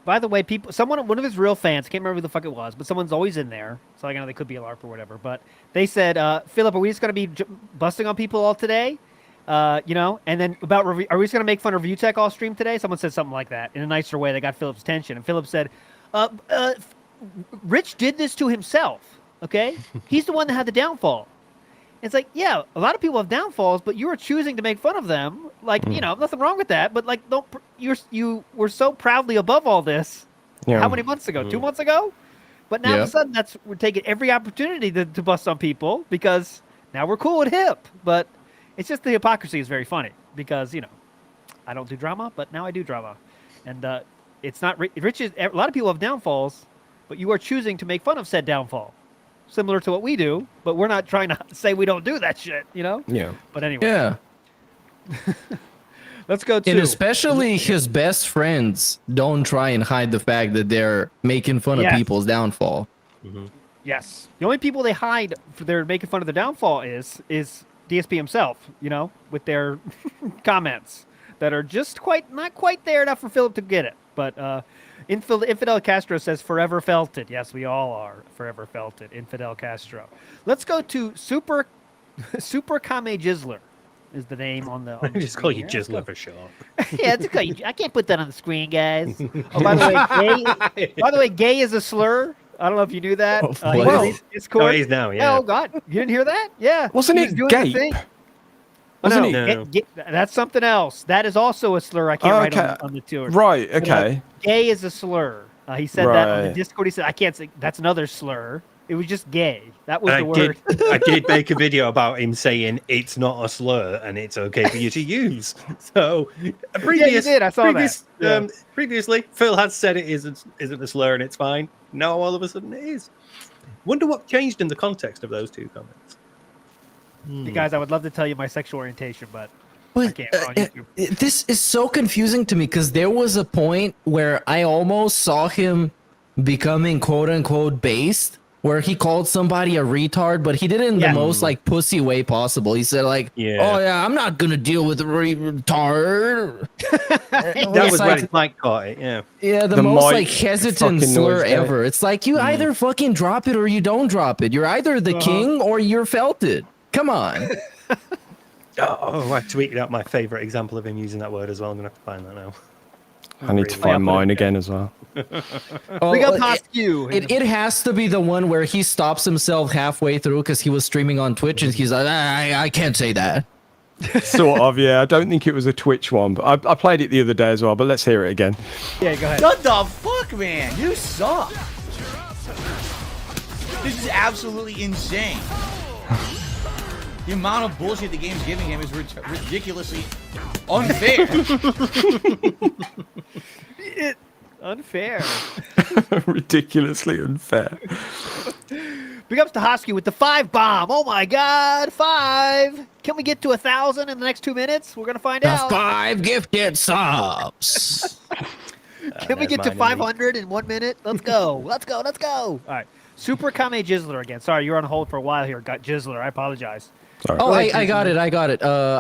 By the way, one of his real fans, I can't remember who the fuck it was, but someone's always in there. So I know they could be a LARP or whatever. But they said, Philip, are we just going to be busting on people all today? You know, and then are we just going to make fun of Review Tech all stream today? Someone said something like that in a nicer way that got Philip's attention. And Philip said, Rich did this to himself. Okay, he's the one that had the downfall. It's like, yeah, a lot of people have downfalls, but you were choosing to make fun of them. Like, you know, nothing wrong with that. But like, you were so proudly above all this. Yeah. How many months ago? 2 months ago? But now all of a sudden, we're taking every opportunity to bust on people because now we're cool and hip. But it's just the hypocrisy is very funny because, I don't do drama, but now I do drama. And it's not Rich. A lot of people have downfalls, but you are choosing to make fun of said downfall. Similar to what we do, but we're not trying to say we don't do that shit, Yeah. But anyway. Yeah. Let's go to... And especially his best friends don't try and hide the fact that they're making fun of people's downfall. Mm-hmm. Yes. The only people they hide for their making fun of the downfall is DSP himself, with their comments that are just not quite there enough for Philip to get it. But Infidel Castro says, forever felt it. Yes, we all are forever felt it. Infidel Castro. Let's go to Super Kame Jizzler. Is the name on the? Just call you Jizzler for short. Yeah, it's okay. I can't put that on the screen, guys. Oh, by the way, gay is a slur. I don't know if you knew that. No, he's now. Yeah. Oh God, you didn't hear that? Yeah. Wasn't it gape? Wasn't it? That's something else. That is also a slur. I can't write on the tour. Right. Okay. Gay is a slur. He said that on the Discord. He said, "I can't say that's another slur." It was just gay. That was the word. I did make a video about him saying it's not a slur and it's okay for you to use. So, you did. I saw that. Previously, Phil had said it isn't a slur and it's fine. Now all of a sudden it is. Wonder what changed in the context of those two comments. You guys, I would love to tell you my sexual orientation, but I can't on YouTube. This is so confusing to me because there was a point where I almost saw him becoming quote unquote based, where he called somebody a retard, but he did it in the most pussy way possible. He said oh yeah, I'm not gonna deal with a retard. That was when Mike caught it. Yeah, the most hesitant slur ever. It's like you either fucking drop it or you don't drop it. You're either the king or you're felted. Come on. I tweeted out my favorite example of him using that word as well. I'm gonna have to find that now. I need to find mine again as well. It has to be the one where he stops himself halfway through because he was streaming on Twitch and he's like, I can't say that. Sort of, yeah. I don't think it was a Twitch one, but I played it the other day as well. But let's hear it again. Yeah, go ahead. What the fuck, man? You suck. This is absolutely insane. The amount of bullshit the game's giving him is ridiculously unfair. Unfair. Ridiculously unfair. Big ups to Hosky with the 5 bomb. Oh my God, 5. Can we get to 1,000 in the next 2 minutes? We're gonna find out. 5 gifted subs. Can we get to 500 in 1 minute? Let's go. Let's go. All right. Super Kame Jizzler again. Sorry, you're on hold for a while here. Got Jizzler. I apologize. Sorry. Oh, I got it.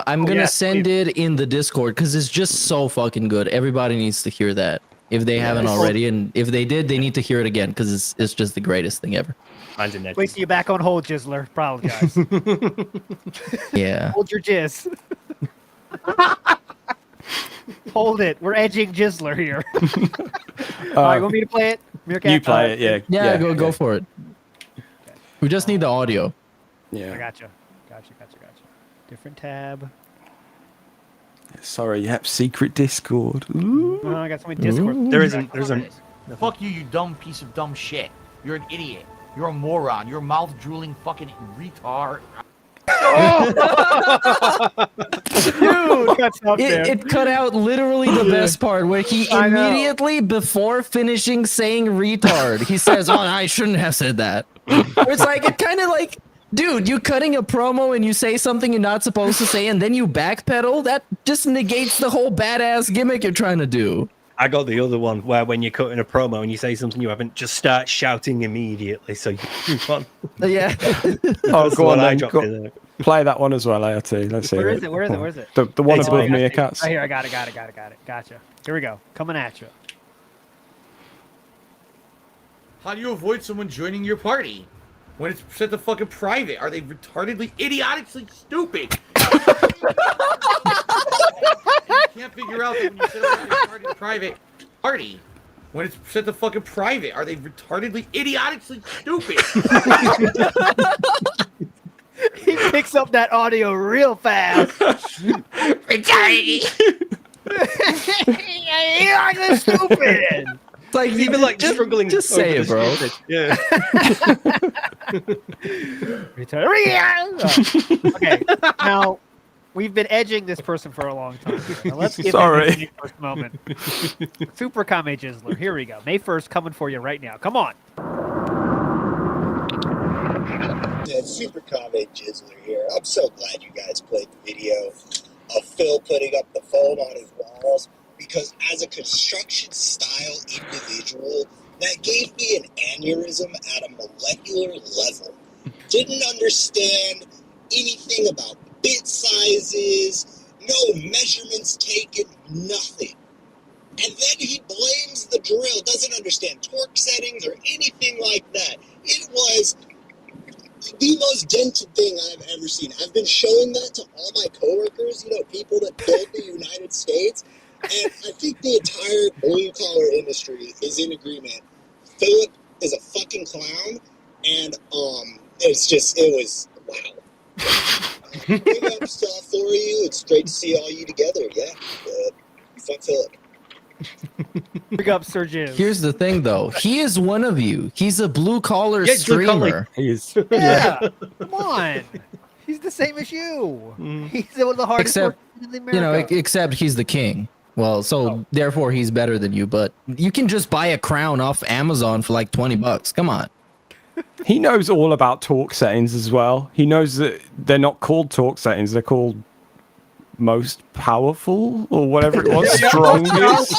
I'm gonna send it in the Discord because it's just so fucking good. Everybody needs to hear that if they haven't already, and if they did, they need to hear it again because it's just the greatest thing ever. Wait till you're back on hold, Jizzler. Apologize. Yeah. Hold your jizz. Hold it. We're edging Jizzler here. All right, want me to play it? Meerkat? You play it, yeah. Yeah, go for it. We just need the audio. Yeah. I gotcha. Different tab. Sorry, yep, secret Discord. Ooh. Oh, I got so many Discord. There's a Fuck you, you dumb piece of dumb shit. You're an idiot. You're a moron. You're a mouth drooling fucking retard. Dude, it cut out literally the best part where he immediately before finishing saying retard, he says, "Oh, I shouldn't have said that." It's like it kind of like, dude, you cutting a promo and you say something you're not supposed to say and then you backpedal. That just negates the whole badass gimmick you're trying to do. I got the other one where when you're cutting a promo and you say something you haven't, just start shouting immediately so you move on. Yeah. Oh, go on then. Play that one as well, ART. Let's see. Where is it? The one above Meerkats. Right here, I got it. Gotcha. Here we go. Coming at you. How do you avoid someone joining your party? When it's set to fucking private, are they retardedly, idiotically stupid? You can't figure out that when you set up a party private party, when it's set to fucking private, are they retardedly, idiotically stupid? He picks up that audio real fast. Retarded. Idiotically stupid. like even like struggling. Just say over it, bro. Yeah. Okay, now we've been edging this person for a long time. Here. Now let's give Sorry. him his May 1st moment. Super Kame Jizzler, here we go. May 1st coming for you right now. Come on. Yeah, Super Kame Jizzler here. I'm so glad you guys played the video of Phil putting up the foam on his walls, because as a construction style individual, that gave me an aneurysm at a molecular level. Didn't understand anything about bit sizes, no measurements taken, nothing. And then he blames the drill, doesn't understand torque settings or anything like that. It was the most dented thing I've ever seen. I've been showing that to all my coworkers, people that build the United States, and I think the entire blue-collar industry is in agreement. Philip is a fucking clown, and it was wow. Big ups for you. It's great to see all you together. Yeah, fuck Philip. Big up, Sir Jizz. Here's the thing, though. He is one of you. He's a blue collar streamer. He is. Yeah, come on. He's the same as you. He's one of the hardest Except, workers in America. except he's the king. Well, so therefore he's better than you. But you can just buy a crown off Amazon for like $20. Come on. He knows all about torque settings as well. He knows that they're not called torque settings; they're called most powerful or whatever it was, strongest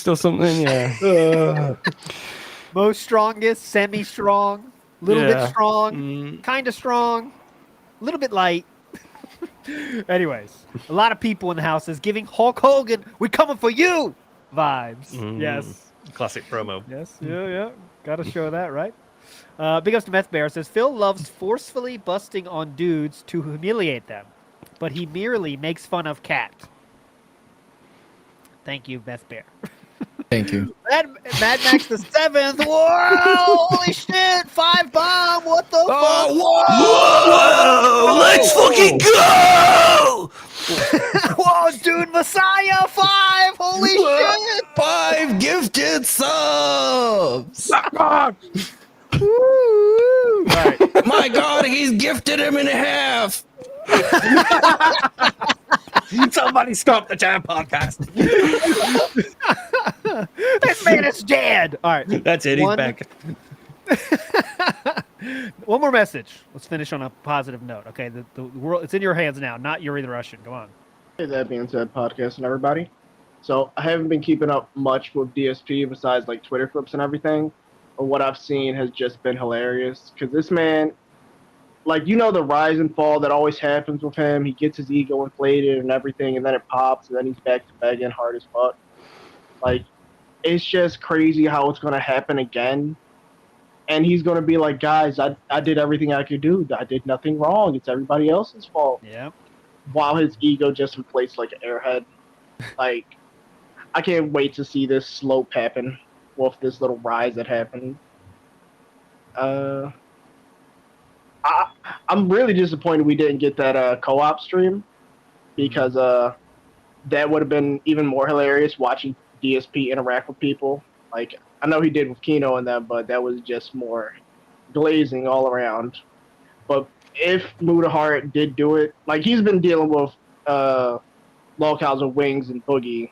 or something. Yeah. Most strongest, semi-strong, little bit strong, kind of strong, a little bit light. Anyways, a lot of people in the house is giving Hulk Hogan, "We coming for you" vibes. Yes. Classic promo. Yes. Yeah. Got to show that, right? Big ups to Meth Bear says Phil loves forcefully busting on dudes to humiliate them, but he merely makes fun of Cat. Thank you, Meth Bear. Thank you. Mad Max the 7th. Whoa! Holy shit! 5 bomb. What the fuck? Whoa! Let's fucking go! Whoa, dude, Messiah 5. Holy shit! 5 gifted subs. Woo! Right. My God, he's gifted him in half. Somebody stop the Jam Podcast. This man is dead. All right. That's it. He's back. One more message. Let's finish on a positive note. Okay, the world, it's in your hands now, not Yuri the Russian. Go on. Hey, that being said, podcast and everybody. So I haven't been keeping up much with DSP besides like Twitter clips and everything. But what I've seen has just been hilarious because this man, like, the rise and fall that always happens with him. He gets his ego inflated and everything, and then it pops, and then he's back to begging hard as fuck. Like, it's just crazy how it's going to happen again. And he's going to be like, guys, I did everything I could do. I did nothing wrong. It's everybody else's fault. Yeah. While his ego just inflates like an airhead. Like, I can't wait to see this slope happen with this little rise that happened. I'm really disappointed we didn't get that co-op stream because that would have been even more hilarious watching DSP interact with people. Like, I know he did with Kino and them, but that was just more glazing all around. But if Mudahar did do it, like, he's been dealing with locals of Wings and Boogie.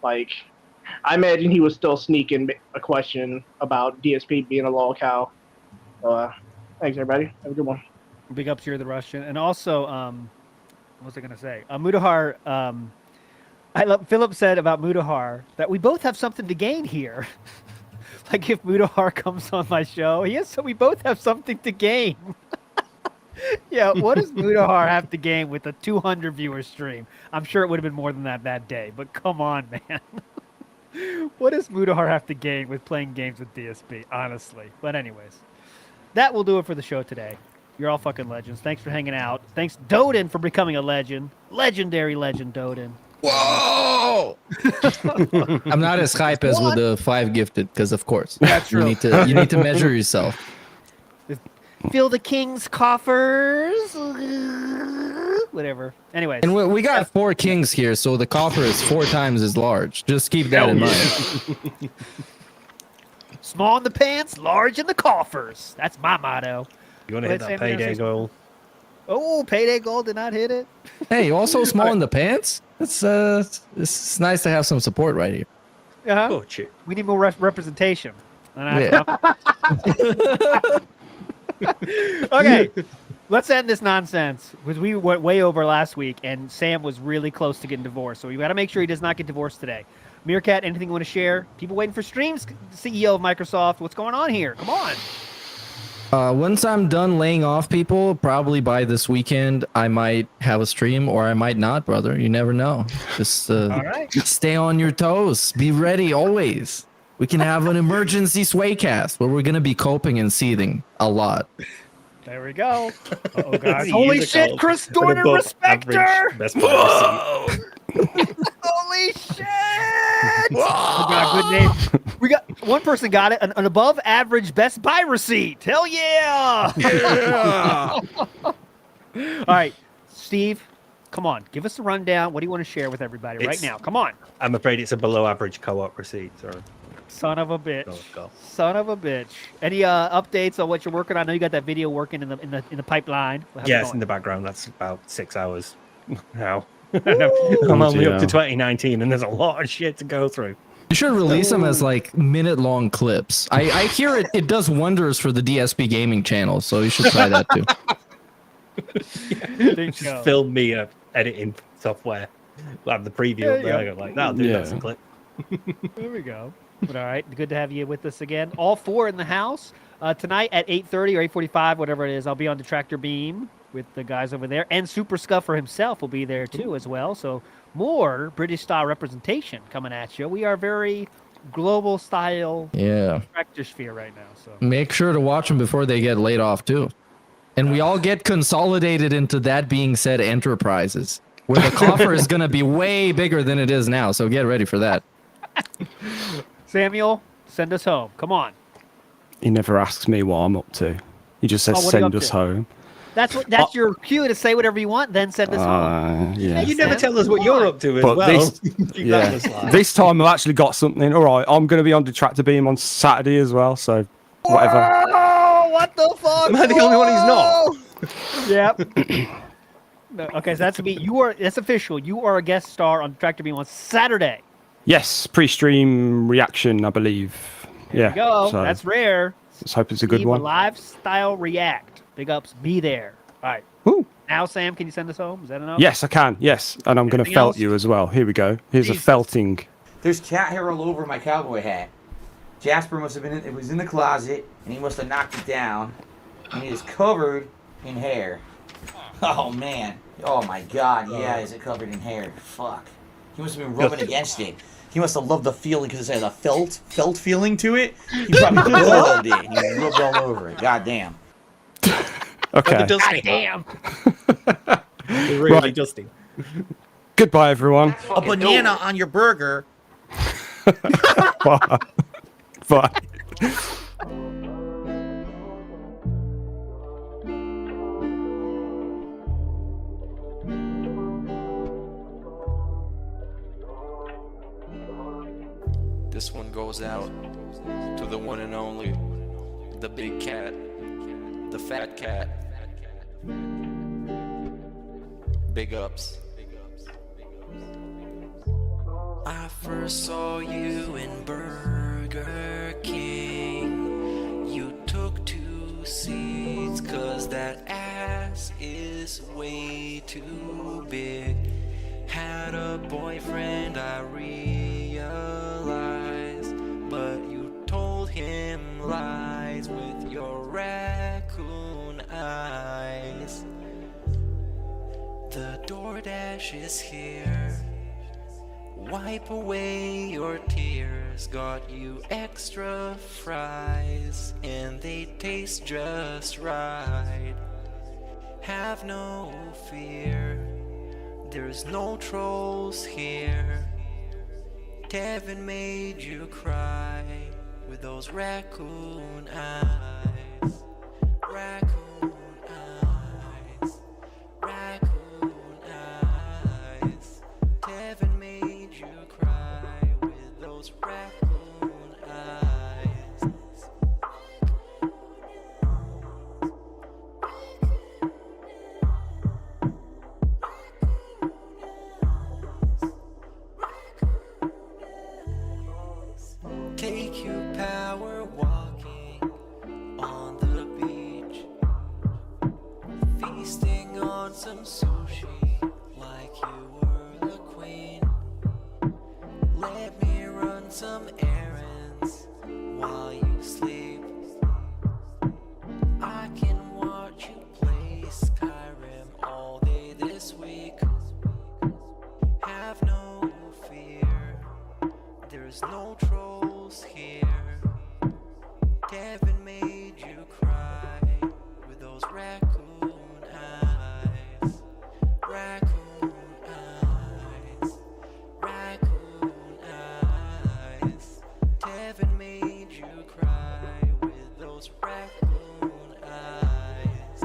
Like, I imagine he was still sneaking a question about DSP being a local. Thanks, everybody. Have a good one. Big ups here, the Russian. And also, what was I going to say? Mudahar, Philip said about Mudahar that we both have something to gain here. Like, if Mudahar comes on my show, so we both have something to gain. Yeah, what does Mudahar have to gain with a 200 viewer stream? I'm sure it would have been more than that day, but come on, man. What does Mudahar have to gain with playing games with DSP, honestly? But anyways, that will do it for the show today. You're all fucking legends. Thanks for hanging out. Thanks, Doden, for becoming a legend. Legendary legend, Doden. Whoa! I'm not as hype as with the 5 gifted, because of course. That's true. You need to measure yourself. Fill the king's coffers whatever. Anyways. And we got 4 kings here, so the coffer is 4 times as large. Just keep that in mind. Small in the pants, large in the coffers. That's my motto. You want to hit Go that ahead, Sam, payday you goal? Oh, payday goal did not hit it. Hey, also small in the pants? It's nice to have some support right here. Uh-huh. We need more representation. Yeah. Okay, let's end this nonsense because we went way over last week, and Sam was really close to getting divorced. So we got to make sure he does not get divorced today. Meerkat, anything you want to share? People waiting for streams. CEO of Microsoft, what's going on here? Come on. Once I'm done laying off people, probably by this weekend, I might have a stream or I might not, brother. You never know. Just right. stay on your toes. Be ready always. We can have an emergency swaycast where we're going to be coping and seething a lot. There we go. Oh, guys. Easy Holy to shit, call. Chris An Dorner, above respect her. average Best Buy receipt. Holy shit! Oh, God, good name. We got one person got it, an above average Best Buy receipt. Hell yeah! Yeah! All right, Steve, come on, give us a rundown. What do you want to share with everybody right now? Come on. I'm afraid it's a below average co-op receipt. Sorry. Son of a bitch. Go. Son of a bitch. Any updates on what you're working on? I know you got that video working in the pipeline. How's it Yeah, it's going? in the background. That's about 6 hours now. I'm only up to 2019, and there's a lot of shit to go through. You should release them as like minute-long clips. I hear it does wonders for the DSP gaming channel, so you should try that too. Just film me editing software. We'll have the preview up there. Like, that'll do that as a clip. There we go. But all right, good to have you with us again. All 4 in the house. Tonight at 8:30 or 8:45, whatever it is, I'll be on the Tractor Beam with the guys over there. And Super Scuffer himself will be there too as well. So more British style representation coming at you. We are very global style tractor sphere right now. So Make sure to watch them before they get laid off too. And we all get consolidated into that being said enterprises, where the coffer is going to be way bigger than it is now. So get ready for that. Samuel, send us home. Come on. He never asks me what I'm up to. He just says, what are you send up us to? home. That's your cue to say whatever you want, then send us home. Yeah. You never tell us what you're up to as But well. this time I've actually got something. All right, I'm going to be on the Tractor Beam on Saturday as well, so whatever. Oh, what the fuck? Am I the only one who's not? Yep. No, okay, so that's me. That's official. You are a guest star on Tractor Beam on Saturday. Yes, pre-stream reaction, I believe. There you go. So That's rare. let's hope it's a good Steve, one. Lifestyle React. Big ups. Be there. All right. Woo. Now, Sam, can you send us home? Is that enough? Yes, I can. Yes, and I'm going to Anything felt else? you as well. Here we go. Here's a felting. There's cat hair all over my cowboy hat. Jasper must have been it was in the closet, and he must have knocked it down, and it is covered in hair. Oh, man. Oh, my God. Yeah, is it covered in hair? Fuck. He must have been rubbing against it. He must have loved the feeling because it has a felt feeling to it. He probably loved it, and he rubbed all over it. God damn. Okay. God damn. Really Right. dusty. Goodbye, everyone. A banana on your burger. Bye. Bye. This one goes out to the one and only, the big cat, the fat cat. Big ups. I first saw you in Burger King. You took 2 seats 'cause that ass is way too big. Had a boyfriend, I realized, but you told him lies with your raccoon eyes. The DoorDash is here. Wipe away your tears. Got you extra fries, and they taste just right. Have no fear, there's no trolls here. Tevin made you cry with those raccoon eyes. Raccoon eyes. Raccoon feasting on some sushi like you were the queen. Let me run some errands while you sleep. I can watch you play Skyrim all day this week. Have no fear, there's no trolls here. Kevin made you cry with those raccoon eyes. Raccoon eyes. Raccoon eyes. Kevin made you cry with those raccoon eyes.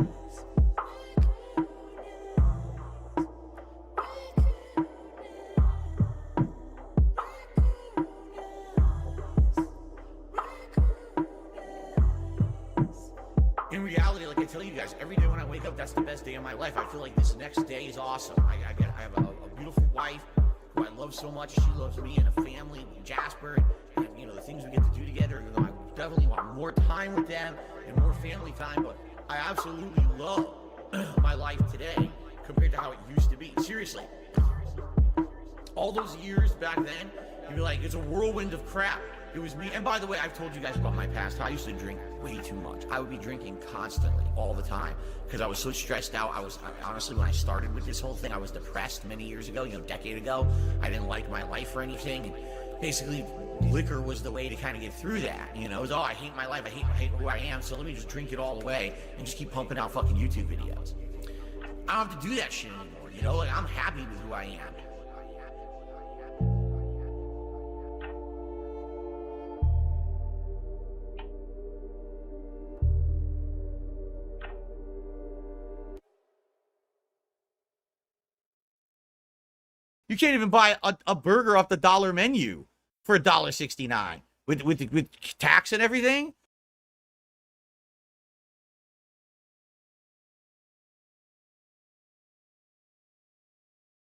In reality, like I tell you guys, every day when I wake up, that's the best day of my life. I feel like this next day is awesome. I have a beautiful wife who I love so much. She loves me, and a family with Jasper, and you know the things we get to do together. You know, I definitely want more time with them and more family time. But I absolutely love my life today compared to how it used to be. Seriously, all those years back then, you'd be like, it's a whirlwind of crap. It was me. And by the way, I've told you guys about my past. I used to drink way too much. I would be drinking constantly, all the time, because I was so stressed out. Honestly, when I started with this whole thing, I was depressed many years ago, a decade ago. I didn't like my life or anything. And basically, liquor was the way to kind of get through that. It was, oh, I hate my life. I hate who I am. So let me just drink it all away and just keep pumping out fucking YouTube videos. I don't have to do that shit anymore. Like, I'm happy with who I am. You can't even buy a burger off the dollar menu for $1.69 with tax and everything.